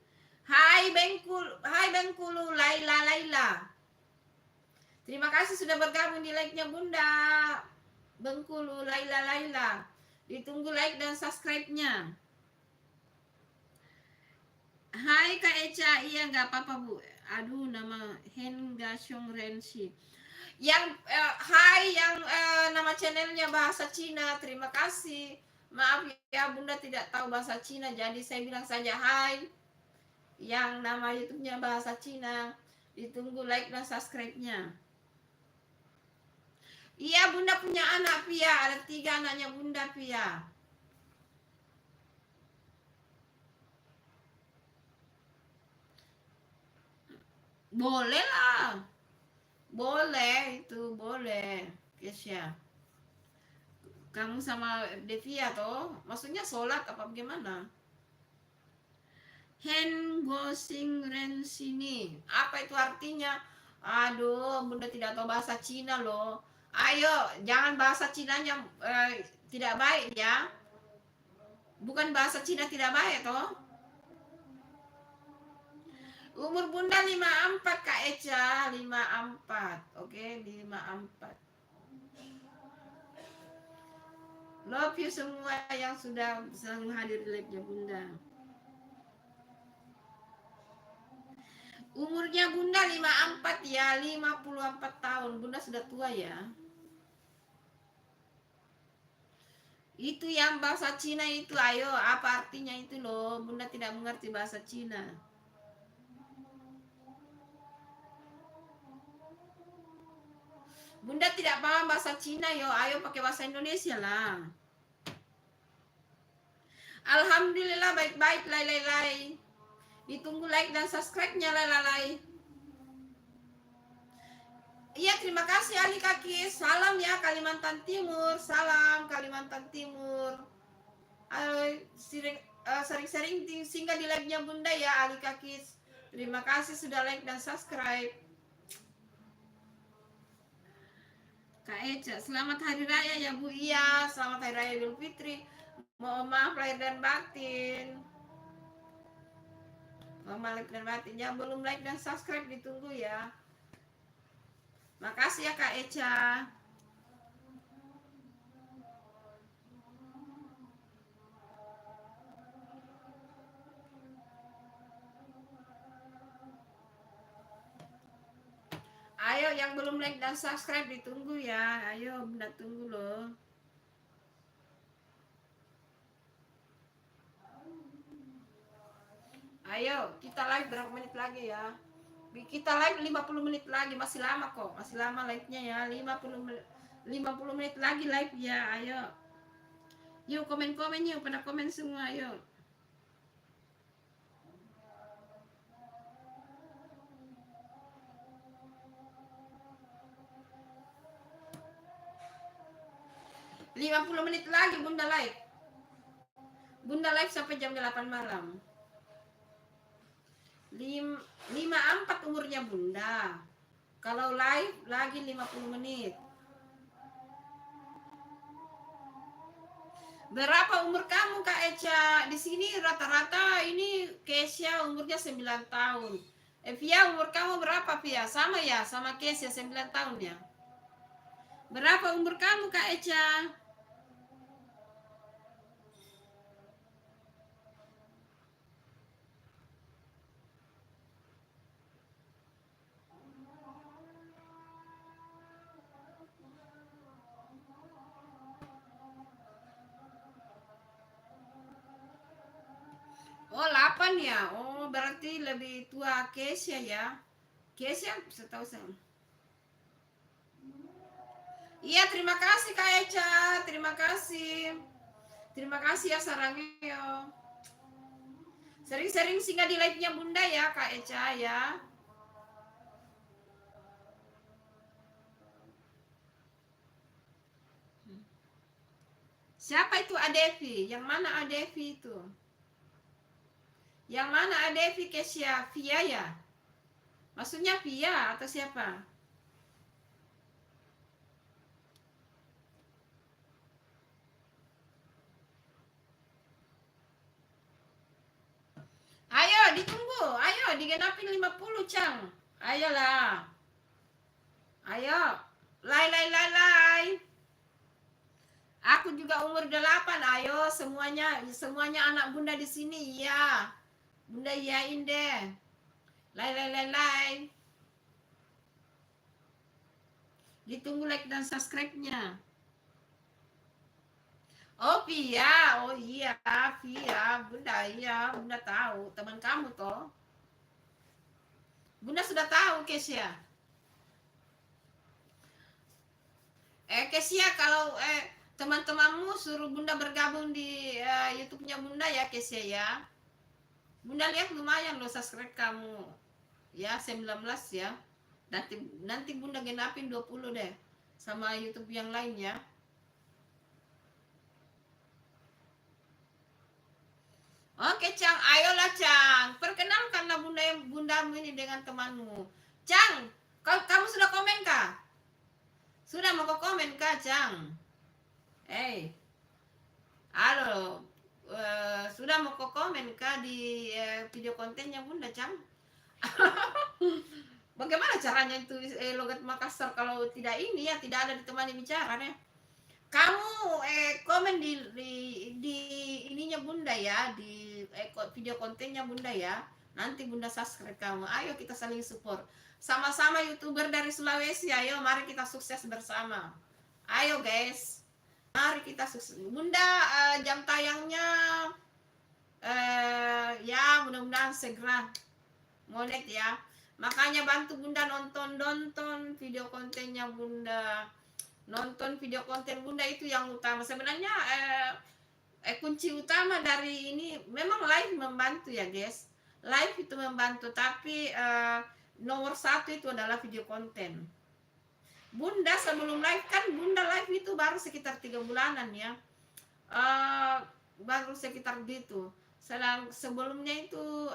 Hai Bengkulu, Laila. Terima kasih sudah bergabung di like-nya Bunda. Bengkulu, Laila. Ditunggu like dan subscribe-nya. Hai Kak Eca, iya nggak apa-apa Bu. Aduh nama Hengasyong Renshi. Yang hai yang nama channelnya bahasa Cina, terima kasih. Maaf ya Bunda tidak tahu bahasa Cina, jadi saya bilang saja hai. Yang nama YouTube-nya bahasa Cina, ditunggu like dan subscribe-nya. Iya Bunda punya anak Pia, ada 3 anaknya Bunda Pia. Boleh lah. Boleh itu, boleh. Kesya. Kamu sama Devia toh? Maksudnya sholat apa bagaimana? Hen gosing ren sini. Apa itu artinya? Aduh, Bunda tidak tahu bahasa Cina loh. Ayo, jangan bahasa Cinanya tidak baik ya. Bukan bahasa Cina tidak baik toh. Umur Bunda 54 Kak Eca, 54. Oke, 54. Love you semua yang sudah selalu hadir di live-nya Bunda. Umurnya Bunda 54 ya, 54 tahun. Bunda sudah tua ya. Itu yang bahasa Cina itu, ayo, apa artinya itu loh? Bunda tidak mengerti bahasa Cina. Bunda tidak paham bahasa Cina, yo, ayo pakai bahasa Indonesia lah. Alhamdulillah baik-baik, lai. Ditunggu like dan subscribe-nya, lai. Iya, terima kasih Ali Kaki. Salam ya Kalimantan Timur. Salam Kalimantan Timur. Sering-sering singgah di live-nya Bunda ya Ali Kaki. Terima kasih sudah like dan subscribe. Kak Eca, selamat hari raya ya Bu. Iya, selamat hari raya Idul Fitri. Mohon maaf lahir dan batin. Mohon maaf lahir dan batin. Yang belum like dan subscribe ditunggu ya. Makasih ya Kak Eca. Ayo yang belum like dan subscribe ditunggu ya. Ayo Bunda tunggu loh. Ayo kita live berapa menit lagi ya. Kita live 50 menit lagi. Masih lama kok. Masih lama live-nya ya. 50 menit lagi live ya. Ayo. Yuk komen-komen yuk. Pada komen semua yuk. Lima 50 menit lagi Bunda live. Bunda live sampai jam 8 malam. 54 umurnya Bunda. Kalau live lagi 50 menit. Berapa umur kamu Kak Eca? Di sini rata-rata ini Kesia umurnya 9 tahun. Via umur kamu berapa Via? Sama ya, sama Kesia 9 tahun ya. Berapa umur kamu Kak Eca? Oh 8 ya. Oh berarti lebih tua Kesia ya. Kesia setahu saya. Iya terima kasih Kak Eca. Terima kasih. Terima kasih ya sarangnya. Sering-sering singgah di live-nya Bunda ya Kak Eca ya. Siapa itu Adevi? Yang mana Adevi itu? Yang mana Adevi Kesia? Via ya? Maksudnya Via atau siapa? Ayo ditunggu, ayo digenapin 50 Cang. Ayolah. Ayo. Lai. Aku juga umur 8. Ayo semuanya anak Bunda di sini ya. Bunda iyain deh. Lai. Ditunggu like dan subscribe-nya. Oh Via, oh iya Via, Bunda iya, Bunda tahu teman kamu toh. Bunda sudah tahu Kesia. Kesia kalau teman-temanmu suruh Bunda bergabung di YouTube-nya Bunda ya Kesia ya. Bunda lihat lumayan loh subscribe kamu. Ya 19 ya. Nanti Bunda genapin 20 deh sama YouTube yang lain ya. Oke Cang, ayolah Cang. Perkenalkanlah bundamu ini dengan temanmu. Cang, kamu sudah komen kah? Sudah mau komen kah Cang? Halo. Sudah mau komen kah di video kontennya Bunda Cang? Bagaimana caranya itu logat Makassar kalau tidak ini ya, tidak ada ditemani bicara nih. Kamu komen di ininya Bunda ya, di video kontennya Bunda ya. Nanti Bunda subscribe kamu. Ayo kita saling support. Sama-sama YouTuber dari Sulawesi. Ayo mari kita sukses bersama. Ayo guys. Mari kita sukses. Bunda jam tayangnya ya mudah-mudahan segera monet ya. Makanya bantu Bunda nonton video kontennya Bunda. Nonton video konten Bunda itu yang utama sebenarnya. Kunci utama dari ini memang live membantu ya guys, live itu membantu, tapi nomor satu itu adalah video konten. Bunda sebelum live kan Bunda live itu baru sekitar 3 bulanan ya, baru sekitar gitu. Sebelumnya itu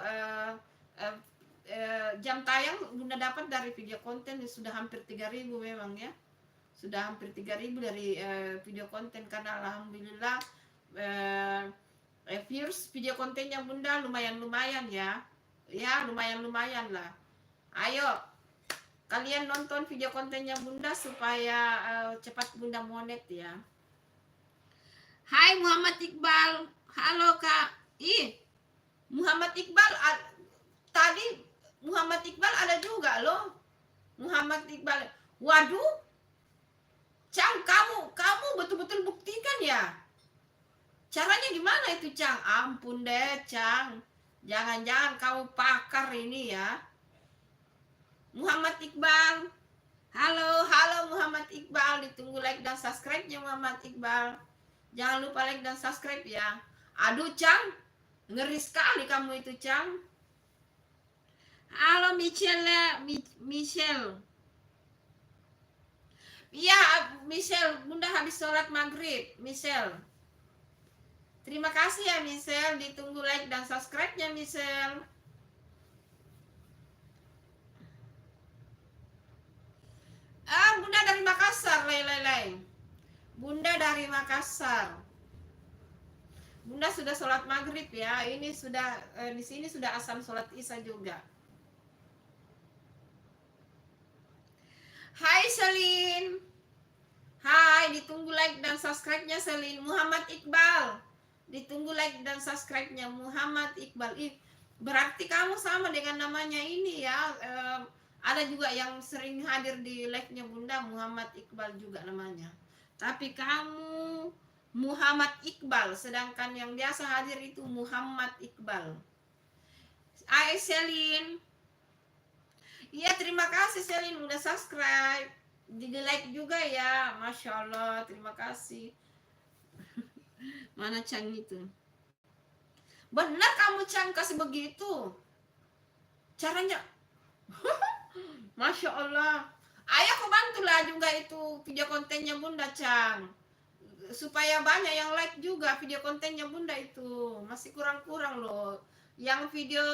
jam tayang Bunda dapat dari video konten sudah hampir 3.000 memang ya, sudah hampir 3.000 dari video konten, karena alhamdulillah viewers video kontennya Bunda lumayan ya, lumayan lah. Ayo kalian nonton video kontennya Bunda supaya cepat Bunda monet ya. Hai Muhammad Iqbal, halo Kak. Muhammad Iqbal tadi Muhammad Iqbal ada juga loh. Muhammad Iqbal, waduh Cang, kamu betul-betul buktikan ya. Caranya gimana itu Cang? Ampun deh Cang. Jangan-jangan kamu pakar ini ya. Muhammad Iqbal. Halo Muhammad Iqbal. Ditunggu like dan subscribe-nya Muhammad Iqbal. Jangan lupa like dan subscribe ya. Aduh Cang, ngeri sekali kamu itu Cang. Halo Michelle. Iya, Michelle, Bunda habis sholat maghrib, Michelle. Terima kasih ya, Michelle. Ditunggu like dan subscribe-nya, Michelle. Bunda dari Makassar, Bunda dari Makassar. Bunda sudah sholat maghrib ya. Ini sudah di sini sudah azan sholat isya juga. Hai Selin. Hai, ditunggu like dan subscribe-nya Selin. Muhammad Iqbal. Ditunggu like dan subscribe-nya Muhammad Iqbal. Berarti kamu sama dengan namanya ini ya. Ada juga yang sering hadir di live-nya Bunda, Muhammad Iqbal juga namanya. Tapi kamu Muhammad Iqbal, sedangkan yang biasa hadir itu Muhammad Iqbal. Hai Selin. Iya, terima kasih Selin udah subscribe. Di like juga ya. Masya Allah, terima kasih. Mana Cang itu? Benar kamu Cang kasih begitu. Caranya. Masya Allah. Ayo aku bantulah juga itu video kontennya Bunda Cang. Supaya banyak yang like juga video kontennya Bunda itu. Masih kurang-kurang loh. Yang video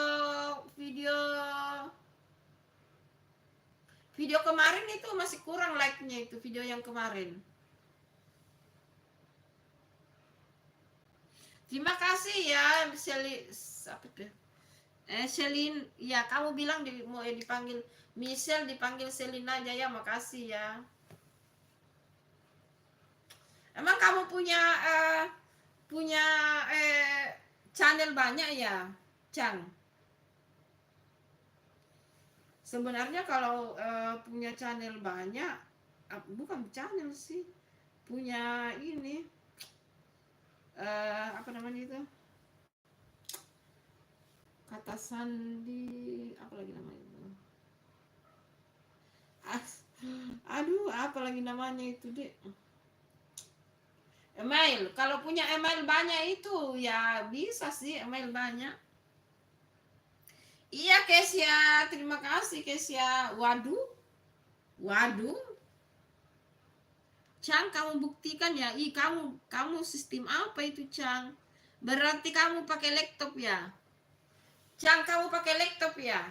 kemarin itu masih kurang like-nya itu video yang kemarin. Terima kasih ya Selin, ya kamu bilang mau dipanggil Michelle, dipanggil Selin aja ya, makasih ya. Emang kamu punya channel banyak ya, Cang? Sebenarnya kalau punya channel banyak, bukan channel sih, punya ini apa namanya itu? Kata sandi, apa lagi namanya itu? Aduh, apa lagi namanya itu, Dek? Email. Kalau punya email banyak itu ya bisa sih, email banyak. Iya Kesia, terima kasih Kesia. Waduh. Cang, kamu buktikan ya. Kamu sistem apa itu, Cang? Berarti kamu pakai laptop ya? Cang, kamu pakai laptop ya?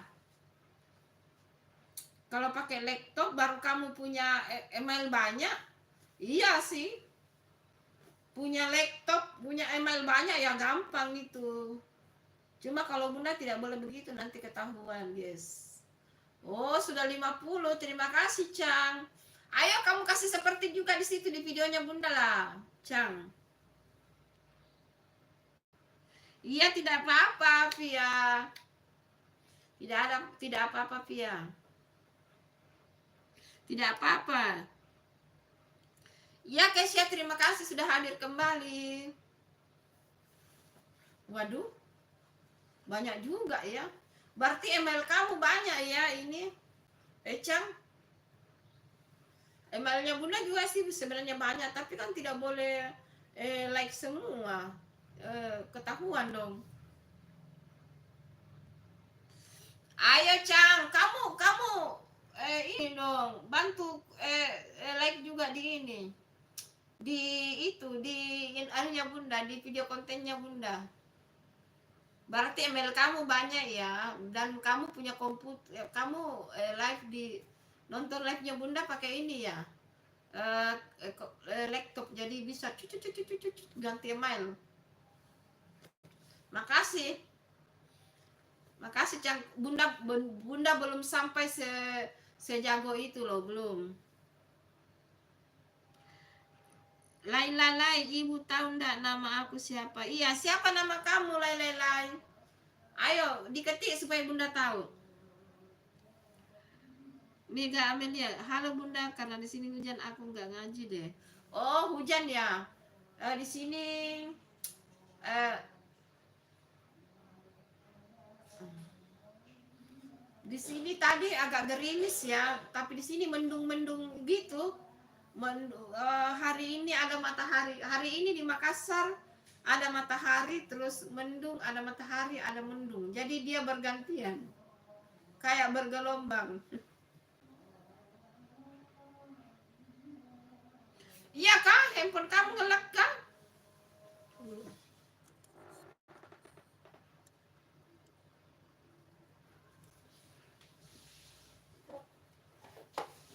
Kalau pakai laptop baru kamu punya email banyak? Iya sih. Punya laptop, punya email banyak ya gampang itu. Cuma kalau Bunda tidak boleh begitu, nanti ketahuan, guys. Oh, sudah 50. Terima kasih, Cang. Ayo kamu kasih seperti juga di situ di videonya Bunda lah, Cang. Iya, tidak apa-apa, Via. Tidak apa-apa, Via. Tidak apa-apa. Ya, Kesia, terima kasih sudah hadir kembali. Waduh, banyak juga ya. Berarti email kamu banyak ya ini, Cang. Emailnya Bunda juga sih sebenarnya banyak, tapi kan tidak boleh like semua. Ketahuan dong. Ayo Cang, kamu ini dong, bantu like juga di ini. Di itu, di anunya Bunda, di video kontennya Bunda. Berarti email kamu banyak ya, dan kamu punya komputer, kamu live di nonton live-nya Bunda pakai ini ya. Laptop, jadi bisa ganti email. Makasih Cang. Bunda belum sampai sejago itu loh, belum. Lai, ibu tahu ndak nama aku siapa? Iya, siapa nama kamu, Lai? Ayo diketik supaya Bunda tahu. Mega Amelia, halo Bunda, karena di sini hujan aku nggak ngaji deh. Oh, hujan ya. Di sini di sini tadi agak gerimis ya, tapi di sini mendung-mendung gitu. Hari ini ada matahari. Hari ini di Makassar ada matahari, terus mendung, ada matahari, ada mendung. Jadi dia bergantian, kayak bergelombang. Iya kah? Handphone kamu ngelak kah?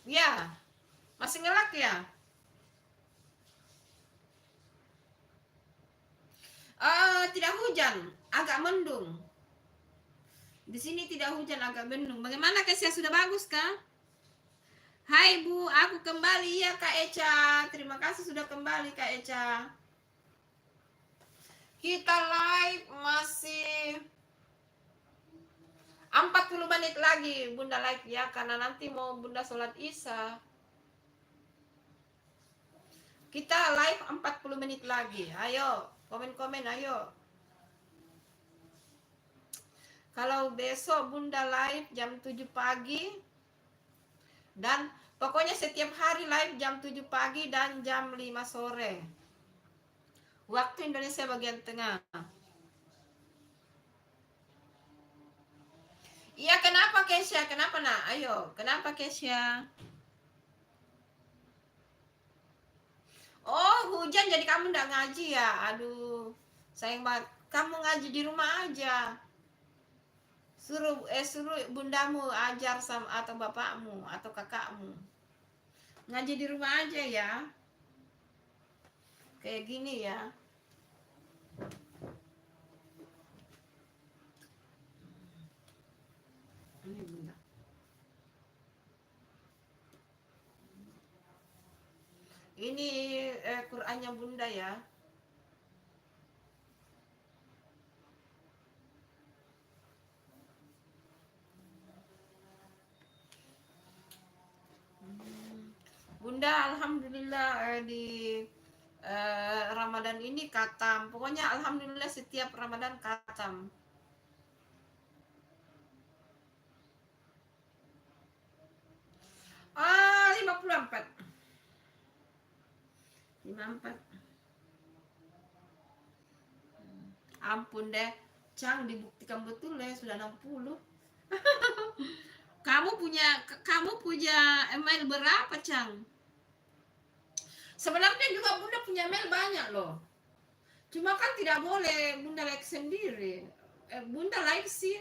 Ya, masih ngelak ya? Tidak hujan, agak mendung. Di sini tidak hujan, agak mendung. Bagaimana Kesia, sudah bagus kah? Hai Bu, aku kembali ya Kak Eca. Terima kasih sudah kembali Kak Eca. Kita live masih 40 menit lagi Bunda live ya, karena nanti mau Bunda sholat Isya. Kita live 40 menit lagi. Ayo, komen-komen ayo. Kalau besok Bunda live jam 7 pagi. Dan pokoknya setiap hari live jam 7 pagi dan jam 5 sore. Waktu Indonesia bagian tengah. Iya, kenapa Kesia? Kenapa nak? Ayo, kenapa Kesia? Oh, hujan jadi kamu nggak ngaji ya? Aduh, sayang banget. Kamu ngaji di rumah aja. Suruh bundamu ajar sama atau bapakmu atau kakakmu. Ngaji di rumah aja ya. Kayak gini ya. Ini Bunda. Ini Qur'annya Bunda ya. Bunda alhamdulillah di Ramadan ini katam. Pokoknya alhamdulillah setiap Ramadan katam. Ah, 54. 54. Ampun deh, Cang, dibuktikan betul ya sudah 60. kamu punya email berapa, Cang? Sebenarnya juga Bunda punya email banyak loh. Cuma kan tidak boleh Bunda like sendiri. Bunda like sih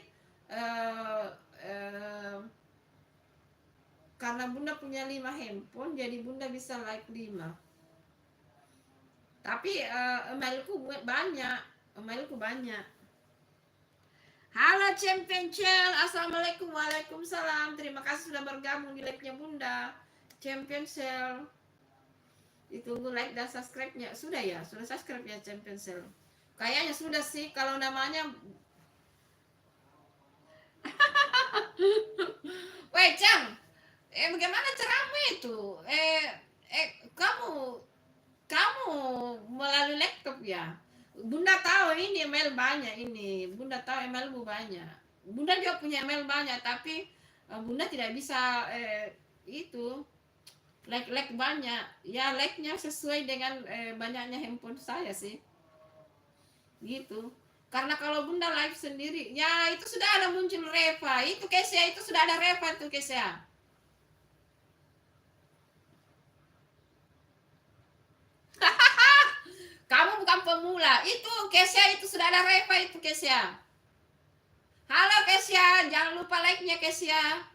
karena Bunda punya 5 handphone, jadi Bunda bisa like 5. Tapi emailku banyak. Emailku banyak. Halo Champion Cell, assalamualaikum, waalaikumsalam. Terima kasih sudah bergabung di live-nya Bunda. Champion Cell. Ditunggu like dan subscribe-nya. Sudah ya, sudah subscribe ya Champion Cell. Kayaknya sudah sih, kalau namanya. Weh Cang, bagaimana caramu itu? Kamu melalui laptop ya? Bunda tahu ini email banyak ini. Bunda tahu emailmu banyak. Bunda juga punya email banyak, tapi Bunda tidak bisa itu like banyak. Ya like-nya sesuai dengan banyaknya handphone saya sih. Gitu. Karena kalau Bunda live sendiri, ya itu sudah ada muncul Reva. Itu Kesia, itu sudah ada Reva tuh Kesia. Kamu bukan pemula. Itu Kesia, itu sudah ada Reva itu Kesia. Halo Kesia, jangan lupa like-nya Kesia.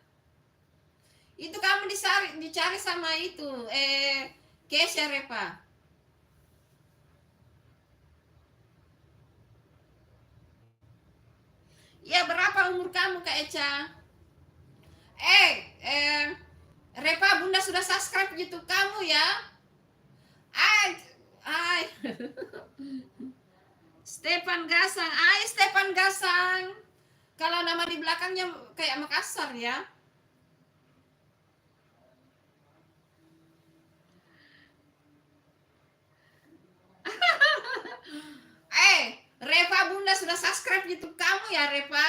Itu kamu dicari sama itu Kesia Reva. Ya, berapa umur kamu Kak Eca? Reva, Bunda sudah subscribe YouTube kamu ya. Ay. Stefan Gasang. Stefan Gasang. Kalau nama di belakangnya kayak Makassar ya. Reva, Bunda sudah subscribe YouTube kamu ya Reva.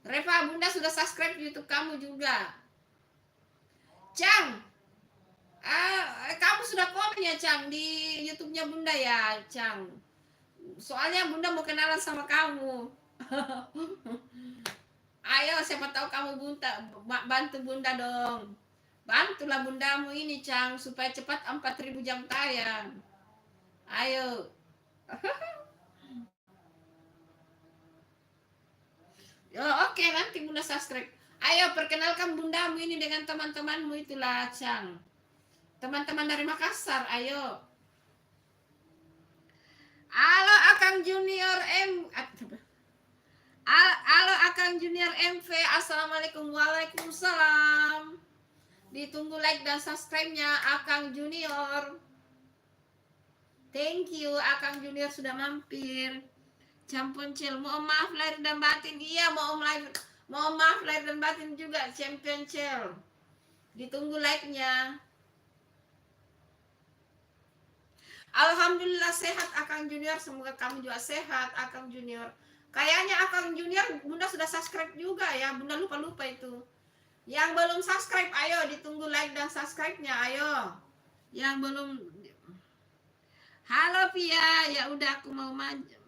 Reva, Bunda sudah subscribe YouTube kamu juga. Cang, kamu sudah komen ya Cang di YouTube-nya Bunda ya Cang. Soalnya Bunda mau kenalan sama kamu. Ayo, siapa tahu kamu bantu Bunda dong. Bantulah bundamu ini Cang supaya cepat 4.000 jam tayang. Ayo. Oke, nanti Bunda subscribe. Ayo perkenalkan bundamu ini dengan teman-temanmu itulah Cang. Teman-teman dari Makassar, ayo. Halo Akang Junior Halo Akang Junior MV. Assalamualaikum. Waalaikumsalam. Ditunggu like dan subscribe-nya Akang Junior. Thank you Akang Junior sudah mampir. Champion mohon maaf lahir dan batin. Iya, mohon maaf lahir dan batin juga Champion Cel. Ditunggu like-nya. Alhamdulillah sehat Akang Junior. Semoga kamu juga sehat Akang Junior. Kayaknya Akang Junior Bunda sudah subscribe juga ya. Bunda lupa itu. Yang belum subscribe ayo ditunggu like dan subscribe-nya ayo. Yang belum. Halo Pia, ya udah aku mau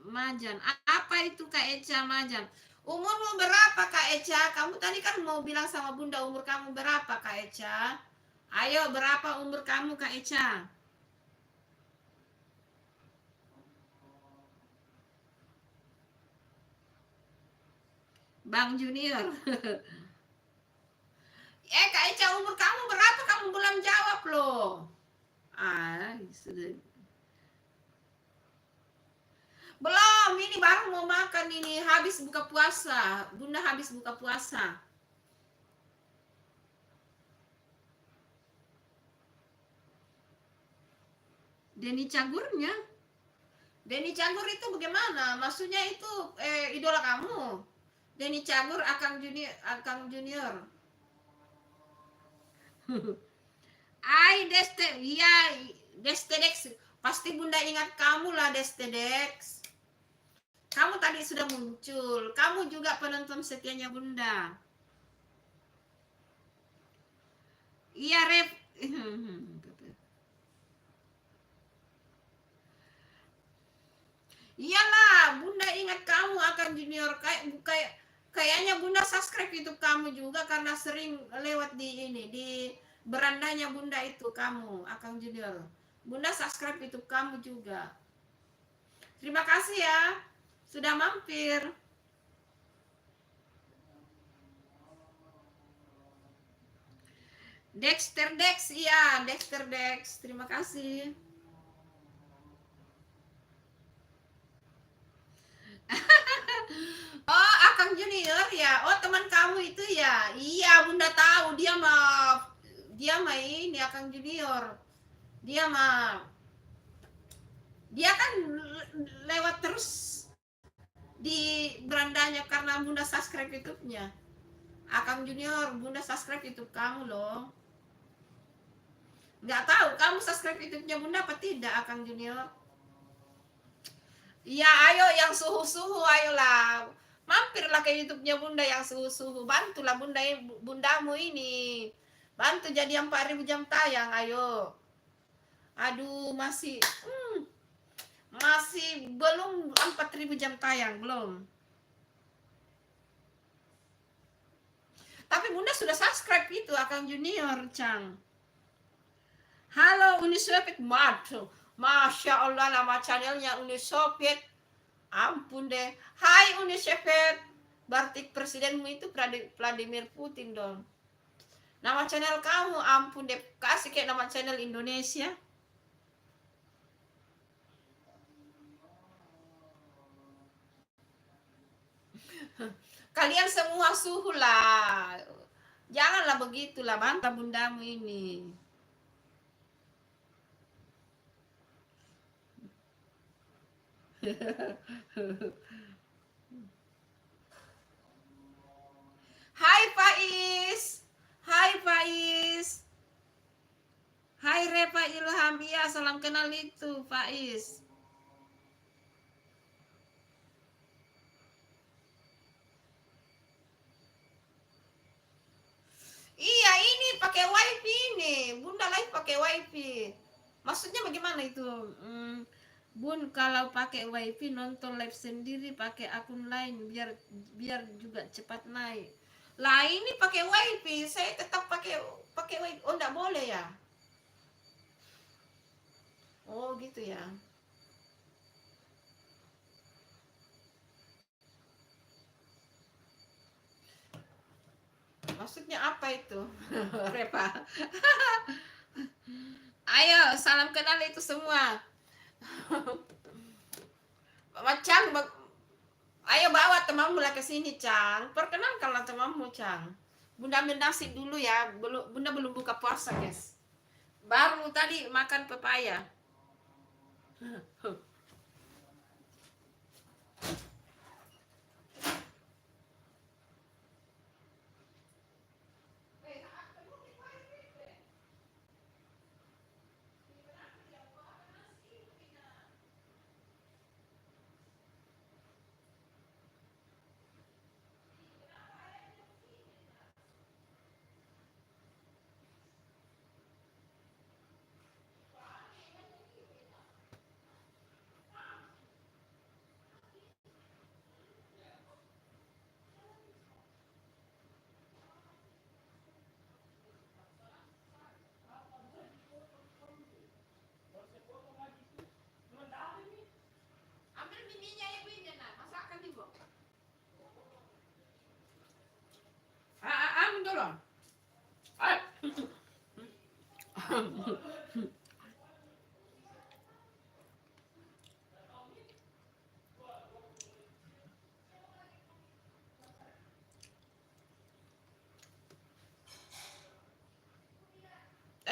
majan. Apa itu Kak Eca majan? Umurmu berapa Kak Eca? Kamu tadi kan mau bilang sama Bunda umur kamu berapa Kak Eca? Ayo berapa umur kamu Kak Eca? Bang Junior. Kak Eca umur kamu berapa? Kamu belum jawab loh. Sudah. Belum, ini baru mau makan ini. Habis buka puasa. Bunda habis buka puasa. Denny Cagurnya? Denny Cagur itu bagaimana? Maksudnya itu idola kamu? Denny Cagur Akang Junior. Iya, Destedex. Pasti Bunda ingat kamu lah Destedex. Kamu tadi sudah muncul. Kamu juga penonton setianya Bunda. Iya, Rep. Iyalah, Bunda ingat kamu Akang Junior. Kayaknya Bunda subscribe YouTube kamu juga karena sering lewat di berandanya Bunda itu kamu Akang Junior. Bunda subscribe YouTube kamu juga. Terima kasih ya sudah mampir. Dexter Dex, iya Dexter Dex. Terima kasih. Oh, Akang Junior ya. Oh, teman kamu itu ya. Iya, Bunda tahu dia mah ini Akang Junior. Dia kan lewat terus di berandanya karena Bunda subscribe YouTube-nya. Akang Junior, Bunda subscribe YouTube kamu loh. Nggak tahu kamu subscribe YouTube-nya Bunda apa tidak Akang Junior? Iya, ayo yang suhu-suhu ayolah. Mampirlah ke YouTube-nya Bunda yang suhu-suhu. Bantulah bundamu ini. Bantu jadi 4.000 jam tayang, ayo. Aduh, masih belum 4.000 jam tayang, belum. Tapi Bunda sudah subscribe itu Akang Junior, Cang. Halo Uni Soviet, Masya Allah nama channelnya Uni Soviet. Ampun deh. Hai Uni Soviet. Berarti presidenmu itu Vladimir Putin dong. Nama channel kamu, ampun deh. Kasih kayak nama channel Indonesia. Kalian semua suhu lah. Janganlah begitulah, bantah bundamu ini. Hai Faiz. Hai Faiz. Hai Repa Ilham. Iya, salam kenal itu Faiz. Iya, ini pakai wifi ini. Bunda live pakai wifi. Maksudnya bagaimana itu? Bun, kalau pakai wifi nonton live sendiri pakai akun lain biar juga cepat naik. Lah ini pakai wifi, saya tetap pakai wifi. Oh, enggak boleh ya? Oh, gitu ya. Maksudnya apa itu? Repa. Ayo, salam kenal itu semua. Cang, ayo bawa temanmu lah ke sini, Cang. Perkenalkanlah temanmu, Cang. Bunda ambil nasi dulu ya. Bunda belum buka puasa, guys. Baru tadi makan pepaya. Ambil mininya ibu ini, nak. Masakan ibu. Ambil dulu.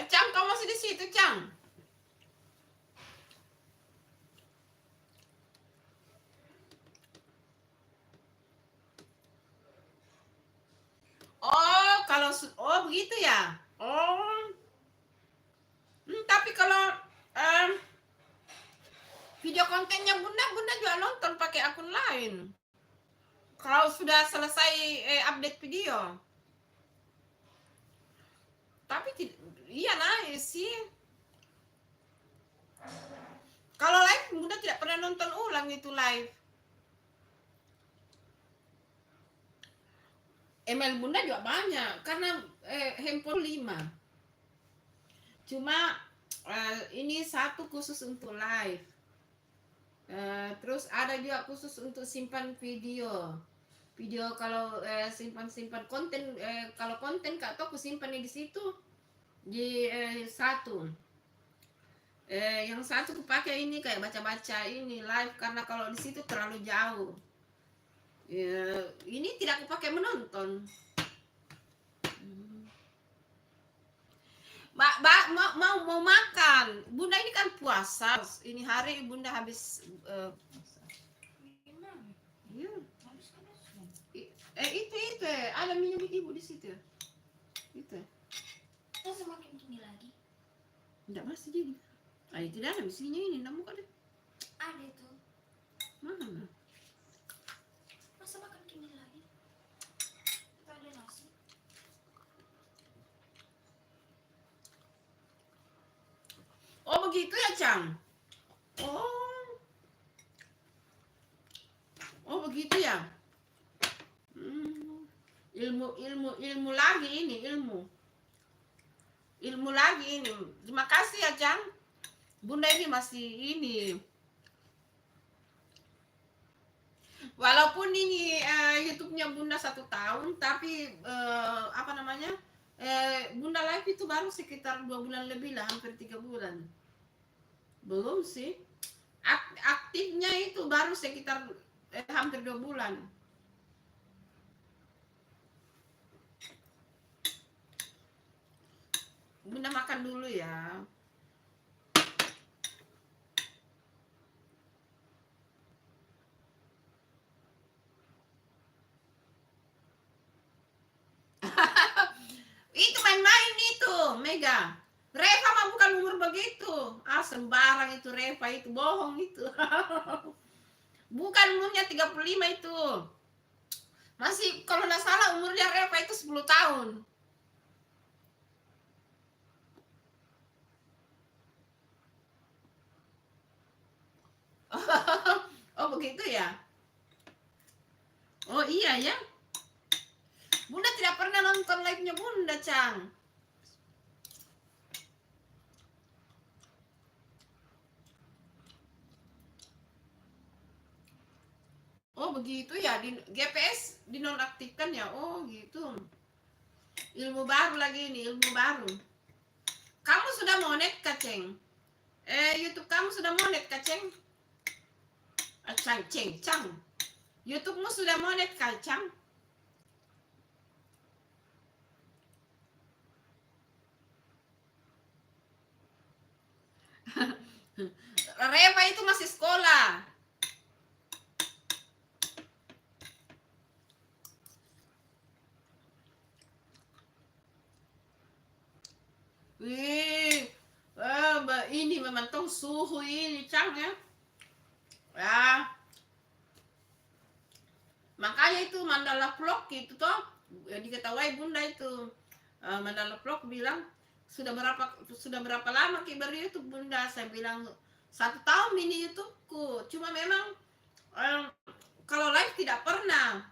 Cang, kau masih di situ, Cang? Oh, kalau begitu ya. Oh, tapi kalau video kontennya Bunda juga nonton pakai akun lain. Kalau sudah selesai update video. Tapi iya naik sih. Kalau live Bunda tidak pernah nonton ulang itu live. Email Bunda juga banyak karena handphone 5. Cuma ini satu khusus untuk live. Terus ada juga khusus untuk simpan video. Video kalau simpan konten, kalau konten Kak Toko simpannya di situ di satu. Yang satu kupakai ini kayak baca-baca ini live karena kalau di situ terlalu jauh. Ini tidak kupakai menonton. Mau makan. Bunda ini kan puasa. Ini hari Bunda habis iya. Itu ada minum ibu di situ. Itu. Terus semakin tinggi lagi. Enggak masih jadi. Tidak ada bisinya ini, enggak muka deh. Ada itu. Mana? Masa makan tinggi lagi? Kita ada nasi. Oh begitu ya, Cang? Oh begitu ya. Ilmu lagi ini, ilmu lagi ini. Terima kasih ya, Cang. Bunda ini masih ini. Walaupun ini YouTube-nya Bunda 1 tahun, tapi apa namanya? Bunda live itu baru sekitar 2 bulan lebih lah, hampir 3 bulan. Belum sih. Aktifnya itu baru sekitar hampir 2 bulan. Bunda makan dulu ya. Itu main-main itu, Mega. Reva mah bukan umur begitu. Sembarang itu Reva itu, bohong itu. Bukan umurnya 35 itu. Masih kalau nggak salah umurnya Reva itu 10 tahun. Oh begitu ya. Oh iya ya. Bunda tidak pernah nonton live-nya Bunda, Cang. Oh begitu ya, di GPS dinonaktifkan ya. Oh gitu. Ilmu baru lagi ini, ilmu baru. Kamu sudah monet, Kaceng? YouTube kamu sudah monet, Kaceng? Acang cengcang. YouTube-mu sudah monet kacang. Reva itu masih sekolah. Wih, ini memantau suhu ini, Cang ya. Ya, makanya itu Mandala Vlog itu toh diketahui Bunda itu. Mandala Vlog bilang sudah berapa lama ki YouTube Bunda? Saya bilang 1 tahun ini YouTubeku. Cuma memang kalau live tidak pernah.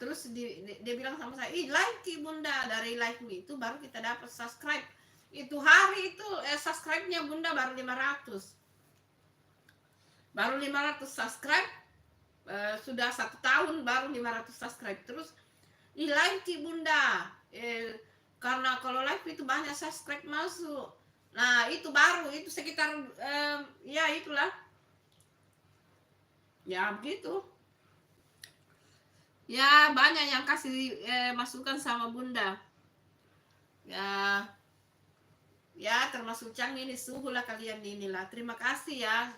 Terus dia bilang sama saya, live ki Bunda, dari live itu baru kita dapat subscribe. Itu hari itu subscribe-nya Bunda baru 500. Baru 500 subscribe. Sudah 1 tahun baru 500 subscribe. Terus live ki Bunda. Karena kalau live itu banyak subscribe masuk. Nah, itu baru itu sekitar ya itulah. Ya begitu. Ya banyak yang kasih masukan sama Bunda. Ya termasuk Cang ini, Suhu lah kalian inilah. Terima kasih ya.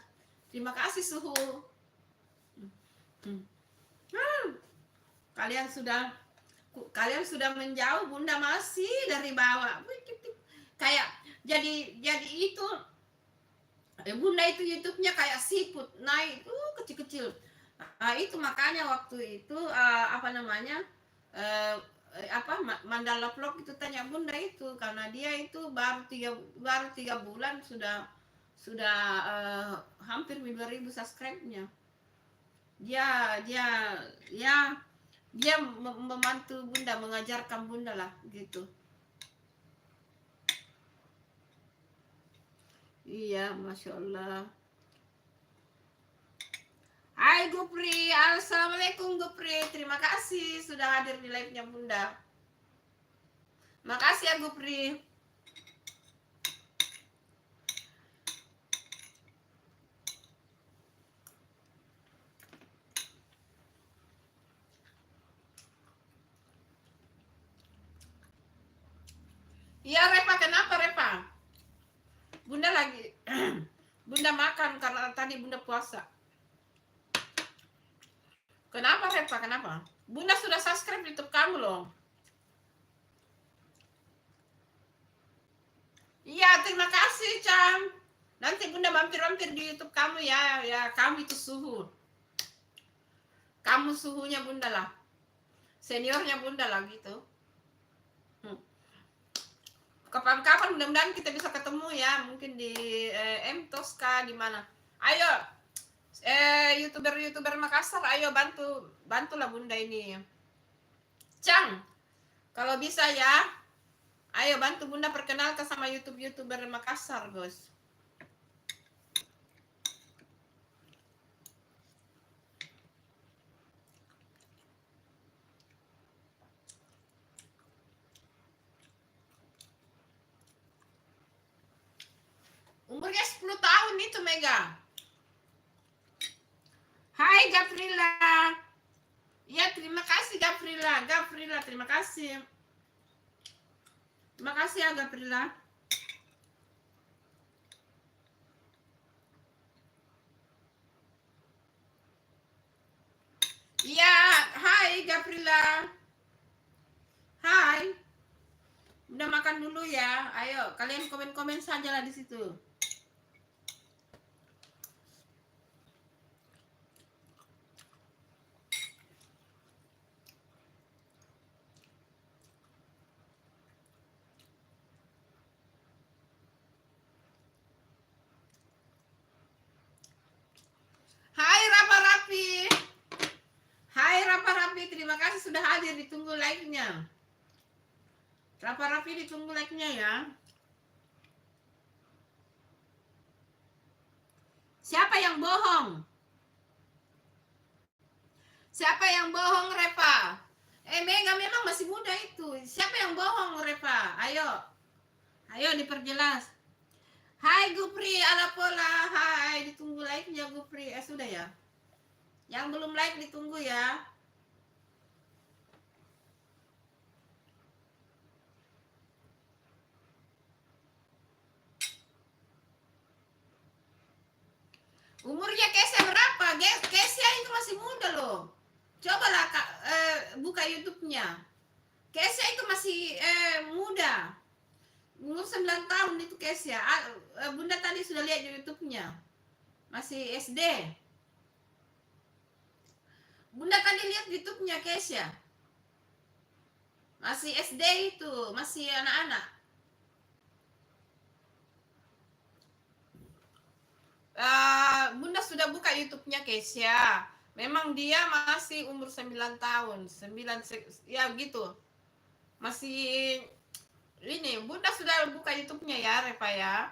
Terima kasih Suhu. Kalian sudah menjauh, Bunda masih dari bawah. Kayak jadi itu Bunda itu YouTube-nya kayak siput naik kecil-kecil. Itu makanya waktu itu Mandala Vlog itu tanya Bunda itu karena dia itu baru 3 bulan sudah hampir 2.000 subscribe-nya. Dia membantu Bunda, mengajarkan Bunda lah gitu. Iya, Masya Allah. Hai Gupri, Assalamualaikum Gupri. Terima kasih sudah hadir di live-nya Bunda. Makasih ya Gupri. Iya Repa, kenapa Repa? Bunda lagi Bunda makan karena tadi Bunda puasa. Kenapa Repa? Kenapa? Bunda sudah subscribe YouTube kamu loh. Iya, terima kasih Cam. Nanti Bunda mampir-mampir di YouTube kamu ya. Ya, kamu itu Suhu. Kamu suhunya Bunda lah. Seniornya Bunda lah gitu. Kapan-kapan mudah-mudahan kita bisa ketemu ya, mungkin di M Tosca di mana. Ayo youtuber Makassar, ayo bantulah Bunda ini. Cang, kalau bisa ya, ayo bantu Bunda perkenalkan sama youtuber Makassar, Bos. Umurnya 10 tahun itu Mega. Hai Gavrila. Ya, terima kasih Gavrila, terima kasih. Terima kasih ya Gavrila. Iya, hai Gavrila. Hai. Udah makan dulu ya. Ayo, kalian komen-komen saja lah di situ. Hai Rapa Rapi. Hai Rapa Rapi, terima kasih sudah hadir, ditunggu like-nya. Rapa Rapi ditunggu like-nya ya. Siapa yang bohong? Siapa yang bohong Repa? Mega memang masih muda itu. Siapa yang bohong Repa? Ayo diperjelas. Hai Gupri, ala pola. Hai, ditunggu like-nya Gupri. Sudah ya? Yang belum like ditunggu ya. Umurnya Kesia berapa? Kesia itu masih muda loh. Cobalah Kak, buka YouTube-nya. Kesia itu masih muda. Umur 9 tahun itu Kesia. Bunda tadi sudah lihat di YouTube-nya. Masih SD. Bunda tadi lihat YouTube-nya Kesia. Masih SD itu, masih anak-anak. Bunda sudah buka YouTube-nya Kesia. Memang dia masih umur 9 tahun. 9 ya gitu. Masih ini, Bunda sudah buka YouTube-nya ya, Repa ya.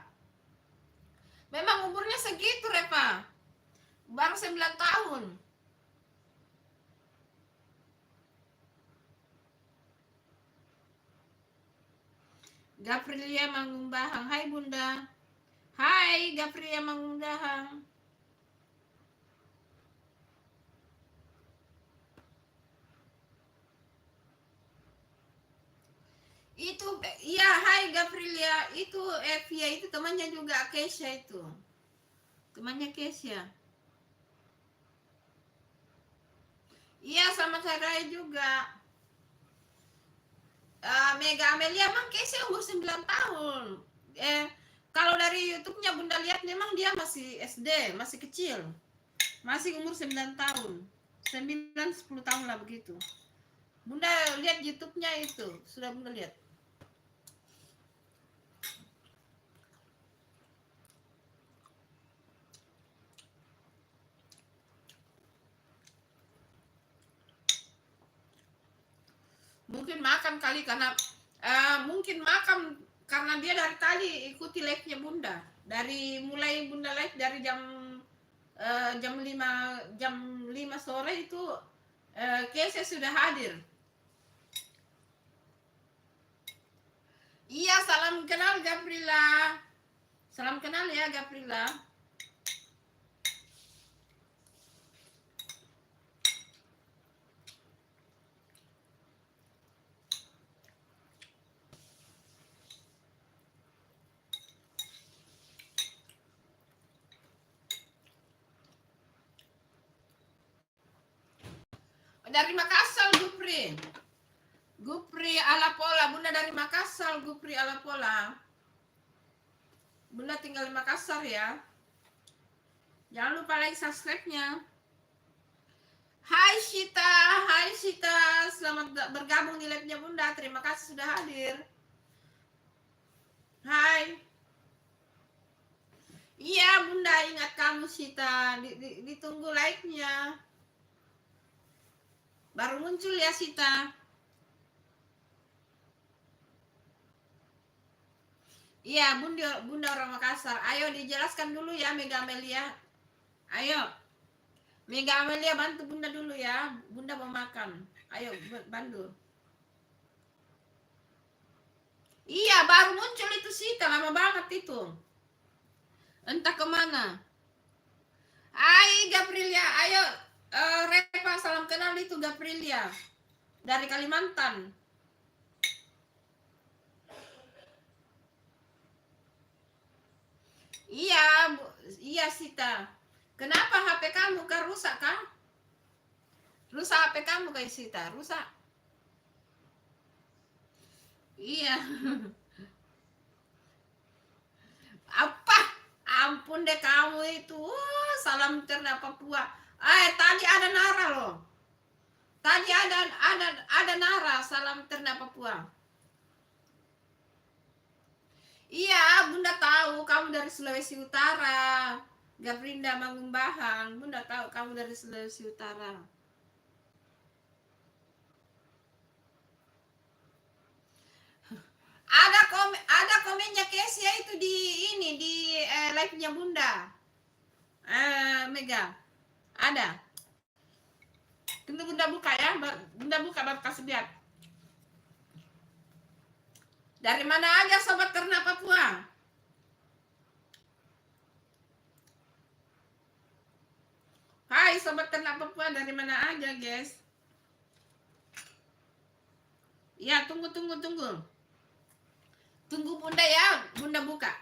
Memang umurnya segitu, Repa. Baru 9 tahun. Gaprilia Mangumbahang. Hai Bunda. Hai Gaprilia Mangumbahang. Itu iya, hai Gaprilia. Itu Evia itu temannya juga Kesia itu. Temannya Kesia. Iya, sama saya juga. Mega Amelia emang Kesia umur 9 tahun. Kalau dari YouTube-nya Bunda lihat memang dia masih SD, masih kecil. Masih umur 9 tahun. 9-10 tahun lah begitu. Bunda lihat YouTube-nya itu, sudah Bunda lihat. Mungkin makan kali karena mungkin makan karena dia dari tadi ikuti live-nya Bunda. Dari mulai Bunda live dari jam 5 sore itu Kesia sudah hadir. Iya, salam kenal Gabriela. Salam kenal ya Gabriela. Dari Makassar Gupri. Gupri Alapola, Bunda dari Makassar, Gupri Alapola. Bunda tinggal di Makassar ya. Jangan lupa like subscribe-nya. Hai Shita, selamat bergabung di live-nya Bunda. Terima kasih sudah hadir. Hai. Iya Bunda, ingat kamu Shita. Ditunggu like-nya. Baru muncul ya Sita. Iya, Bunda orang Makassar. Ayo dijelaskan dulu ya Mega Amelia. Ayo. Mega Amelia bantu Bunda dulu ya. Bunda mau makan. Ayo bantu. Iya, baru muncul itu Sita, lama banget itu. Entah kemana. Hai Gaprilia, ayo Repa salam kenal itu Gaprilia dari Kalimantan. Iya Sita. Kenapa HP kamu kan rusak kan? Rusak HP kamu kayak Sita, rusak. Iya. Apa? Ampun deh kamu itu. Salam ternak Papua. Tadi ada Nara loh. Tadi ada Nara, salam ternak Papua. Iya, Bunda tahu kamu dari Sulawesi Utara. Gaprinda Mangumbahang, Bunda tahu kamu dari Sulawesi Utara. Ada komennya Kesia itu di live-nya Bunda. Mega. Ada. Tunggu Bunda buka ya. Bunda buka baru kasih lihat. Dari mana aja sobat ternak Papua? Hai sobat ternak Papua dari mana aja, guys? Ya, tunggu. Tunggu Bunda ya, Bunda buka.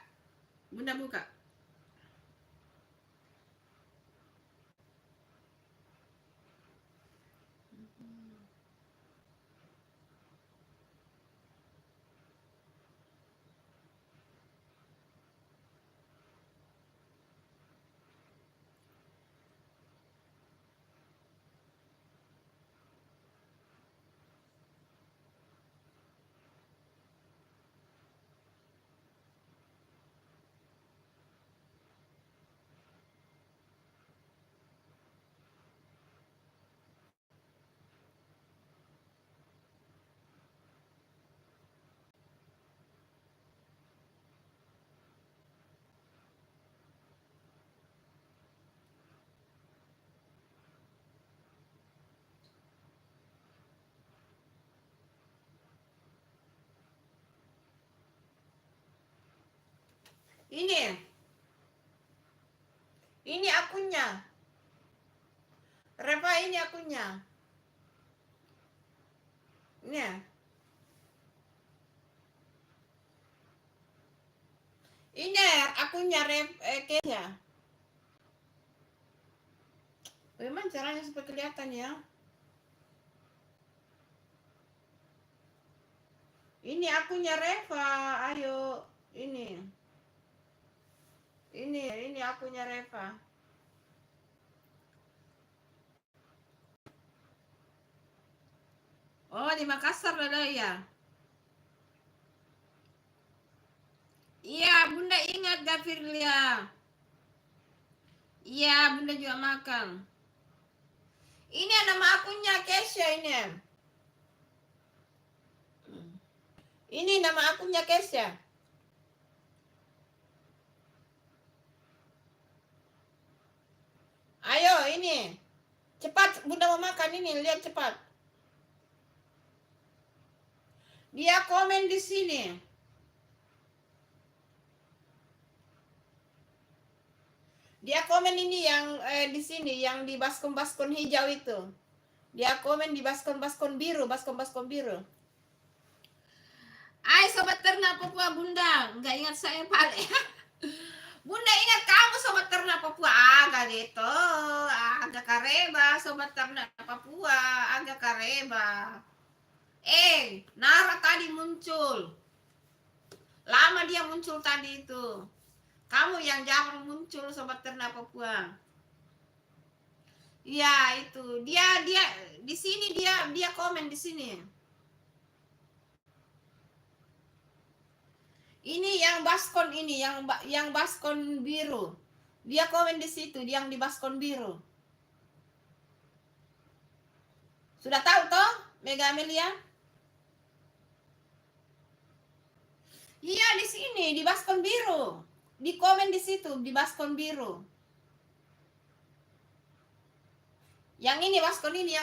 Ini akunnya. Reva, ini akunnya. Ini. Ini akunnya Kesha. Memang caranya supaya kelihatan ya. Ini akunnya Reva, ayo ini akunnya Reva. Oh, di Makassar ada ya. Iya, Bunda ingat gak Firlia? Iya, Bunda juga makan. Ini nama akunnya Kesha ini. Ini nama akunnya Kesha. Ayo ini. Cepat Bunda mau makan ini, lihat cepat. Dia komen di sini. Dia komen ini yang di sini yang di baskom-baskom hijau itu. Dia komen di baskom-baskom biru. Ay, sobat ternak Papua Bunda, nggak ingat saya pale. Bunda ingat kamu sobat ternak Papua, agak gitu, agak kareba sobat ternak Papua, agak kareba. Nara tadi muncul, lama dia muncul tadi itu. Kamu yang jarang muncul sobat ternak Papua. Iya itu, dia di sini dia komen di sini. Ini yang baskon ini, yang baskon biru. Dia komen di situ, yang di baskon biru. Sudah tahu toh, Mega Amelia? Iya di sini, di baskon biru. Di komen di situ, di baskon biru. Yang ini baskon ini,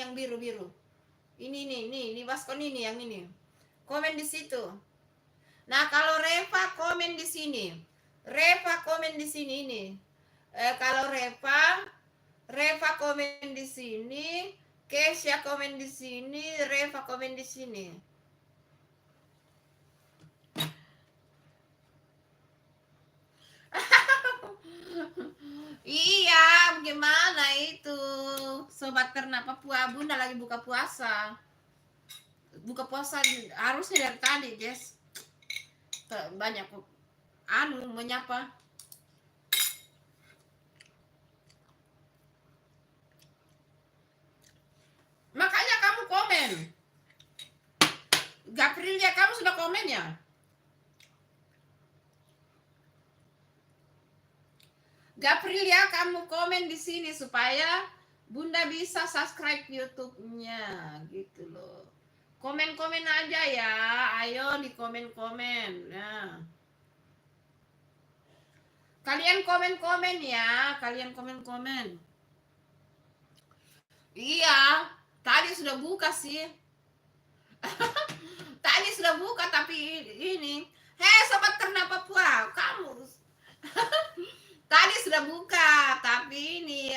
yang biru-biru. Ini, di baskon ini, yang ini. Komen di situ. Nah, kalau Reva komen di sini. Reva komen di sini ini. Kalau Reva komen di sini, Kesha komen di sini, Reva komen di sini. Iya, gimana itu? Sobat ternak Papua, Bunda lagi buka puasa. Buka puasa harusnya dari tadi, guys. Banyak menyapa. Makanya kamu komen. Gaprilia, kamu sudah komen ya? Gaprilia, kamu komen di sini supaya Bunda bisa subscribe YouTube-nya gitu loh. Komen-komen aja ya. Ayo di komen-komen. Nah. Kalian komen-komen ya. Kalian komen-komen. Iya, tadi sudah buka sih. Tadi sudah buka tapi ini. Hei sobat ternak Papua, kamu. Tadi sudah buka tapi ini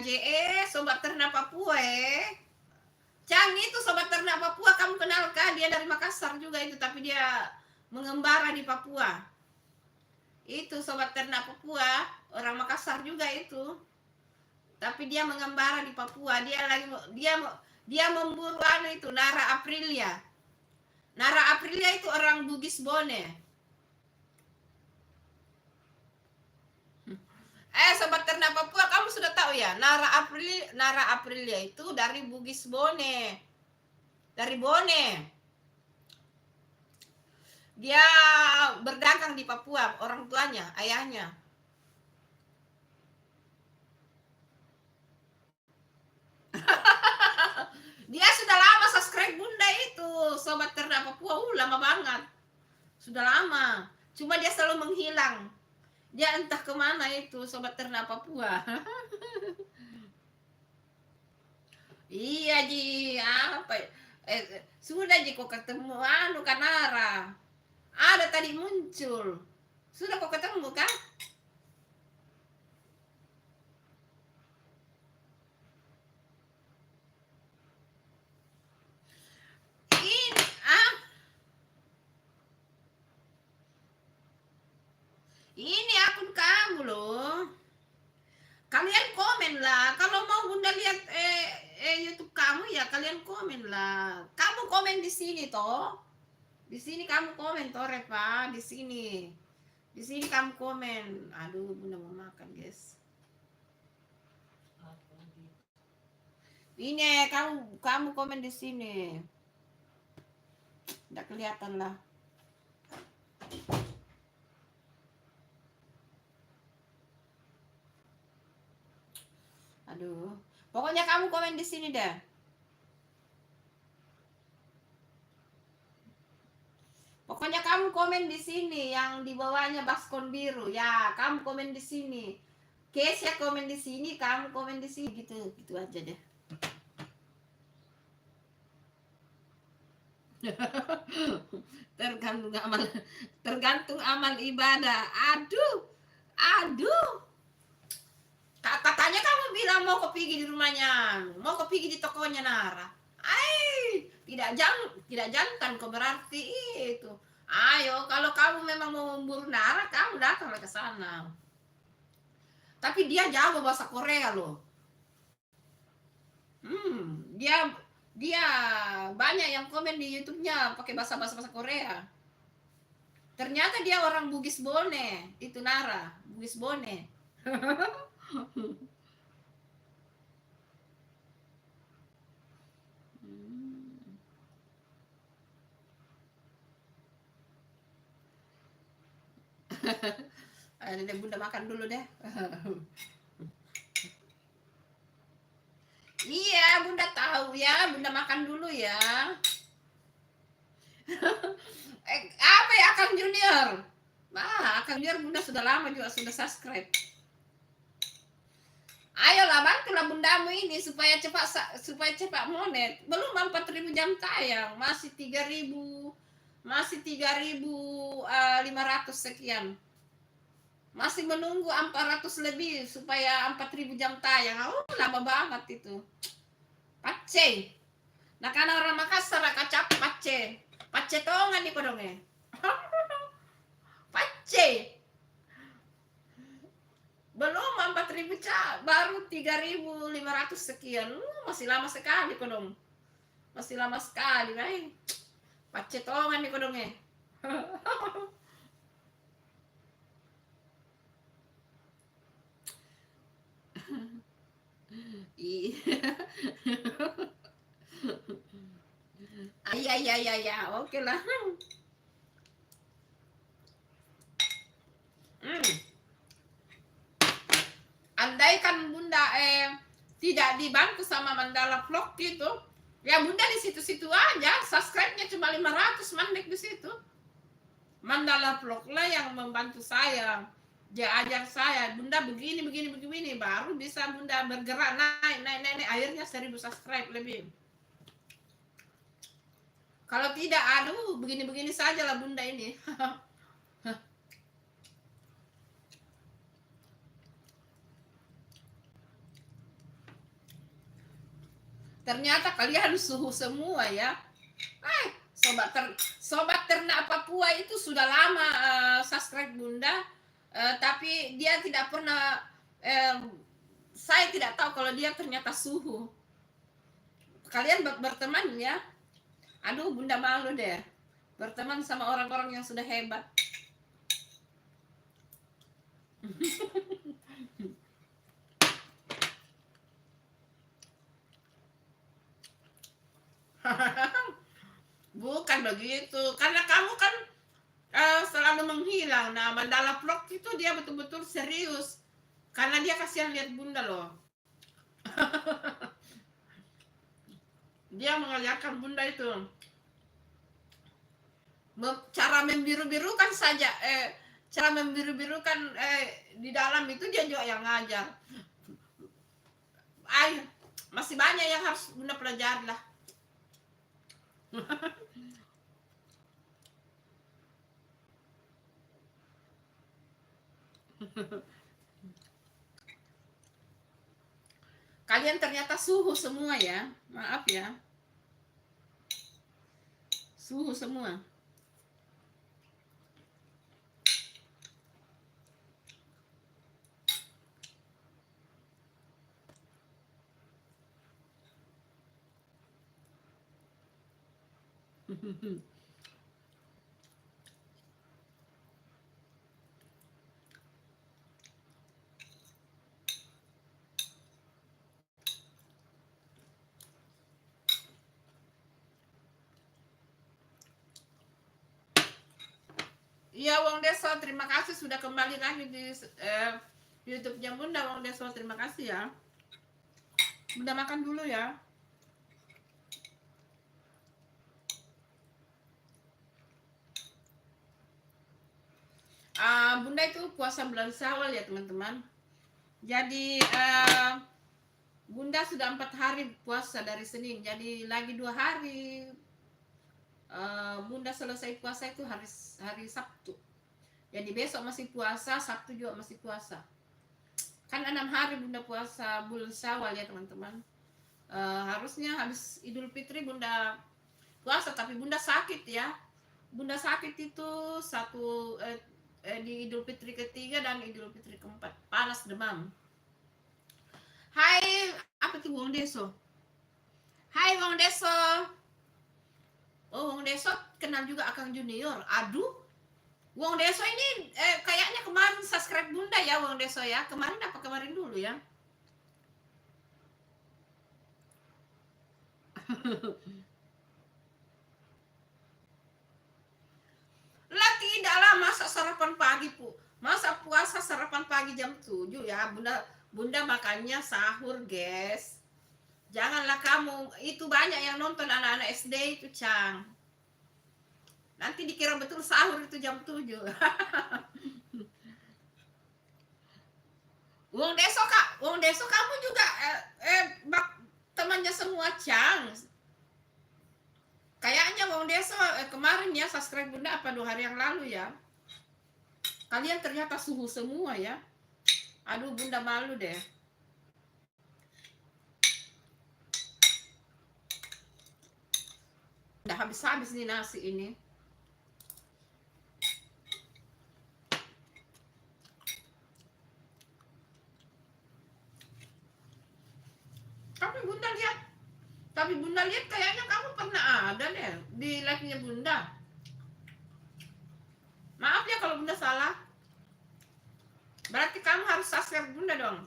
GJE sobat ternak Papua Cang itu sobat ternak Papua, kamu kenal kah? Dia dari Makassar juga itu, tapi dia mengembara di Papua. Itu sobat ternak Papua, orang Makassar juga itu. Tapi dia mengembara di Papua. Dia memburu itu Nara Aprilia. Nara Aprilia itu orang Bugis Bone. Sobat ternak Papua, kamu sudah tahu ya, Nara Aprilia itu dari Bugis Bone. Dari Bone. Dia berdagang di Papua, orang tuanya, ayahnya. Dia sudah lama subscribe Bunda itu, sobat ternak Papua, lama banget. Sudah lama. Cuma dia selalu menghilang. Dia entah kemana itu, sobat ternak Papua. Iya Ji, apa? Sudah Ji kok ketemu Kanara. Ada tadi muncul. Sudah kok ketemu kan? Ini akun kamu loh. Kalian komen lah. Kalau mau Bunda lihat YouTube kamu ya kalian komen lah. Kamu komen di sini toh. Di sini kamu komen toh Reva, di sini. Di sini kamu komen. Aduh, Bunda mau makan, guys. Ini kamu komen di sini. Tidak kelihatan lah. Aduh, pokoknya kamu komen di sini deh. Pokoknya kamu komen di sini yang di bawahnya baskon biru. Ya, kamu komen di sini. Kesia komen di sini, kamu komen di sini gitu. Gitu aja deh. Tergantung amal ibadah. Aduh. Katanya kamu bilang mau pergi di rumahnya, mau pergi di tokonya Nara. Tidak jantan kok berarti itu. Ayo, kalau kamu memang mau memburu Nara, kamu datanglah ke sana. Tapi dia jago bahasa Korea loh. Dia banyak yang komen di YouTube-nya pakai bahasa Korea. Ternyata dia orang Bugis Bone, itu Nara, Bugis Bone. Ayo Bunda makan dulu deh. Iya, Bunda tahu ya, Bunda makan dulu ya. Apa ya Akang Junior? Akang Junior Bunda sudah lama juga sudah subscribe. Ayolah bantulah bundamu ini supaya cepat monet. Belum 4.000 jam tayang, masih 3.500 sekian. Masih menunggu 400 lebih supaya 4.000 jam tayang. Lama banget itu. Pace. Nah karena orang Makassar kacap pace. Pace tongan nih kodongnya. Pace. Belum 4.000 baru 3.500 sekian. Masih lama sekali kodong. Masih lama sekali, baik. Pace tongan nih kodongnya. Iya, oke lah. Andaikan Bunda tidak dibantu sama Mandala Vlog gitu, ya Bunda di situ-situ aja, subscribe-nya cuma 500 mandek di situ. Mandala Vlog lah yang membantu saya. Dia ajar saya, Bunda begini, baru bisa Bunda bergerak naik, akhirnya 1.000 subscribe lebih. Kalau tidak, aduh, begini saja lah Bunda ini. Ternyata kalian suhu semua ya. Sobat ternak Papua itu sudah lama subscribe Bunda, tapi dia tidak pernah, saya tidak tahu kalau dia ternyata suhu. Kalian berteman ya. Aduh, Bunda malu deh berteman sama orang-orang yang sudah hebat. Bukan begitu, karena kamu kan selalu menghilang. Nah, Mandala Vlog itu dia betul-betul serius, karena dia kasihan lihat Bunda loh. Dia mengajarkan Bunda itu cara membiru-birukan saja, cara membiru-birukan di dalam itu dia juga yang ngajar. Ayo, masih banyak yang harus Bunda pelajari lah. Kalian ternyata suhu semua ya, maaf ya, suhu semua. Iya, Wong Deso, terima kasih sudah kembali lagi di YouTube-nya Bunda. Wong Deso, terima kasih ya. Bunda makan dulu ya. Bunda itu puasa bulan Syawal ya teman-teman. Jadi Bunda sudah 4 hari puasa dari Senin. Jadi lagi 2 hari Bunda selesai puasa itu hari Sabtu. Jadi besok masih puasa, Sabtu juga masih puasa. Kan 6 hari Bunda puasa bulan Syawal ya teman-teman. Harusnya habis Idul Fitri Bunda puasa, tapi Bunda sakit ya. Bunda sakit itu di Idul Fitri ketiga dan Idul Fitri keempat, panas demam. Hai, apa tuh Wong Deso? Hai Wong Deso. Oh, Wong Deso kenal juga Akang Junior. Aduh, Wong Deso ini kayaknya kemarin subscribe Bunda ya Wong Deso ya. Kemarin apa kemarin dulu ya? Lah tidaklah, masa sarapan pagi masa puasa sarapan pagi jam 7 ya Bunda makannya sahur guys. Janganlah kamu, itu banyak yang nonton anak-anak SD itu Cang. Nanti dikira betul sahur itu jam 7. Wong Deso kamu juga temannya semua Cang. Kayaknya Wong Deso kemarin ya subscribe Bunda apa 2 hari yang lalu ya. Kalian ternyata suhu semua ya. Aduh, Bunda malu deh. Udah habis-habis nih nasi ini. Tapi Bunda lihat kayaknya kamu pernah ada deh di live-nya Bunda. Maaf ya kalau Bunda salah. Berarti kamu harus subscribe Bunda dong.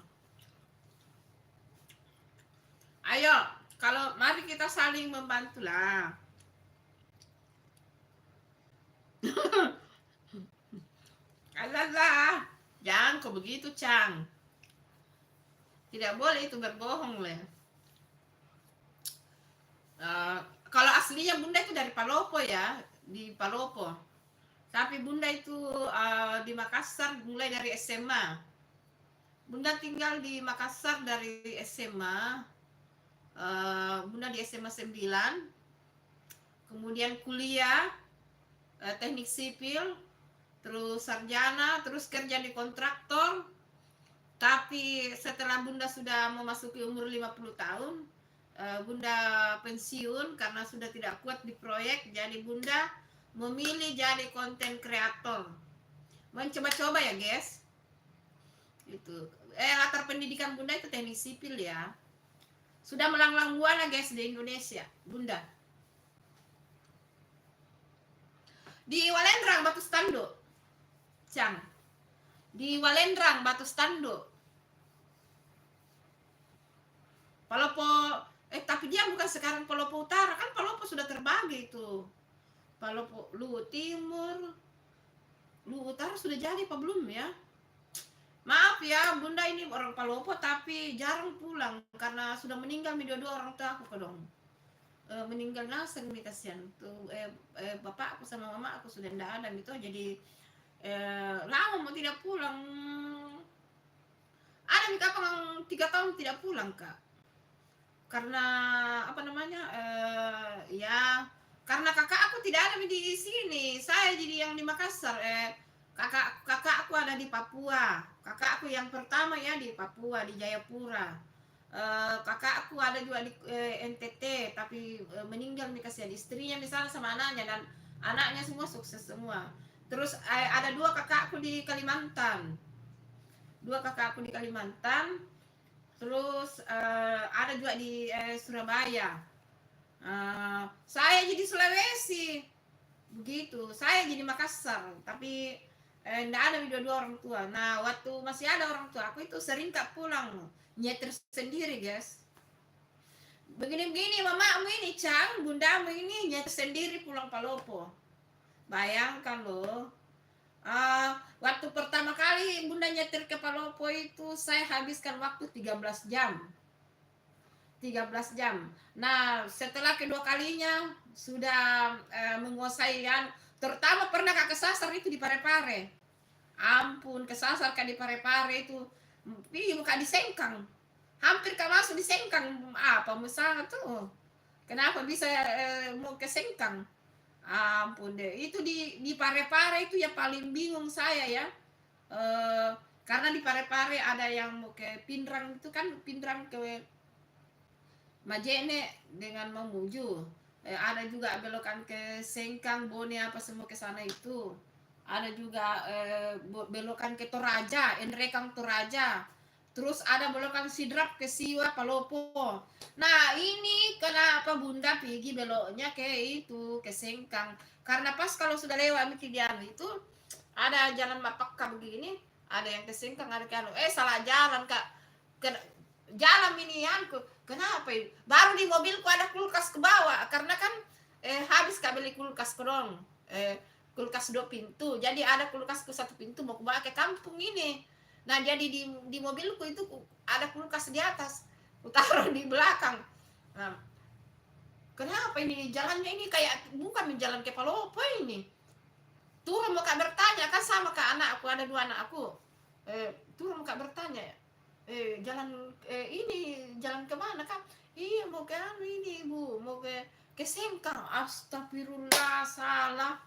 Ayo, kalau mari kita saling membantu lah. Alah, jangan kok begitu, Cang. Tidak boleh itu berbohong lah. Kalau aslinya Bunda itu dari Palopo ya, di Palopo. Tapi Bunda itu di Makassar mulai dari SMA. Bunda tinggal di Makassar dari SMA. Bunda di SMA 9. Kemudian kuliah teknik sipil, terus sarjana, terus kerja di kontraktor. Tapi setelah Bunda sudah memasuki umur 50 tahun, Bunda pensiun karena sudah tidak kuat di proyek, jadi Bunda memilih jadi konten kreator. Mencoba-coba ya, guys. Itu. Latar pendidikan Bunda itu teknik sipil ya. Sudah melanglang buana guys di Indonesia, Bunda. Di Walendrang Batu Stando. Cang. Di Walendrang Batu Stando. Palopo tapi dia bukan sekarang Palopo Utara, kan Palopo sudah terbagi itu. Palopo Luwu Timur, Luwu Utara sudah jadi apa belum ya? Maaf ya, Bunda ini orang Palopo tapi jarang pulang karena sudah meninggal dua orang tua aku dong. Meninggal langsung nih, kasihan tuh. Bapak aku sama mama aku sudah tidak ada gitu, jadi lama mau tidak pulang. Ada nih kapan 3 tahun tidak pulang kak, karena apa namanya ya karena kakak aku tidak ada di sini, saya jadi yang di Makassar. Kakak aku ada di Papua, kakak aku yang pertama ya di Papua di Jayapura. Kakak aku ada juga di NTT tapi meninggal nih, kasihan istrinya misalnya sama anaknya, dan anaknya semua sukses semua. Terus ada 2 kakakku di Kalimantan, 2 kakakku di Kalimantan. Terus ada juga di Surabaya. Saya jadi Sulawesi begitu, saya jadi Makassar tapi enggak ada dua orang tua. Nah waktu masih ada orang tua aku itu sering tak pulang, nyetir sendiri guys. Begini-begini mamamu ini Cang, bundamu ini nyetir sendiri pulang Palopo. Bayangkan loh. Waktu pertama kali Bunda nyetir ke Palopo itu saya habiskan waktu 13 jam. 13 jam. Nah, setelah kedua kalinya sudah menguasai yang terutama pernah kesasar itu di Parepare. Ampun, kesasar di Parepare itu. Muka disengkang. Hampir masuk disengkang. Apa misalnya tuh? Kenapa bisa mau kesengkang? Ampun deh. Itu di Parepare itu ya paling bingung saya ya. Karena di Parepare ada yang mau ke Pindrang itu kan, Pindrang ke Majene dengan Mamuju. Ada juga belokan ke Sengkang, Bone apa semua ke sana itu. Ada juga belokan ke Toraja, Enrekang Toraja. Terus ada belokan Sidrap ke Siwa Palopo. Nah ini kenapa Bunda pergi beloknya ke itu, ke Sengkang? Karena pas kalau sudah lewat Mikidiano itu ada jalan Mapakka begini, ada yang ke Sengkang, ada ke salah jalan kak. Jalan minianku, kenapa ya? Baru di mobilku ada kulkas ke bawah karena kan habis kak beli kulkas dong, kulkas 2 pintu, jadi ada kulkas ke 1 pintu mau bawa ke kampung ini. Nah jadi di mobilku itu ada kulkas di atas, taruh di belakang. Nah, kenapa ini jalannya ini kayak bukan jalan ke Palopo ini. Turun mau kak bertanya kan sama kak anakku, ada 2 anak aku. Turun mau kak bertanya, jalan ini jalan kemana kan? Iya mau ke ini bu, mau ke Sengkang. Astagfirullah, salah.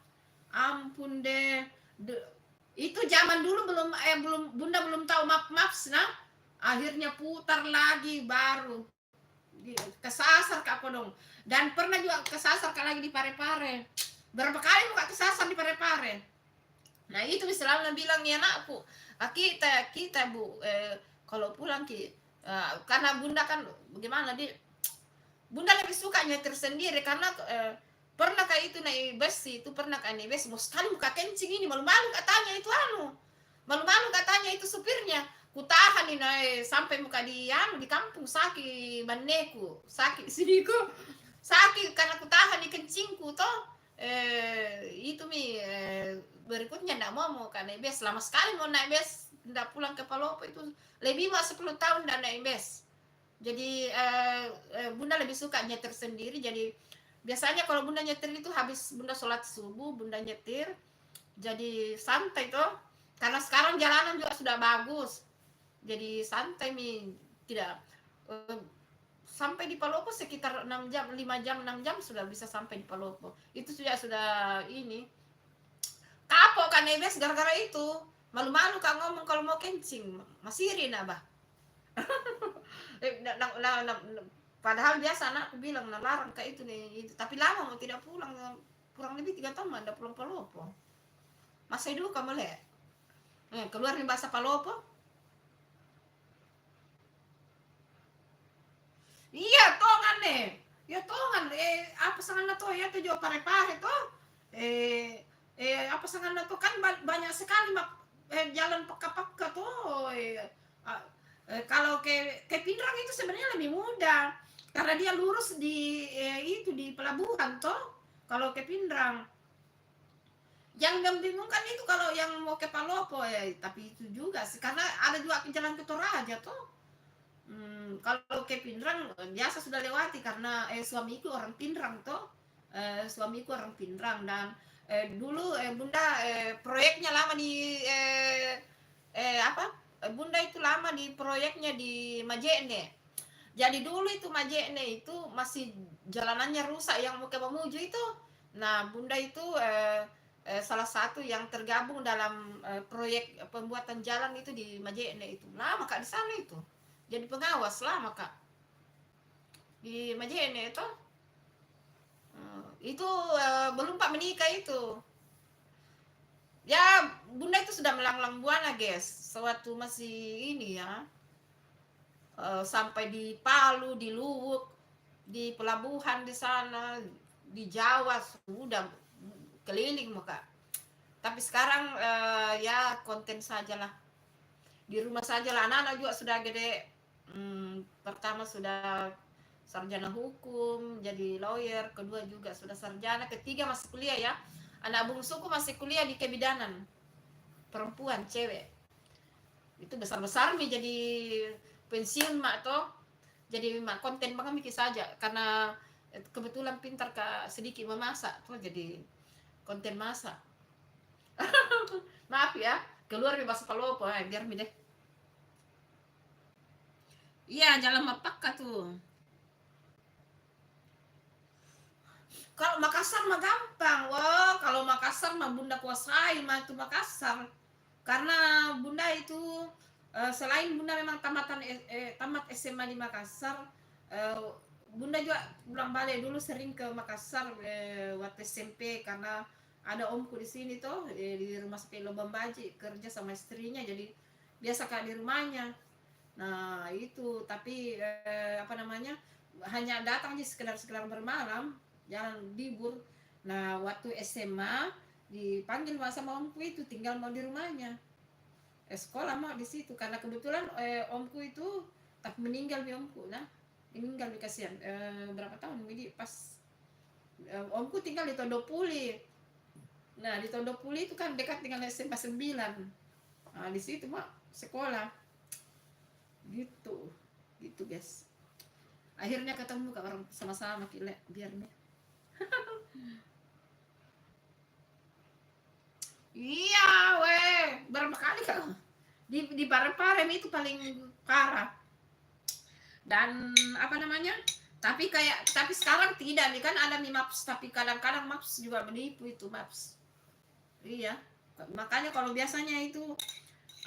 Ampun deh. Itu zaman dulu belum Bunda belum tahu maps nah. Akhirnya putar lagi baru kesasar kak dong. Dan pernah juga kesasar kak lagi di Parepare. Berapa kali muka kesasar di Parepare. Nah itu selalu bilang ya anakku, kita bu kalau pulang karena Bunda kan bagaimana Bunda lebih suka nyetir sendiri karena pernah kayak itu naik bus itu, pernah kayak naik bus mau sekali muka kencing ini, malu-malu katanya itu malu-malu katanya itu supirnya. Kutahan ini sampai muka di kampung sakit maneku, sakit siniku, sakit karena kutahan di kencingku toh. Itu berikutnya ndak mau kan naik bus, lama sekali mau naik bus, ndak pulang ke Palopo itu lebih 10 tahun ndak naik bus. Jadi Bunda lebih suka nyetir sendiri. Jadi biasanya kalau Bunda nyetir itu habis Bunda sholat subuh Bunda nyetir, jadi santai toh, karena sekarang jalanan juga sudah bagus, jadi santai tidak sampai di Palopo sekitar 6 jam, 5 jam, 6 jam sudah bisa sampai di Palopo. Itu sudah ini. Kapok kan Nebes gara-gara itu. Malu-malu kak ngomong kalau mau kencing. Masirin abah. Padahal biasa anakku bilang nah larang kayak itu nih itu. Tapi lama mau tidak pulang, kurang lebih 3 tahun tidak pulang Palopo. Masa dulu kamu lihat keluar nih bahasa Palopo. Iya tongan nih, ya tongan apa sangan to ya tuh juga pare-pare tuh apa sangan to kan banyak sekali jalan peka-peka tuh kalau ke Pindrang itu sebenarnya lebih mudah karena dia lurus di itu di pelabuhan toh kalau ke Pindrang. Yang membingungkan itu kalau yang mau ke Palopo ya, tapi itu juga sih karena ada juga jalan ke Toraja tuh. Kalau ke Pindrang biasa sudah lewati karena suamiku orang Pindrang toh. Suamiku orang Pindrang dan dulu Bunda proyeknya lama di apa? Bunda itu lama di proyeknya di Majene. Jadi dulu itu Majene itu masih jalanannya rusak yang mau ke Mamuju itu. Nah, Bunda itu salah satu yang tergabung dalam proyek pembuatan jalan itu di Majene itu. Lama Kak di sana itu. Jadi pengawas lama Kak. Di Majene itu. Itu belum Pak menikah itu. Ya, Bunda itu sudah melanglang buana, guys. Sewaktu masih ini ya. Sampai di Palu, di Luwuk, di pelabuhan di sana, di Jawa sudah keliling Kak. Tapi sekarang ya konten sajalah. Di rumah sajalah, anak-anak juga sudah gede. Pertama sudah sarjana hukum, jadi lawyer, kedua juga sudah sarjana, ketiga masih kuliah ya. Anak bungsuku masih kuliah di kebidanan. Perempuan, cewek. Itu besar-besar nih jadi pensiun mak toh. Jadi mak konten banget mikir saja karena kebetulan pintar Kak sedikit memasak tuh jadi konten masak. Maaf ya, keluar bahasa Palopo biar mi deh. Iya, jalan Mapaka tuh. Kalau Makassar mah gampang. Wah, kalau Makassar mah Bunda kuasai mah itu Makassar. Karena Bunda itu selain Bunda memang tamat SMA di Makassar, Bunda juga pulang balik dulu sering ke Makassar waktu SMP karena ada omku di sini tuh di rumah sakit Lobang Baji kerja sama istrinya jadi biasa Kak di rumahnya. Nah itu tapi apa namanya hanya datang aja sekedar bermalam jalan libur. Nah waktu SMA dipanggil sama omku itu tinggal mau di rumahnya sekolah mah di situ karena kebetulan omku itu tak meninggal omku nah meninggal kasihan berapa tahun jadi pas omku tinggal di Tondopuli. Nah di Tondopuli itu kan dekat dengan SMA 9. Nah di situ mah sekolah gitu gitu guys. Akhirnya ketemu ke orang sama-sama kira biar nih. Iya weh berapa kali kan di Parepare itu paling parah dan apa namanya tapi sekarang tidak nih kan ada Maps tapi kadang-kadang Maps juga menipu itu Maps. Iya makanya kalau biasanya itu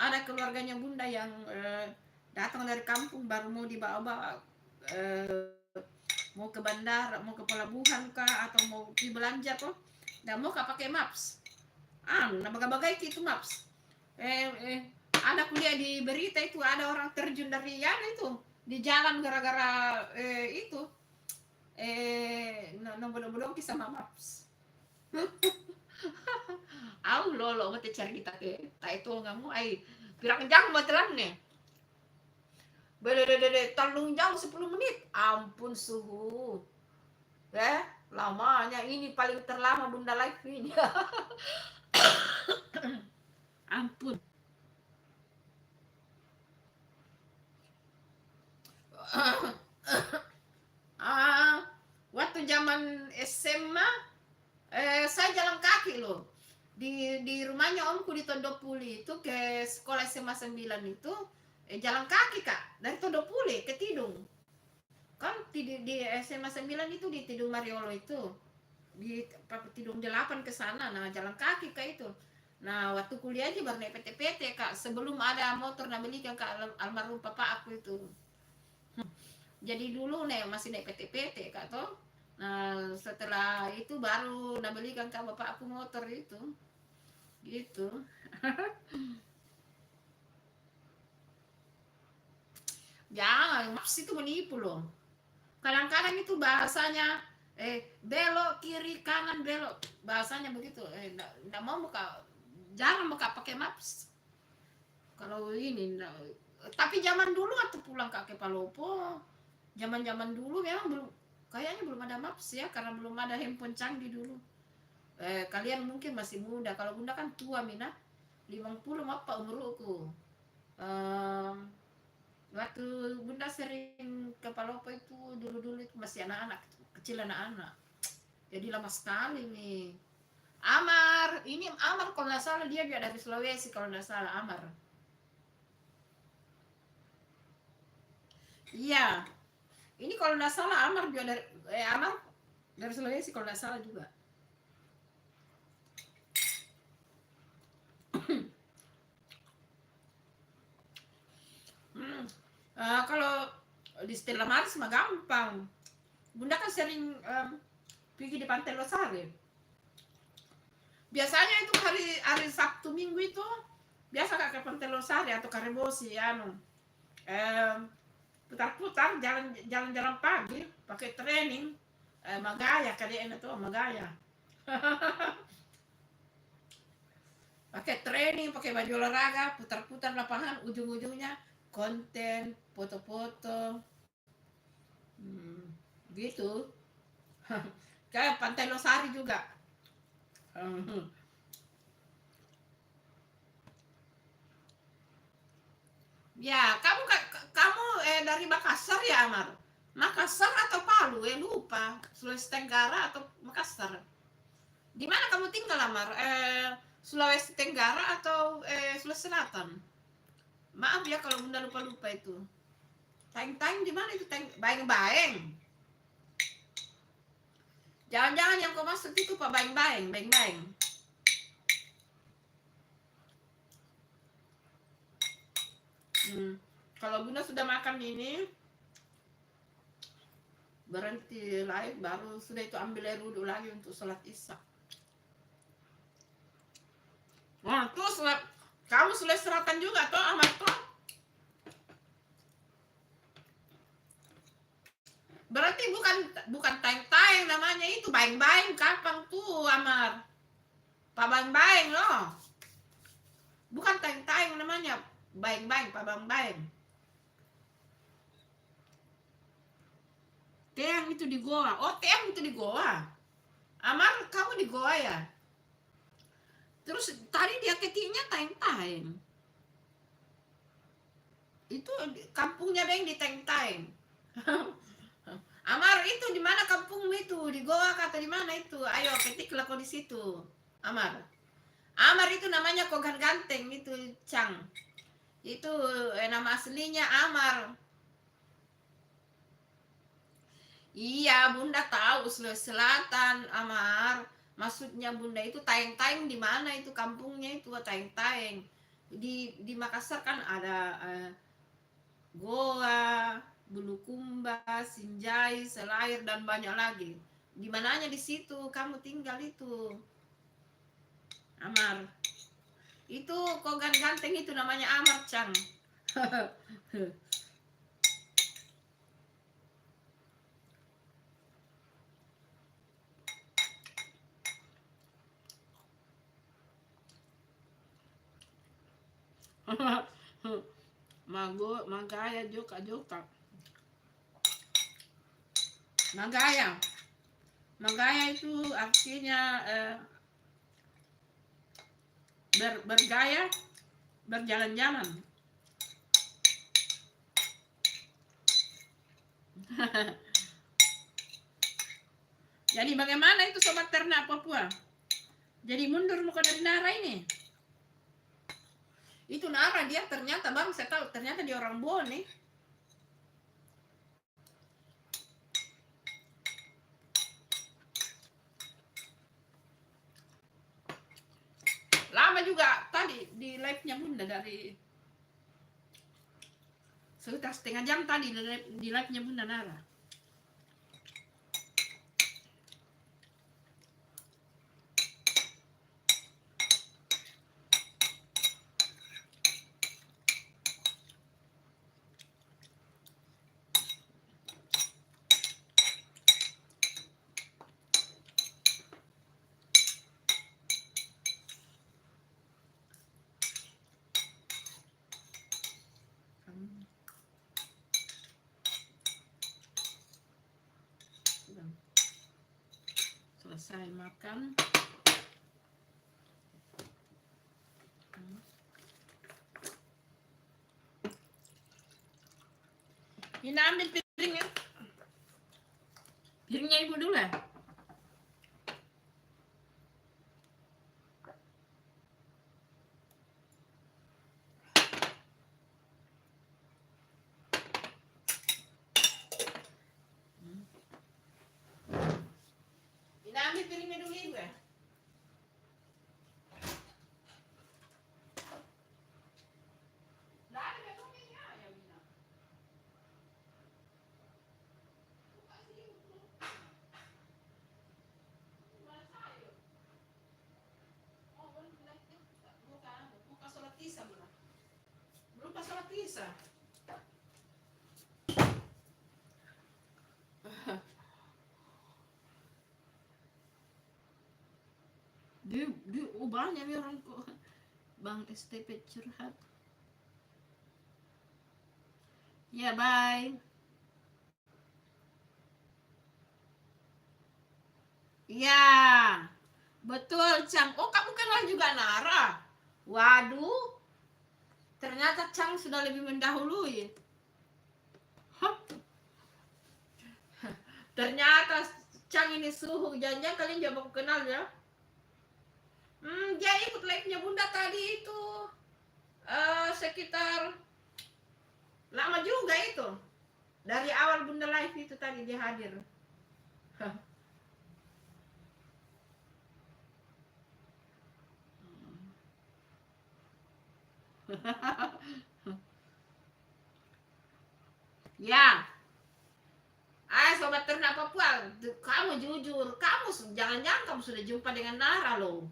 ada keluarganya Bunda yang datang dari kampung baru mau dibawa mau ke bandara mau ke pelabuhan kah atau mau di belanja tuh nggak mau kah pakai Maps nah bagai-bagai gitu Maps ada kuliah di berita itu ada orang terjun dari itu di jalan gara-gara itu bodoh-bodoh kisah Maps. Au lolo mati cari kita ke tak itu nggak mau pirang jam matelan nih bede tolong jam 10 menit ampun suhu lamanya ini paling terlama Bunda live ini. Ampun. Waktu zaman SMA saya jalan kaki loh di rumahnya omku di Tondopuli itu ke sekolah SMA 9 itu jalan kaki Kak dari Tondopuli ke Tidung kan di SMA 9 itu di Tidung Mariolo itu di Tidung 8 ke sana nah jalan kaki Kak itu. Nah waktu kuliah aja baru naik PT Kak sebelum ada motor nah beli Kak almarhum papa aku itu Jadi dulu nih masih naik PT-PT kak toh. Nah setelah itu baru nak belikan kak bapak aku motor itu, gitu. Jangan, maps itu menipu loh. Kadang-kadang itu bahasanya belok kiri kanan belok, bahasanya begitu. Nggak mau muka, jarang muka pakai maps. Kalau ini, tapi zaman dulu waktu pulang ke Palopo, zaman-zaman dulu memang belum, kayaknya belum ada maps ya, karena belum ada handphone canggih dulu. Kalian mungkin masih muda, kalau bunda kan tua Mina, 50 apa umurku. Eh, Waktu bunda sering ke Palopo itu dulu-dulu itu masih anak-anak, kecil anak-anak. Jadi lama sekali nih. Amar, ini Amar kalau nggak salah dia juga dari Sulawesi kalau nggak salah Amar. Iya, ini kalau nggak salah Amar juga dari Amar dari Sulawesi kalau nggak salah juga. Hmm. Kalau di Stella Maris mah gampang. Bunda kan sering pergi di Pantai Losari. Biasanya itu hari hari Sabtu Minggu itu biasa ke Pantai Losari atau Karebosi anu. Putar-putar jalan-jalan pagi pakai training Magaya kalian itu Magaya. Pakai training, pakai baju olahraga, putar-putar lapangan, ujung-ujungnya konten, foto-foto, gitu. Kayak Pantai Losari juga. Ya, kamu dari Makassar ya, Amar? Makassar atau Palu? Lupa. Sulawesi Tenggara atau Makassar? Di mana kamu tinggal, Amar? Sulawesi Tenggara atau Sulawesi Selatan? Maaf ya kalau bunda lupa-lupa itu. Taing-taing di mana itu? Baeng-baeng. Jangan-jangan yang kau maksud itu Pak Baeng-baeng, baeng-baeng. Kalau bunda sudah makan ini, berhenti live, baru sudah itu ambil air wudhu lagi untuk sholat isya. Nah, terus kamu Sulawesi Selatan juga toh, Ahmad toh? Berarti bukan taing-taing namanya itu, baeng-baeng kapang tuh, Amar. Pak baeng-baeng loh. Bukan taing-taing namanya, baeng-baeng, Pak baeng-baeng. Teang itu di Goa. Oh, Teang itu di Goa. Amar, kamu di Goa ya? Terus tadi dia ketiknya taing-taing. Itu kampungnya Beng di taing-taing. Amar, itu di mana kampungmu itu? Di Goa kata di mana itu? Ayo ketiklah kau di situ. Amar. Amar itu namanya Kogan Ganteng itu, Cang. Itu nama aslinya Amar. Iya, Bunda tahu Sulawesi Selatan, Amar. Maksudnya Bunda itu Taeng-Taeng di mana itu kampungnya itu Taeng-Taeng. Di Makassar kan ada Goa, Bulukumba, Sinjai, Selair dan banyak lagi. Di mananya di situ kamu tinggal itu, Amar. Itu Kogan Ganteng itu namanya Amar, Cang. Magaya joka. Magaya itu artinya bergaya, berjalan-jalan. Jadi bagaimana itu sobat ternak Papua? Jadi mundur muka dari Nara ini. Itu Nara dia ternyata baru saya tahu ternyata dia orang Bone. Lama juga tadi di live-nya Bunda dari Sudah setengah jam tadi di live-nya Bunda Nara. Selesai makan. Ini ambil piringnya. Piringnya ibu dulu ya. Ini ambil piringnya dulu ibu ya. Belum pas sholat isya. Di ubahnya nih orang kok Bang STP curhat. Ya, bye. Ya, betul Cang. Oh, kamu kenal juga Nara? Waduh, ternyata Cang sudah lebih mendahului. Hah? Ternyata Cang ini suhu. Jangan-jangan kalian juga baku kenal ya? Dia ikut live-nya Bunda tadi itu. Sekitar lama juga itu. Dari awal Bunda live itu tadi dia hadir. Ya. Sobat ternak Papua, kamu jujur, jangan-jangan kamu sudah jumpa dengan Nara loh.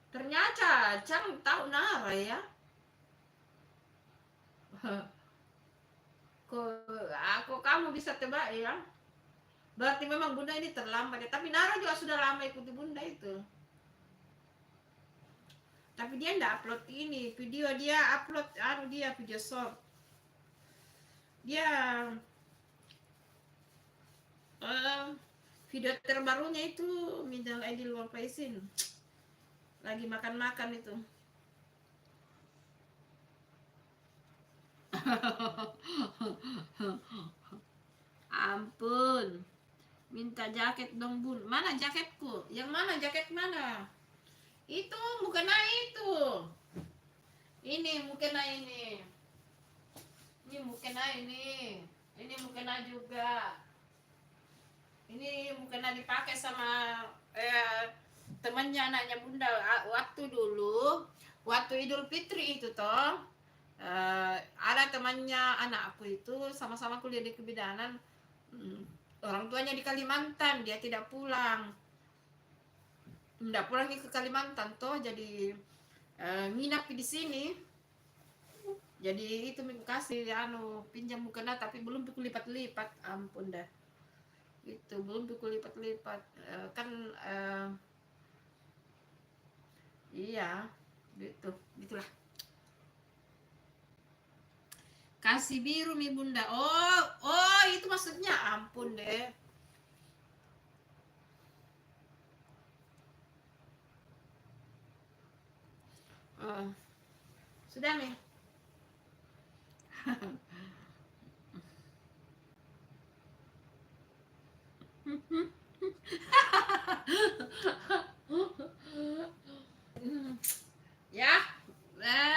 Ternyata Cang tahu Nara ya. Kok kamu bisa tebak ya? Berarti memang Bunda ini terlambat ya. Tapi Nara juga sudah lama ikuti Bunda itu. Tapi dia enggak upload ini video, dia upload video short. Dia video terbarunya itu Minal Aidil wal Faizin. Lagi makan-makan itu. Ampun. Minta jaket dong Bun. Mana jaketku? Yang mana jaket mana? Itu mukena itu. Ini mukena ini. Ini mukena ini. Ini mukena juga. Ini mukena dipakai sama temannya anaknya Bunda waktu dulu. Waktu Idul Fitri itu toh. Ada temannya anakku itu sama-sama kuliah di kebidanan. Orang tuanya di Kalimantan, dia tidak pulang ke Kalimantan toh, jadi nginap di sini. Jadi itu kasih pinjam mukena tapi belum pikul lipat-lipat. Ampun dah. Itu belum pikul lipat-lipat. Iya, gitulah. Kasih biru mi Bunda. Oh, itu maksudnya. Ampun deh. Sudah nih. Ya,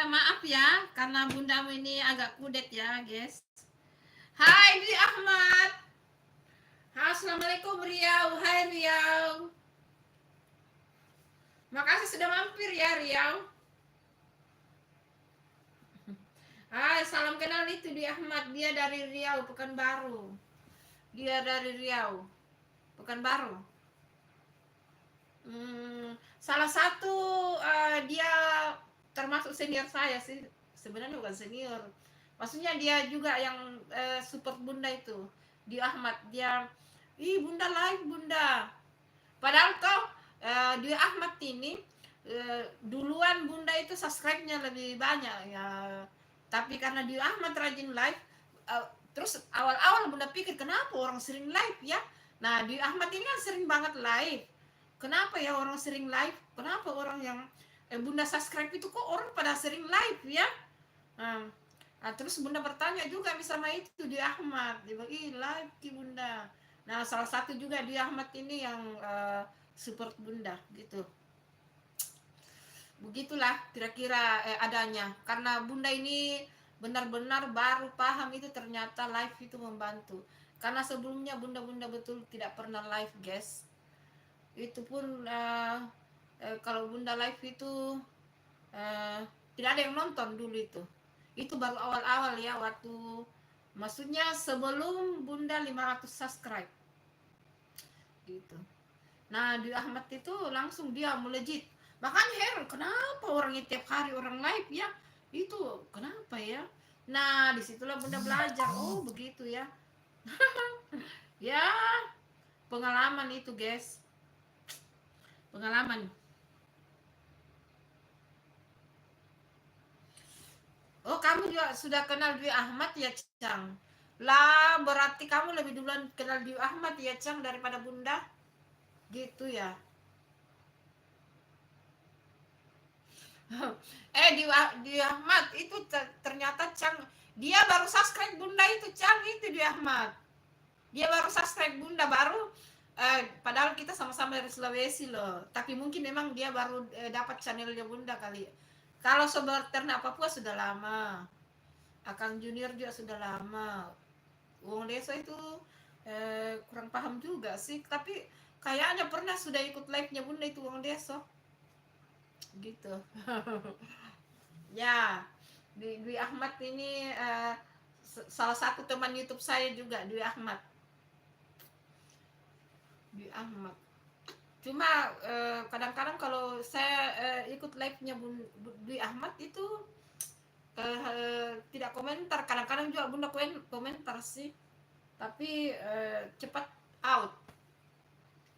maaf ya karena bundamu ini agak kudet ya guys. Hai Dwi Ahmad. Assalamualaikum Riau. Hai Riau. Makasih sudah mampir ya Riau. Salam kenal itu di Ahmad, dia dari Riau, Pekanbaru. Dia dari Riau, Pekanbaru. Salah satu dia termasuk senior saya sih. Sebenarnya bukan senior. Maksudnya dia juga yang support Bunda itu. Di Ahmad dia, ih Bunda live Bunda. Padahal kau di Ahmad ini duluan Bunda itu subscribe-nya lebih banyak ya. Tapi karena di Ahmad rajin live, terus awal-awal Bunda pikir kenapa orang sering live ya. Nah di Ahmad ini kan sering banget live. Kenapa ya orang sering live? Kenapa orang yang Bunda subscribe itu kok orang pada sering live ya? Nah, terus Bunda bertanya juga sama itu di Ahmad. Dia bilang, ih live ki Bunda. Nah salah satu juga di Ahmad ini yang support Bunda gitu. Begitulah kira-kira adanya. Karena Bunda ini benar-benar baru paham itu ternyata live itu membantu. Karena sebelumnya Bunda-Bunda betul tidak pernah live guys. Itu pun kalau Bunda live itu tidak ada yang nonton dulu itu baru awal-awal ya, waktu maksudnya sebelum Bunda 500 subscribe gitu. Nah di Ahmad itu langsung dia melejit, makanya heran kenapa orang itu tiap hari orang live ya, itu kenapa ya. Nah disitulah Bunda belajar, oh begitu ya. Ya pengalaman itu guys, pengalaman. Oh, kamu juga sudah kenal Dwi Ahmad ya, Cang? Lah, berarti kamu lebih duluan kenal Dwi Ahmad ya, Cang, daripada Bunda? Gitu ya. Dwi Ahmad itu ternyata Cang, dia baru subscribe Bunda itu, Cang, itu Dwi Ahmad. Dia baru subscribe Bunda, baru padahal kita sama-sama dari Sulawesi loh. Tapi mungkin memang dia baru dapat channelnya Bunda kali. Kalau Sobat Ternak Papua sudah lama. Akang Junior juga sudah lama. Wong Desa itu kurang paham juga sih, tapi kayaknya pernah sudah ikut live-nya Bunda itu Wong Desa. Gitu. Ya, Dwi Ahmad ini salah satu teman YouTube saya juga, Dwi Ahmad. Dwi Ahmad. Cuma kadang-kadang kalau saya ikut live-nya Dwi Ahmad itu tidak komentar, kadang-kadang juga Bunda komentar sih, tapi cepat out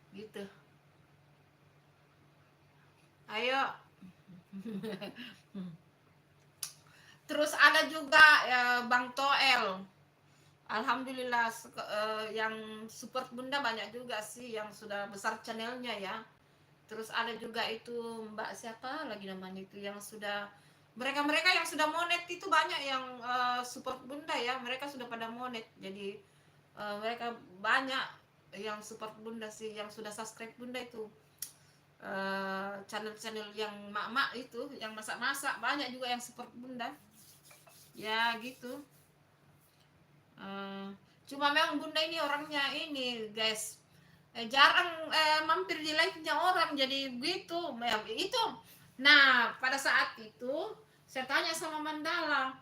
gitu. Ayo. Terus ada juga Bang Toel. Alhamdulillah yang support Bunda banyak juga sih yang sudah besar channelnya ya. Terus ada juga itu Mbak siapa lagi namanya itu yang sudah, mereka yang sudah monet itu banyak yang support Bunda ya. Mereka sudah pada monet. Jadi mereka banyak yang support Bunda sih, yang sudah subscribe Bunda itu. Channel-channel yang mak-mak itu, yang masak-masak banyak juga yang support Bunda. Ya gitu. Cuma memang Bunda ini orangnya ini guys, jarang mampir di live-nya orang, jadi begitu itu. Nah pada saat itu saya tanya sama Mandala,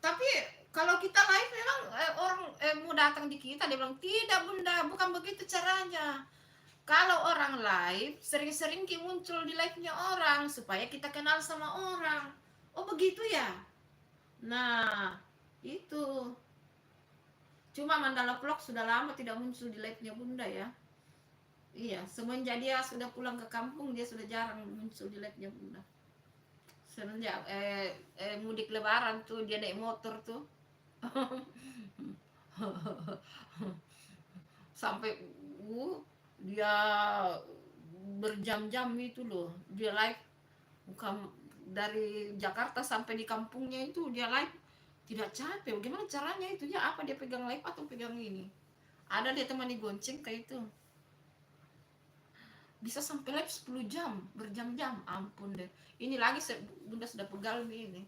tapi kalau kita live memang orang mau datang di kita, dia bilang tidak Bunda, bukan begitu caranya. Kalau orang live sering-sering muncul di live-nya orang supaya kita kenal sama orang. Oh begitu ya. Nah itu. Cuma Mandala Vlog sudah lama tidak muncul di live-nya Bunda ya. Iya, semenjak dia sudah pulang ke kampung dia sudah jarang muncul di live-nya Bunda. Semenjak mudik lebaran tuh dia naik motor tuh. Sampai dia berjam-jam itu loh. Dia live bukan dari Jakarta sampai di kampungnya itu dia live tidak capek. Bagaimana caranya itu ya? Apa dia pegang live atau pegang ini? Ada dia teman digonceng kayak itu. Bisa sampai live 10 jam, berjam-jam. Ampun deh. Ini lagi Bunda sudah pegal ini.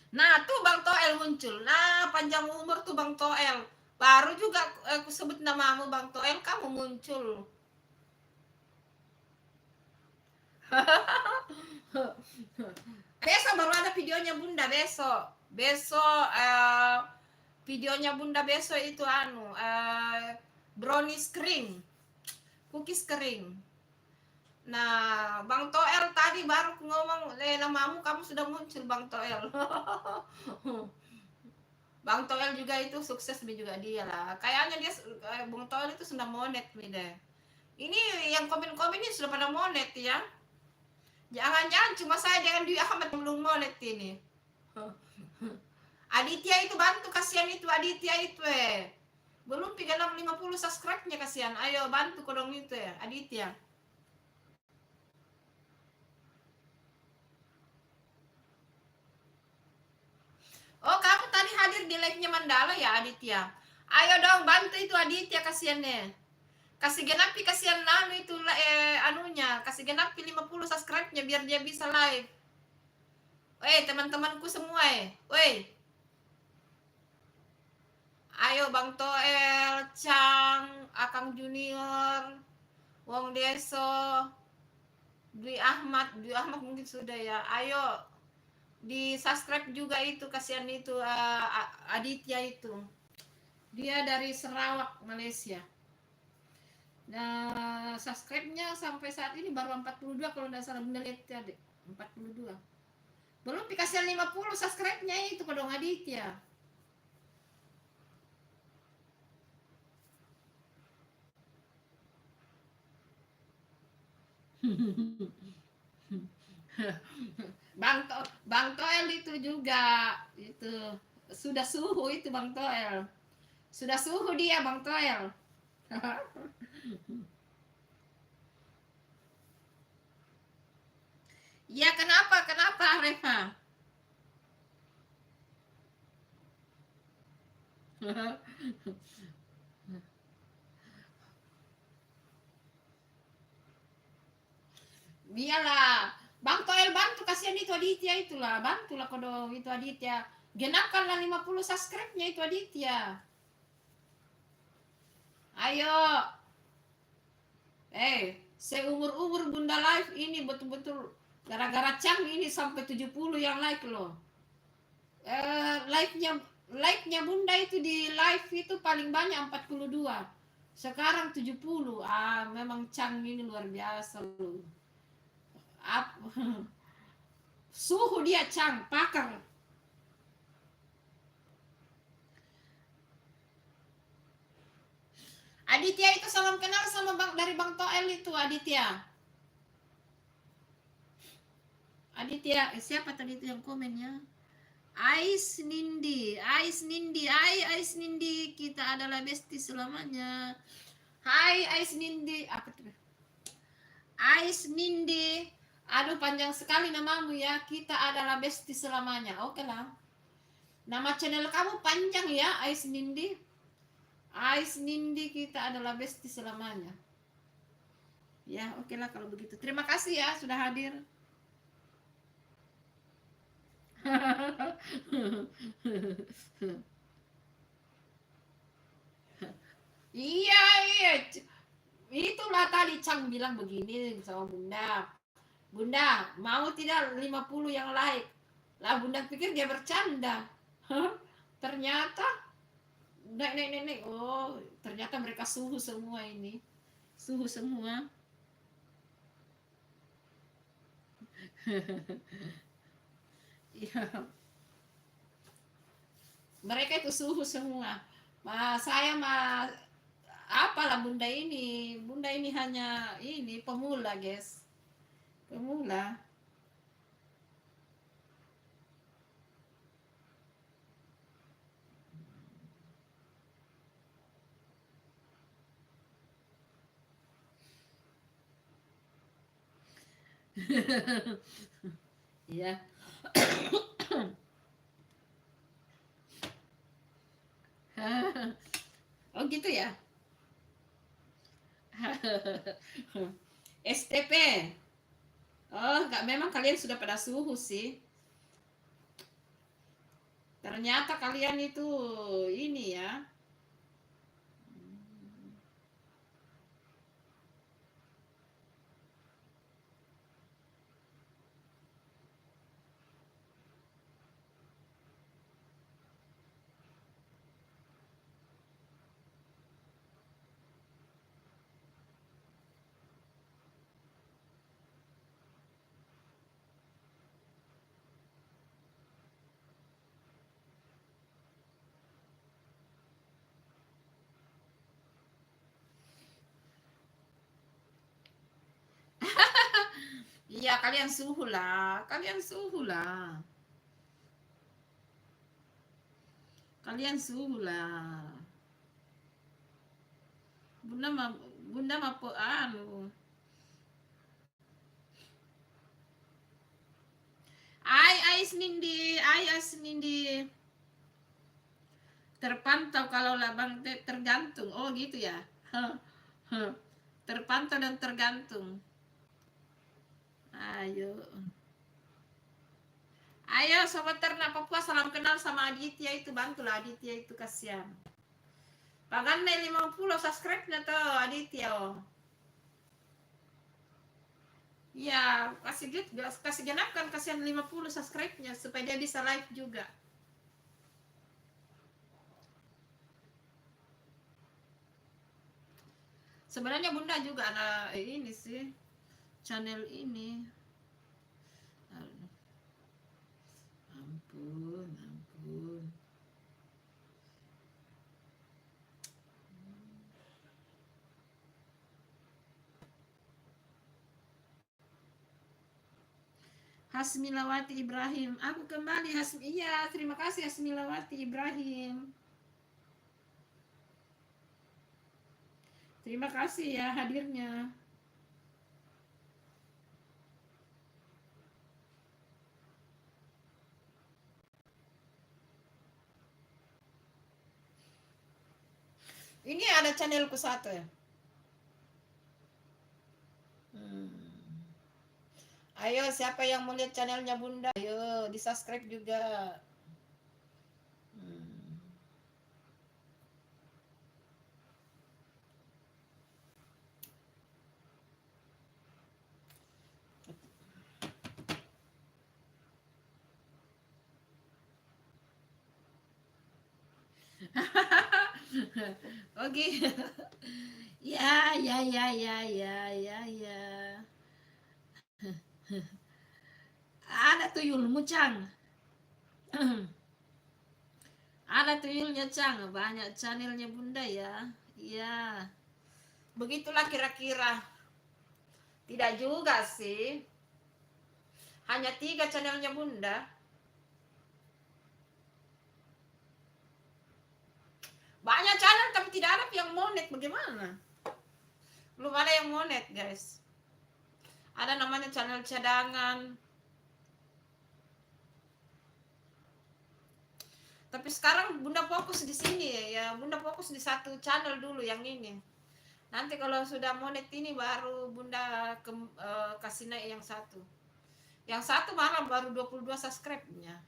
Nah, tuh Bang Toel muncul. Nah, panjang umur tuh Bang Toel. Baru juga aku sebut namamu Bang Toel, kamu muncul. Besok baru ada videonya Bunda besok. Besok videonya Bunda besok itu brownies kering, cookies kering. Nah, Bang Toel tadi baru ngomong namamu, kamu sudah muncul Bang Toel. Bang Toel juga itu sukses juga dia lah. Kayaknya dia Bang Toel itu sudah monet nih deh. Ini yang komen-komen ini sudah pada monet ya. Jangan-jangan cuma saya dengan Dwi Ahmad yang belum monet ini. Aditya itu bantu, kasihan itu Aditya itu belum 350 subscribe-nya, kasihan. Ayo bantu kodong itu ya Aditya. Oh, kamu tadi hadir di live-nya Mandala ya Aditya. Ayo dong bantu itu Aditya, kasihannya. Kasih genapi, kasihan itu anunya, kasih genapi 50 subscribe-nya biar dia bisa live. Teman-temanku semua ayo Bang Toel, Chang, Akang Junior, Wong Deso, Dwi Ahmad mungkin sudah ya. Ayo di subscribe juga itu, kasihan itu Aditya itu. Dia dari Sarawak, Malaysia. Nah, subscribe-nya sampai saat ini baru 42 kalau tidak salah, Bunda lihat tadi. 42. Belum dikasih 50 subscribe-nya itu kodong Aditya. Bang Toel itu juga itu sudah suhu itu Bang Toel. Sudah suhu dia Bang Toel. Ya, kenapa Reva? Biarlah Bang Toel bantu, kasihan itu Aditya itulah, bantulah kodong itu Aditya. Genapkanlah 50 subscribe-nya itu Aditya. Ayo. Seumur-umur Bunda live ini betul-betul gara-gara Cang ini sampai 70 yang like loh. Like-nya Bunda itu di live itu paling banyak 42. Sekarang 70. Memang Cang ini luar biasa loh. Suhu dia Cang, pakar. Aditya itu salam kenal sama dari Bang Toel itu Aditya. Aditya, siapa tadi itu yang komennya? Ais Nindi, kita adalah bestie selamanya. Hai Ais Nindi, apa tuh? Ais Nindi, aduh panjang sekali namamu ya. Kita adalah bestie selamanya. Oke lah. Nama channel kamu panjang ya, Ais Nindi. Ais Nindi, kita adalah bestie selamanya. Ya, oke lah kalau begitu. Terima kasih ya sudah hadir. Iya. Itulah tadi Cang bilang begini sama Bunda. Bunda, mau tidak 50 yang like? Lah Bunda pikir dia bercanda. Ternyata nenek. Oh, ternyata mereka suhu semua ini. Suhu semua. Iya. Mereka itu suhu semua. Saya apalah Bunda ini hanya ini pemula, guys. Pemula. Iya. Oh gitu ya. STP. Oh, enggak, memang kalian sudah pada suhu sih. Ternyata kalian itu ini ya. Iya, kalian suhu lah. Kalian suhu lah. Kalian suhu lah. Bunda mah anu. Ai Senindi terpantau kalau labang tergantung. Oh gitu ya. Terpantau dan tergantung. Ayo. Ayo sobat ternak Papua, salam kenal sama Aditya itu, bantulah Aditya itu, kasihan. Pagan 50 subscribe-nya tuh Aditya. Oh. Ya, kasih genapkan, kasihan 50 subscribe-nya supaya dia bisa live juga. Sebenarnya Bunda juga ada ini sih, channel ini. Ampun. Hasmilawati Ibrahim, aku kembali iya, terima kasih Hasmilawati Ibrahim. Terima kasih ya hadirnya. Ini ada channelku satu ya. Ayo, siapa yang mau lihat channelnya Bunda? Ayo, di subscribe juga. Oke. Ya. Ada tuyul mucang. Ada tuyulnya Cang, banyak channelnya Bunda ya. Iya. Begitulah kira-kira. Tidak juga sih. Hanya 3 channelnya Bunda. Banyak channel tapi tidak ada yang monet, bagaimana? Belum ada yang monet, guys. Ada namanya channel cadangan. Tapi sekarang Bunda fokus di sini ya. Bunda fokus di satu channel dulu yang ini. Nanti kalau sudah monet ini baru Bunda kasih naik yang satu. Yang satu malah baru 22 subscribe-nya.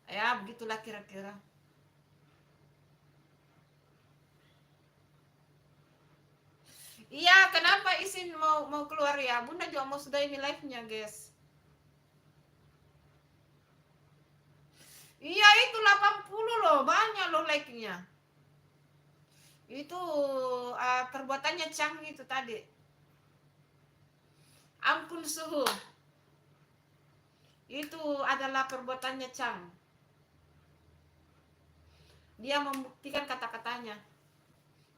Ya, begitulah kira-kira. Iya, kenapa izin mau keluar ya? Bunda juga mau sudah ini live-nya, guys. Iya, itu 80 loh, banyak loh like-nya. Itu perbuatannya Cang itu tadi. Ampun suhu. Itu adalah perbuatannya Cang. Dia membuktikan kata-katanya.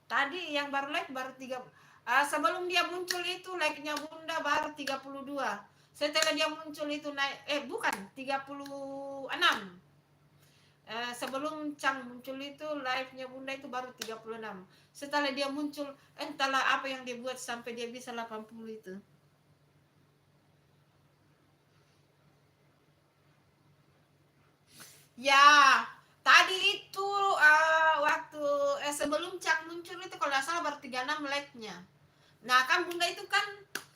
Tadi yang baru like baru 3. Sebelum dia muncul itu like-nya Bunda baru 32. Setelah dia muncul itu naik bukan 36. Sebelum Cang muncul itu live-nya Bunda itu baru 36. Setelah dia muncul, entahlah apa yang dia buat sampai dia bisa 80 itu. Ya, tadi itu waktu sebelum Cang muncul itu kalau nggak salah baru 36 like-nya. Nah, kan Bunda itu kan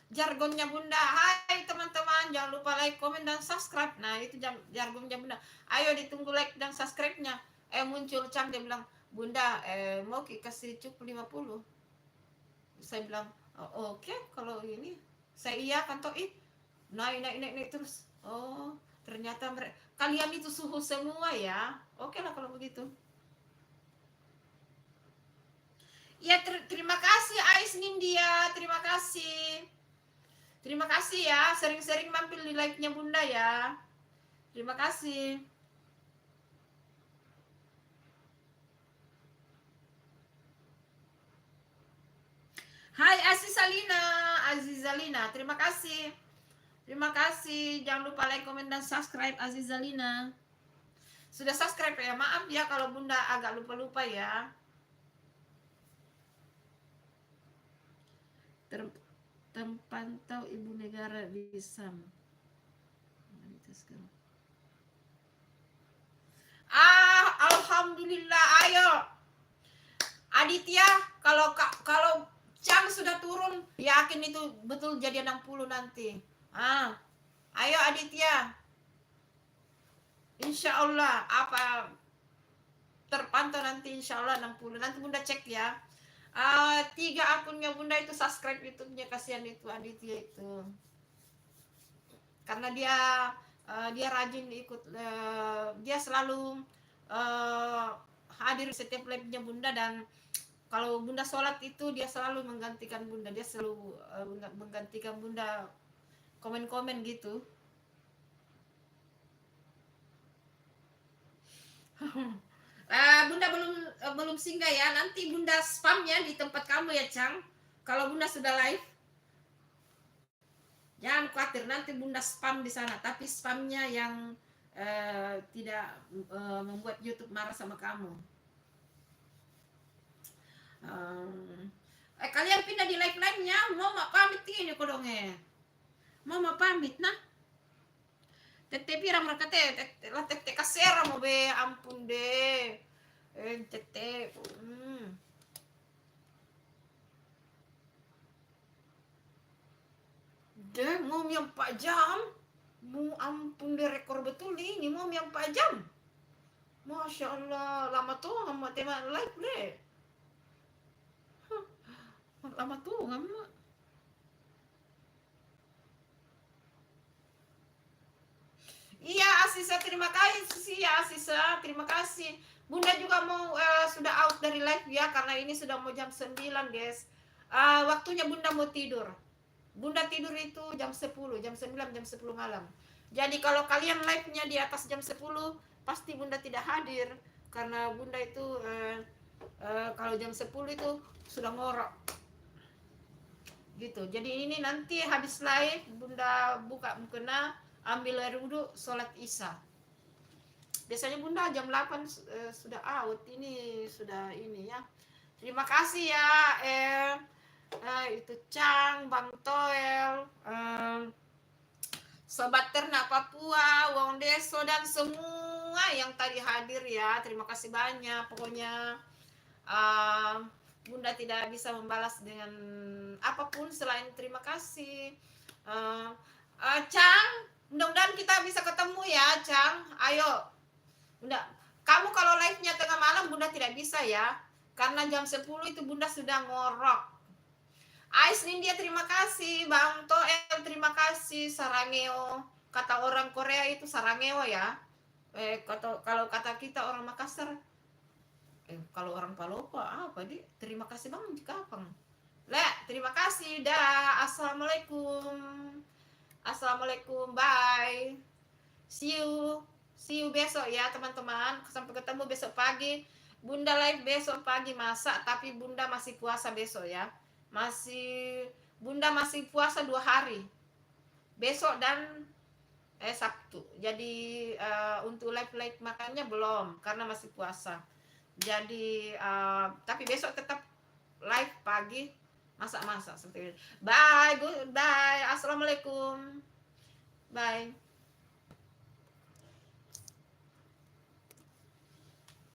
jargonnya Bunda, hai teman-teman, jangan lupa like, komen, dan subscribe. Nah, itu jargonnya Bunda. Ayo ditunggu like dan subscribe-nya. Muncul Cang, dia bilang, Bunda, mau kasih cukup 50. Saya bilang, oh, oke, kalau ini. Saya iya kan, toh, naik terus. Oh, ternyata kalian itu suhu semua ya. Oke lah kalau begitu. Ya, terima kasih Ais Nindya, terima kasih. Terima kasih ya, sering-sering mampir di live-nya Bunda ya. Terima kasih. Hai Azizalina, terima kasih. Terima kasih. Jangan lupa like, komen, dan subscribe Azizalina. Sudah subscribe ya? Maaf ya kalau Bunda agak lupa-lupa ya. Terpantau Ibu Negara di SAM. Alhamdulillah. Ayo Aditya, kalau Chang sudah turun, yakin itu betul jadi 60 nanti. Ayo Aditya. Insya Allah apa terpantau nanti, insya Allah 60. Nanti Bunda cek ya. 3 akunnya Bunda itu subscribe YouTube-nya, kasihan itu Aditya itu. Karena dia rajin ikut, dia selalu hadir setiap live-nya Bunda, dan kalau Bunda sholat itu dia selalu menggantikan Bunda, dia selalu menggantikan Bunda komen-komen gitu. Bunda belum singgah ya, nanti Bunda spamnya di tempat kamu ya Chang. Kalau Bunda sudah live, jangan khawatir, nanti Bunda spam di sana, tapi spamnya yang tidak membuat YouTube marah sama kamu. Kalian pindah di live lainnya, mau pamit ini kodongnya. Mau pamit nah. Tete pirang mereka tete kasera mau be, ampun deh. Tete. Deh, mau yang 4 jam. Mau ampun deh, rekor betul ini, mau yang 4 jam. Masya Allah, lama tuh sama tema live deh. Lama tuh nggak. Iya Asisa, terima kasih ya Asisa, terima kasih. Bunda juga mau sudah out dari live ya, karena ini sudah mau jam 9 guys. Waktunya Bunda mau tidur. Bunda tidur itu jam 10, jam 9, jam 10 malam. Jadi kalau kalian live-nya di atas jam 10, pasti Bunda tidak hadir. Karena Bunda itu kalau jam 10 itu sudah ngorok. Gitu. Jadi ini nanti habis live Bunda buka mukena, ambil air wudhu, sholat isya. Biasanya Bunda jam 8 sudah out. Ini sudah ini ya. Terima kasih ya itu Chang, Bang Toel, Sobat Ternak Papua, Wong Deso, dan semua yang tadi hadir ya. Terima kasih banyak. Pokoknya Bunda tidak bisa membalas dengan apapun selain terima kasih. Chang, mudah-mudahan kita bisa ketemu ya Chang. Ayo Bunda, kamu kalau live-nya tengah malam Bunda tidak bisa ya, karena jam 10 itu Bunda sudah ngorok. Ais Nindya terima kasih, Bang Toel terima kasih, Sarangeo. Kata orang Korea itu Sarangeo ya. Kalau kata kita orang Makassar, kalau orang Palopa apa di? Terima kasih Bang Jikapang. Terima kasih dah. Assalamualaikum, bye. See you besok ya teman-teman. Sampai ketemu besok pagi. Bunda live besok pagi masak, tapi Bunda masih puasa besok ya. Bunda masih puasa 2 hari. Besok dan Sabtu. Jadi untuk live makannya belum karena masih puasa. Jadi tapi besok tetap live pagi, masak seperti ini. Bye, goodbye. Assalamualaikum. Bye.